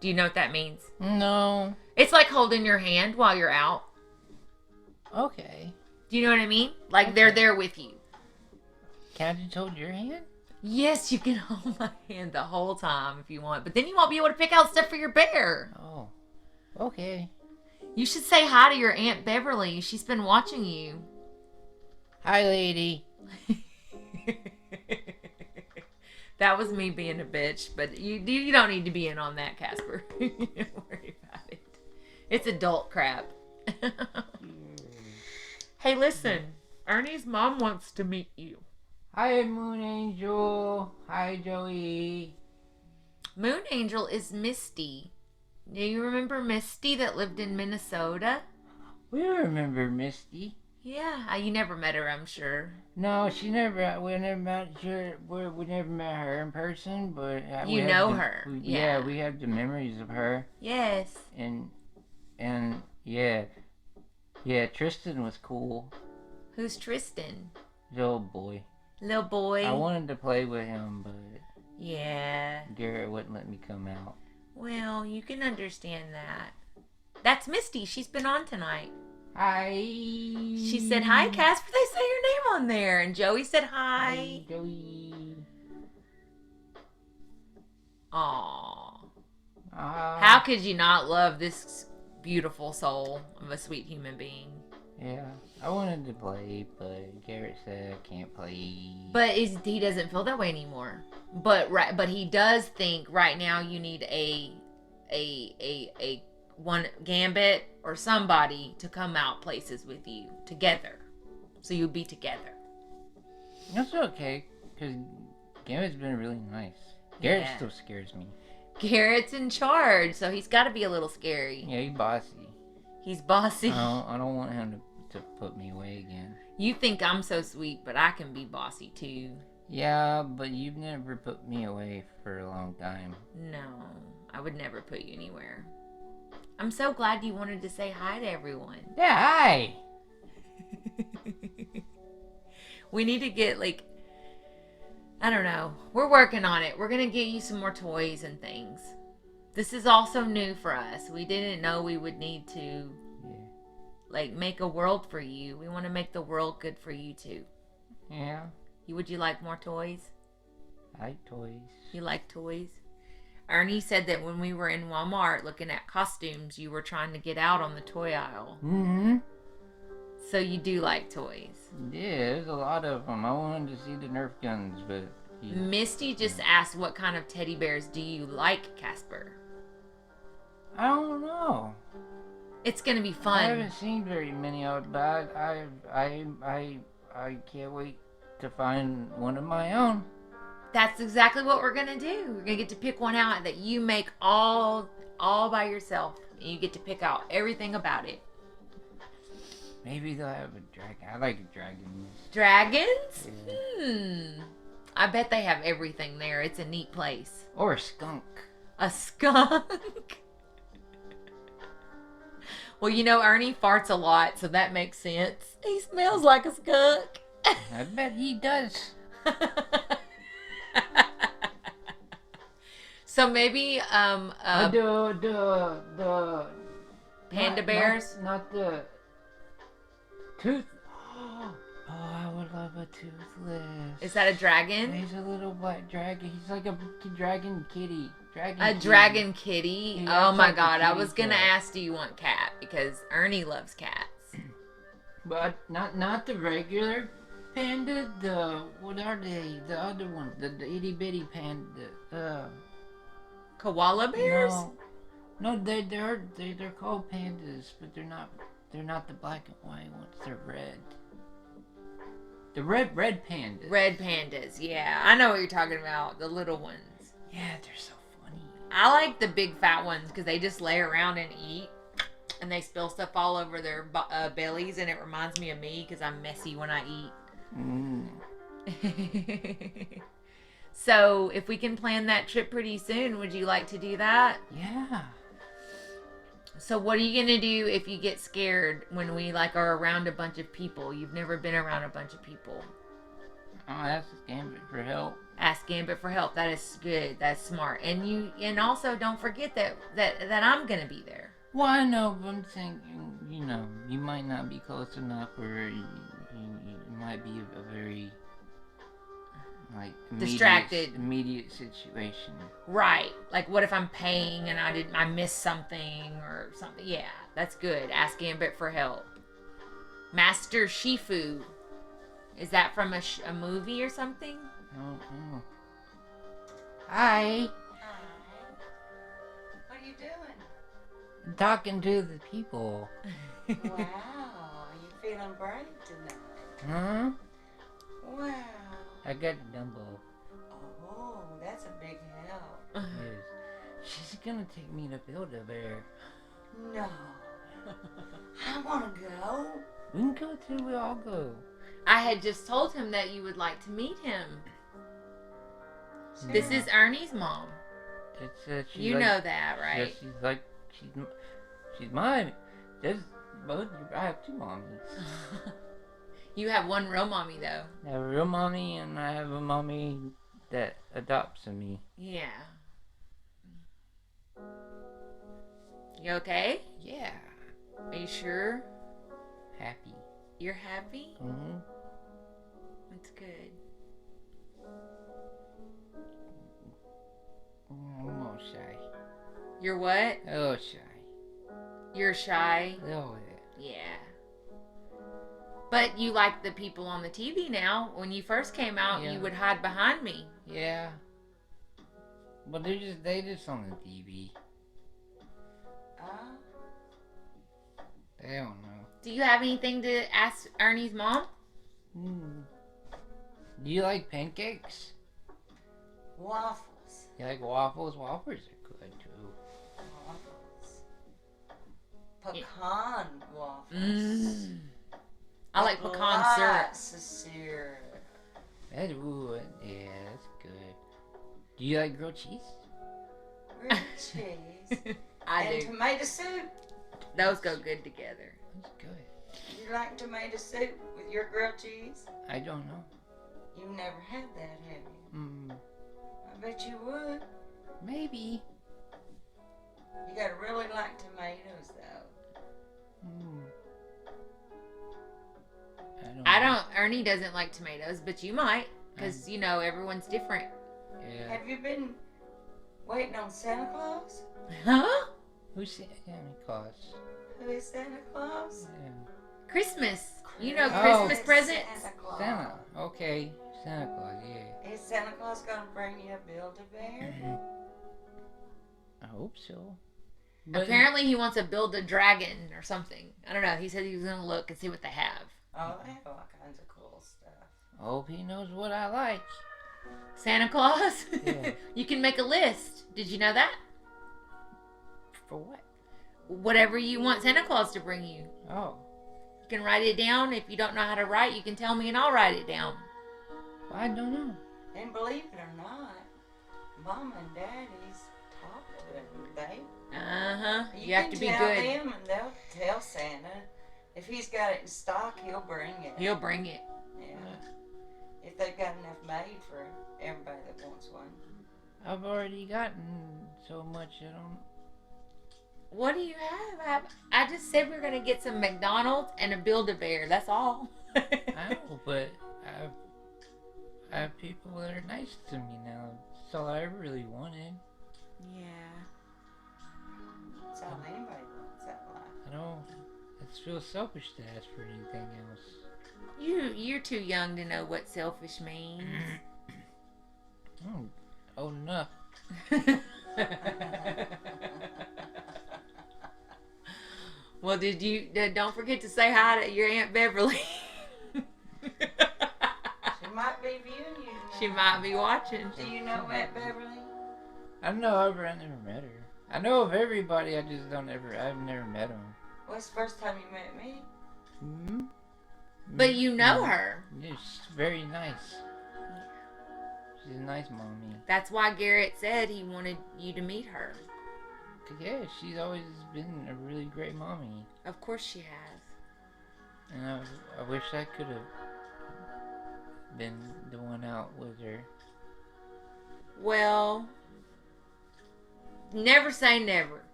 Do you know what that means? No. It's like holding your hand while you're out. Okay. Do you know what I mean? Like they're there with you. Can I just hold your hand? Yes, you can hold my hand the whole time if you want, but then you won't be able to pick out stuff for your bear. Oh. Okay. You should say hi to your Aunt Beverly. She's been watching you. Hi, lady. That was me being a bitch, but you don't need to be in on that, Casper. Don't worry about it. It's adult crap. Hey, listen. Ernie's mom wants to meet you. Hi, Moon Angel. Hi, Joey. Moon Angel is Misty. Do you remember Misty that lived in Minnesota? We remember Misty. Yeah, you never met her, I'm sure. No, we never met her in person, but you know her. Yeah, we have the memories of her. Yes. And yeah, Tristan was cool. Who's Tristan? Little boy. Little boy. I wanted to play with him, but yeah, Garrett wouldn't let me come out. Well, you can understand that. That's Misty. She's been on tonight. Hi. She said, hi, Casper. They say your name on there. And Joey said hi. Hi, Joey. Aww. How could you not love this beautiful soul of a sweet human being? Yeah, I wanted to play, but Garrett said I can't play. But he doesn't feel that way anymore. But he does think right now you need a one Gambit or somebody to come out places with you together, so you'll be together. That's okay, because Gambit's been really nice. Garrett still scares me. Garrett's in charge, so he's got to be a little scary. Yeah, he's bossy. He's bossy. I don't want him to put me away again. You think I'm so sweet, but I can be bossy too. Yeah, but you've never put me away for a long time. No, I would never put you anywhere. I'm so glad you wanted to say hi to everyone. Yeah, hi! We need to get, I don't know. We're working on it. We're going to get you some more toys and things. This is also new for us. We didn't know we would need to, make a world for you. We want to make the world good for you, too. Yeah. Would you like more toys? I like toys. You like toys? Ernie said that when we were in Walmart looking at costumes, you were trying to get out on the toy aisle. Mm-hmm. So you do like toys? Yeah, there's a lot of them. I wanted to see the Nerf guns, but... Misty just asked what kind of teddy bears do you like, Casper? I don't know. It's gonna be fun. I haven't seen very many of it, but I can't wait to find one of my own. That's exactly what we're gonna do. We're gonna get to pick one out that you make all by yourself. And you get to pick out everything about it. Maybe they'll have a dragon. I like dragons. Dragons? Yeah. I bet they have everything there. It's a neat place. Or a skunk. A skunk? Well, Ernie farts a lot, so that makes sense. He smells like a skunk. I bet he does. So maybe the panda bears? Not the tooth. Oh, I would love a toothless. Is that a dragon? He's a little black dragon. He's like a dragon kitty. Dragon kitty? Yeah, oh my like god, I was kitty gonna cat. ask, do you want cat? Because Ernie loves cats. But not the regular panda. What are they? The other ones, the itty bitty panda. Koala bears? No, they're called pandas, but they're not the black and white ones. They're red. The red pandas. Red pandas, yeah. I know what you're talking about. The little ones. Yeah, they're so funny. I like the big fat ones because they just lay around and eat. And they spill stuff all over their bellies. And it reminds me of me because I'm messy when I eat. Mm. So if we can plan that trip pretty soon, would you like to do that? Yeah. So what are you going to do if you get scared when we like are around a bunch of people? You've never been around a bunch of people. Oh, ask Gambit for help. Ask Gambit for help. That is good. That's smart. And also don't forget that I'm going to be there. Well, I know, but I'm thinking, you might not be close enough, or you might be a very, like, immediate situation. Right. Like, what if I'm paying and I missed something or something? Yeah, that's good. Ask Gambit for help. Master Shifu. Is that from a movie or something? I don't know. Hi. What are you doing? I'm talking to the people. Wow, you feeling brave tonight? Huh? Wow. I got a Dumbo. Oh, that's a big help. Yes. She's gonna take me to Build-A-Bear. No. I want to go. We can go too, we all go. I had just told him that you would like to meet him. Sure. This is Ernie's mom. It's, You know that, right? She's mine. There's both. I have two moms. You have one real mommy, though. I have a real mommy, and I have a mommy that adopts me. Yeah. You okay? Yeah. Are you sure? Happy. You're happy? Mm-hmm. That's good. I'm a little shy. You're what? A little shy. You're shy? A little bit. Yeah. But you like the people on the TV now. When you first came out, Yeah. you would hide behind me. Yeah. But they just on the TV. They don't know. Do you have anything to ask Ernie's mom? Do you like pancakes? Waffles. You like waffles? Waffles are good too. Waffles. Pecan waffles. Mmm. I like With pecan syrup. lots of syrup. Yeah, that's good. Do you like grilled cheese? Grilled cheese. I and do. tomato soup. Those go good together. That's good. You like tomato soup with your grilled cheese? I don't know. You've never had that, have you? I bet you would. Maybe. You gotta really like tomatoes, though. I don't know. Ernie doesn't like tomatoes, but you might. Because, everyone's different. Yeah. Have you been waiting on Santa Claus? Huh? Who's Santa Claus? Who is Santa Claus? Yeah. Christmas. Oh. Christmas presents? Santa Claus. Santa. Okay. Santa Claus, yeah. Is Santa Claus gonna bring you a Build-A-Bear? I hope so. But Apparently he wants to build a dragon or something. I don't know. He said he was going to look and see what they have. Oh, they have all kinds of cool stuff. I hope he knows what I like. Santa Claus? Yeah. You can make a list. Did you know that? For what? Whatever you want Santa Claus to bring you. Oh. You can write it down. If you don't know how to write, you can tell me and I'll write it down. I don't know. And believe it or not, Mama and Daddy's talk to him. They Uh-huh. You can have to be tell good. them and they'll tell Santa. If he's got it in stock, he'll bring it. He'll bring it. Yeah. If they've got enough made for everybody that wants one. I've already gotten so much I don't... What do you have? I just said we're going to get some McDonald's and a Build-A-Bear. That's all. I know, but I have people that are nice to me now. That's all I ever really wanted. Yeah. That's all anybody wants that life. I don't... It feels selfish to ask for anything else. You're too young to know what selfish means. Old enough. Well, don't forget to say hi to your Aunt Beverly. She might be viewing you tonight. She might be watching. Do you know Aunt Beverly? I know her, but I never met her. I know of everybody, I've never met them. Well, it's the first time you met me. But you know her. Yeah, she's very nice. She's a nice mommy. That's why Garrett said he wanted you to meet her. Yeah, she's always been a really great mommy. Of course she has. And I wish I could have been the one out with her. Well, never say never.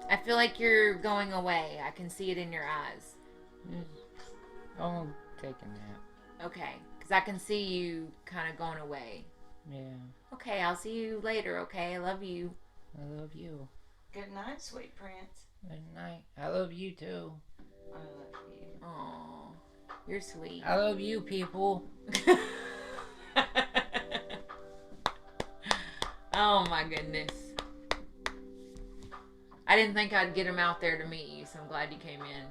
I feel like you're going away. I can see it in your eyes. I'll take a nap. Okay, because I can see you kind of going away. Yeah. Okay, I'll see you later, okay? I love you. I love you. Good night, sweet prince. Good night. I love you too. I love you. Aw, you're sweet. I love you, people. Oh my goodness. I didn't think I'd get him out there to meet you, so I'm glad you came in.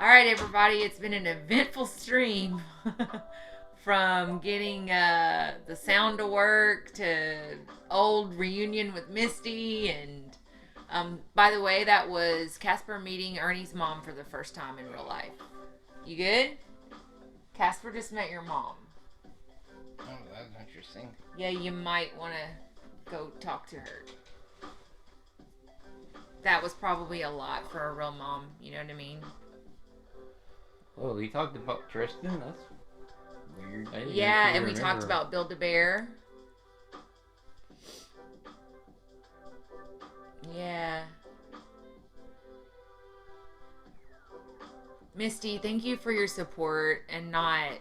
Alright, everybody, it's been an eventful stream. From getting the sound to work to old reunion with Misty. And by the way, that was Casper meeting Ernie's mom for the first time in real life. You good? Casper just met your mom. Oh, that's interesting. Yeah, you might want to go talk to her. That was probably a lot for a real mom, you know what I mean? Oh, we talked about Tristan? That's weird. Yeah, and we talked about Build-A-Bear. Yeah. Misty, thank you for your support and not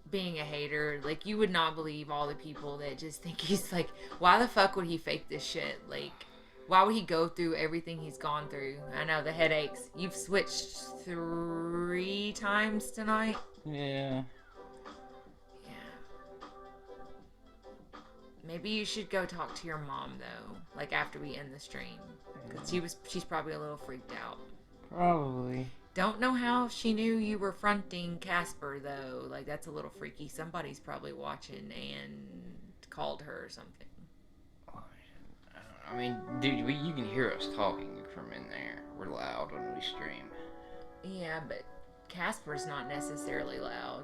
being a hater. Like, you would not believe all the people that just think he's like, why the fuck would he fake this shit? Like, why would he go through everything he's gone through? I know, the headaches. You've switched 3 times tonight? Yeah. Maybe you should go talk to your mom, though, like after we end the stream. Because she's probably a little freaked out. Probably. Don't know how she knew you were fronting Casper, though. Like, that's a little freaky. Somebody's probably watching and called her or something. I mean, dude, you can hear us talking from in there. We're loud when we stream. Yeah, but Casper's not necessarily loud.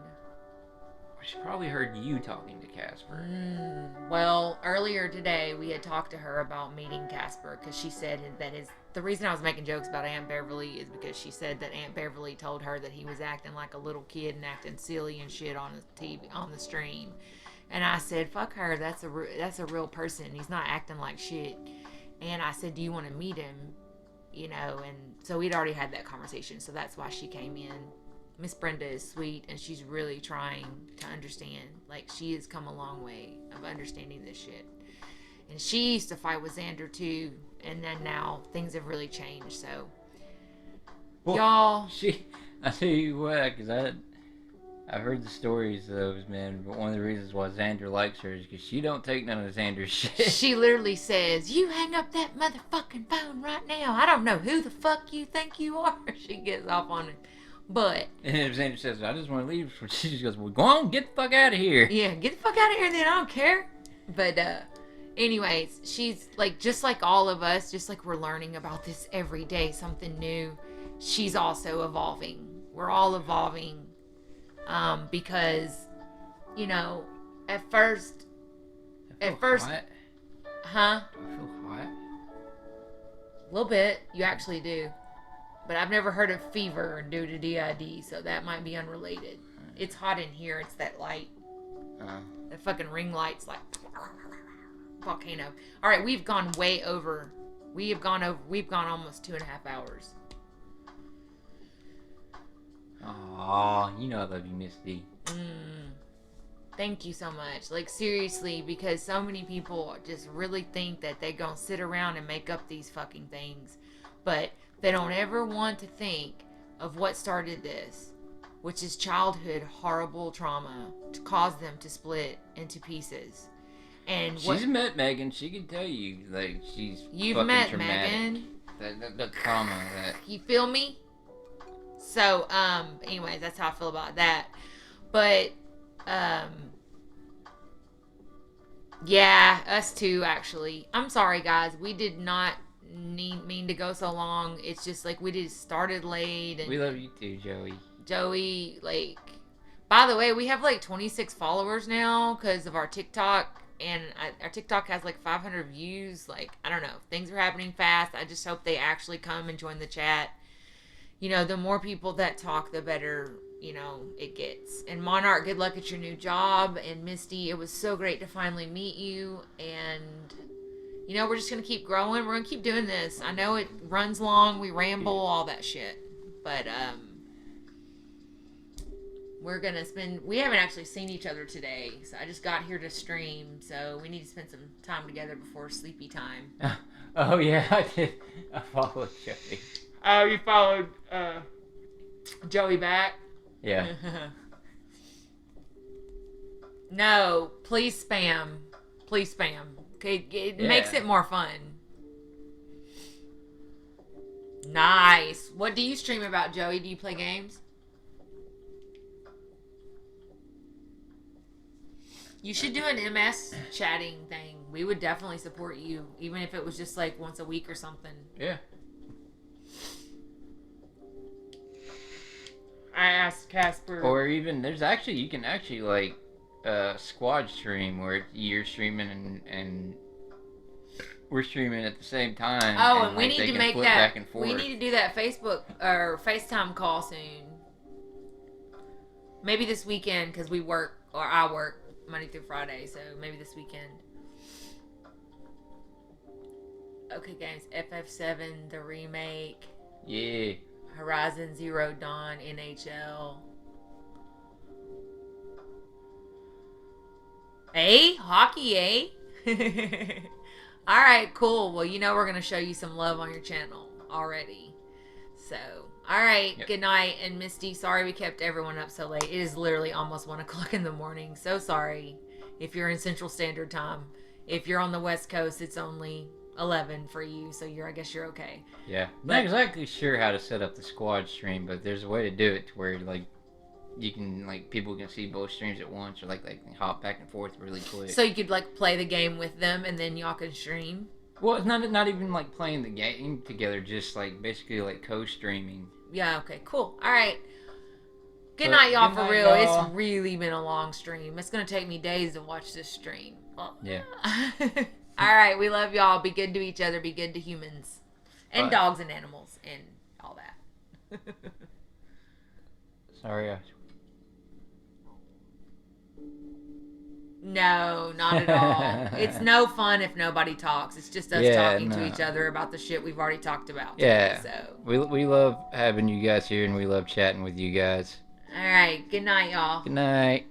She probably heard you talking to Casper. Well, earlier today we had talked to her about meeting Casper because she said that the reason I was making jokes about Aunt Beverly is because she said that Aunt Beverly told her that he was acting like a little kid and acting silly and shit on the TV on the stream. And I said, fuck her, that's a real person. He's not acting like shit. And I said, do you want to meet him? You know, and so we'd already had that conversation, so that's why she came in. Miss Brenda is sweet, and she's really trying to understand. Like, she has come a long way of understanding this shit. And she used to fight with Xander, too, and then now things have really changed, so. Well, y'all. I tell you what, because I've heard the stories of those men, but one of the reasons why Xander likes her is because she don't take none of Xander's shit. She literally says, you hang up that motherfucking phone right now. I don't know who the fuck you think you are. She gets off on it. But. And if Xander says, I just want to leave, she just goes, well, go on, get the fuck out of here. Yeah, get the fuck out of here then, I don't care. But, anyways, she's, like, just like all of us, just like we're learning about this every day, something new, she's also evolving. We're all evolving, because, you know, at first, Hot. Huh? Do I feel hot? A little bit, you actually do. But I've never heard of fever due to DID, so that might be unrelated. It's hot in here. It's that light. That fucking ring light's like volcano. All right, we've gone way over. We've gone almost 2.5 hours. Aw, you know I love you, Misty. Thank you so much. Like, seriously, because so many people just really think that they're gonna sit around and make up these fucking things. But they don't ever want to think of what started this, which is childhood horrible trauma to cause them to split into pieces. And she's met Megan. She can tell you, like, you've fucking met traumatic. Megan. The trauma that. You feel me? So, anyways, that's how I feel about that. But, yeah, us too, actually. I'm sorry, guys. We did not mean to go so long. It's just like we just started late. And We love you too, Joey. Joey, like, by the way, we have like 26 followers now because of our TikTok. And our TikTok has like 500 views. Like, I don't know. Things are happening fast. I just hope they actually come and join the chat. You know, the more people that talk, the better, you know, it gets. And Monarch, good luck at your new job. And Misty, it was so great to finally meet you. And, you know, we're just going to keep growing. We're going to keep doing this. I know it runs long. We ramble, all that shit. But, we're going to we haven't actually seen each other today. So I just got here to stream. So we need to spend some time together before sleepy time. Oh, yeah, I did. I followed Joey. Oh, you followed Joey back? Yeah. No, please spam. Please spam. Okay, it makes it more fun. Nice. What do you stream about, Joey? Do you play games? You should do an MS chatting thing. We would definitely support you, even if it was just like once a week or something. Yeah. I asked Casper. Or even, you can actually like squad stream where you're streaming and we're streaming at the same time. Oh, and we like, need to make that. Back and forth. We need to do that Facebook or FaceTime call soon. Maybe this weekend because I work Monday through Friday, so maybe this weekend. Okay, games. FF7, the remake. Yeah. Horizon Zero Dawn, NHL. Hey, hockey, eh? All right, cool. Well, you know we're going to show you some love on your channel already. So, all right, Good night. And Misty, sorry we kept everyone up so late. It is literally almost 1 o'clock in the morning. So sorry if you're in Central Standard Time. If you're on the West Coast, it's only 11 for you, so I guess you're okay. Yeah. Not exactly sure how to set up the squad stream, but there's a way to do it to where like you can people can see both streams at once, or like they can hop back and forth really quick. So you could like play the game with them and then y'all can stream? Well, it's not even like playing the game together, just like basically like co-streaming. Yeah, okay, cool. All right. Good night, y'all, for real. Y'all. It's really been a long stream. It's going to take me days to watch this stream. Yeah. All right, we love y'all. Be good to each other. Be good to humans. And Bye. dogs and animals and all that. Sorry. No, not at all. It's no fun if nobody talks. It's just us talking to each other about the shit we've already talked about today, Yeah. so. We love having you guys here, and we love chatting with you guys. All right. Good night, y'all. Good night.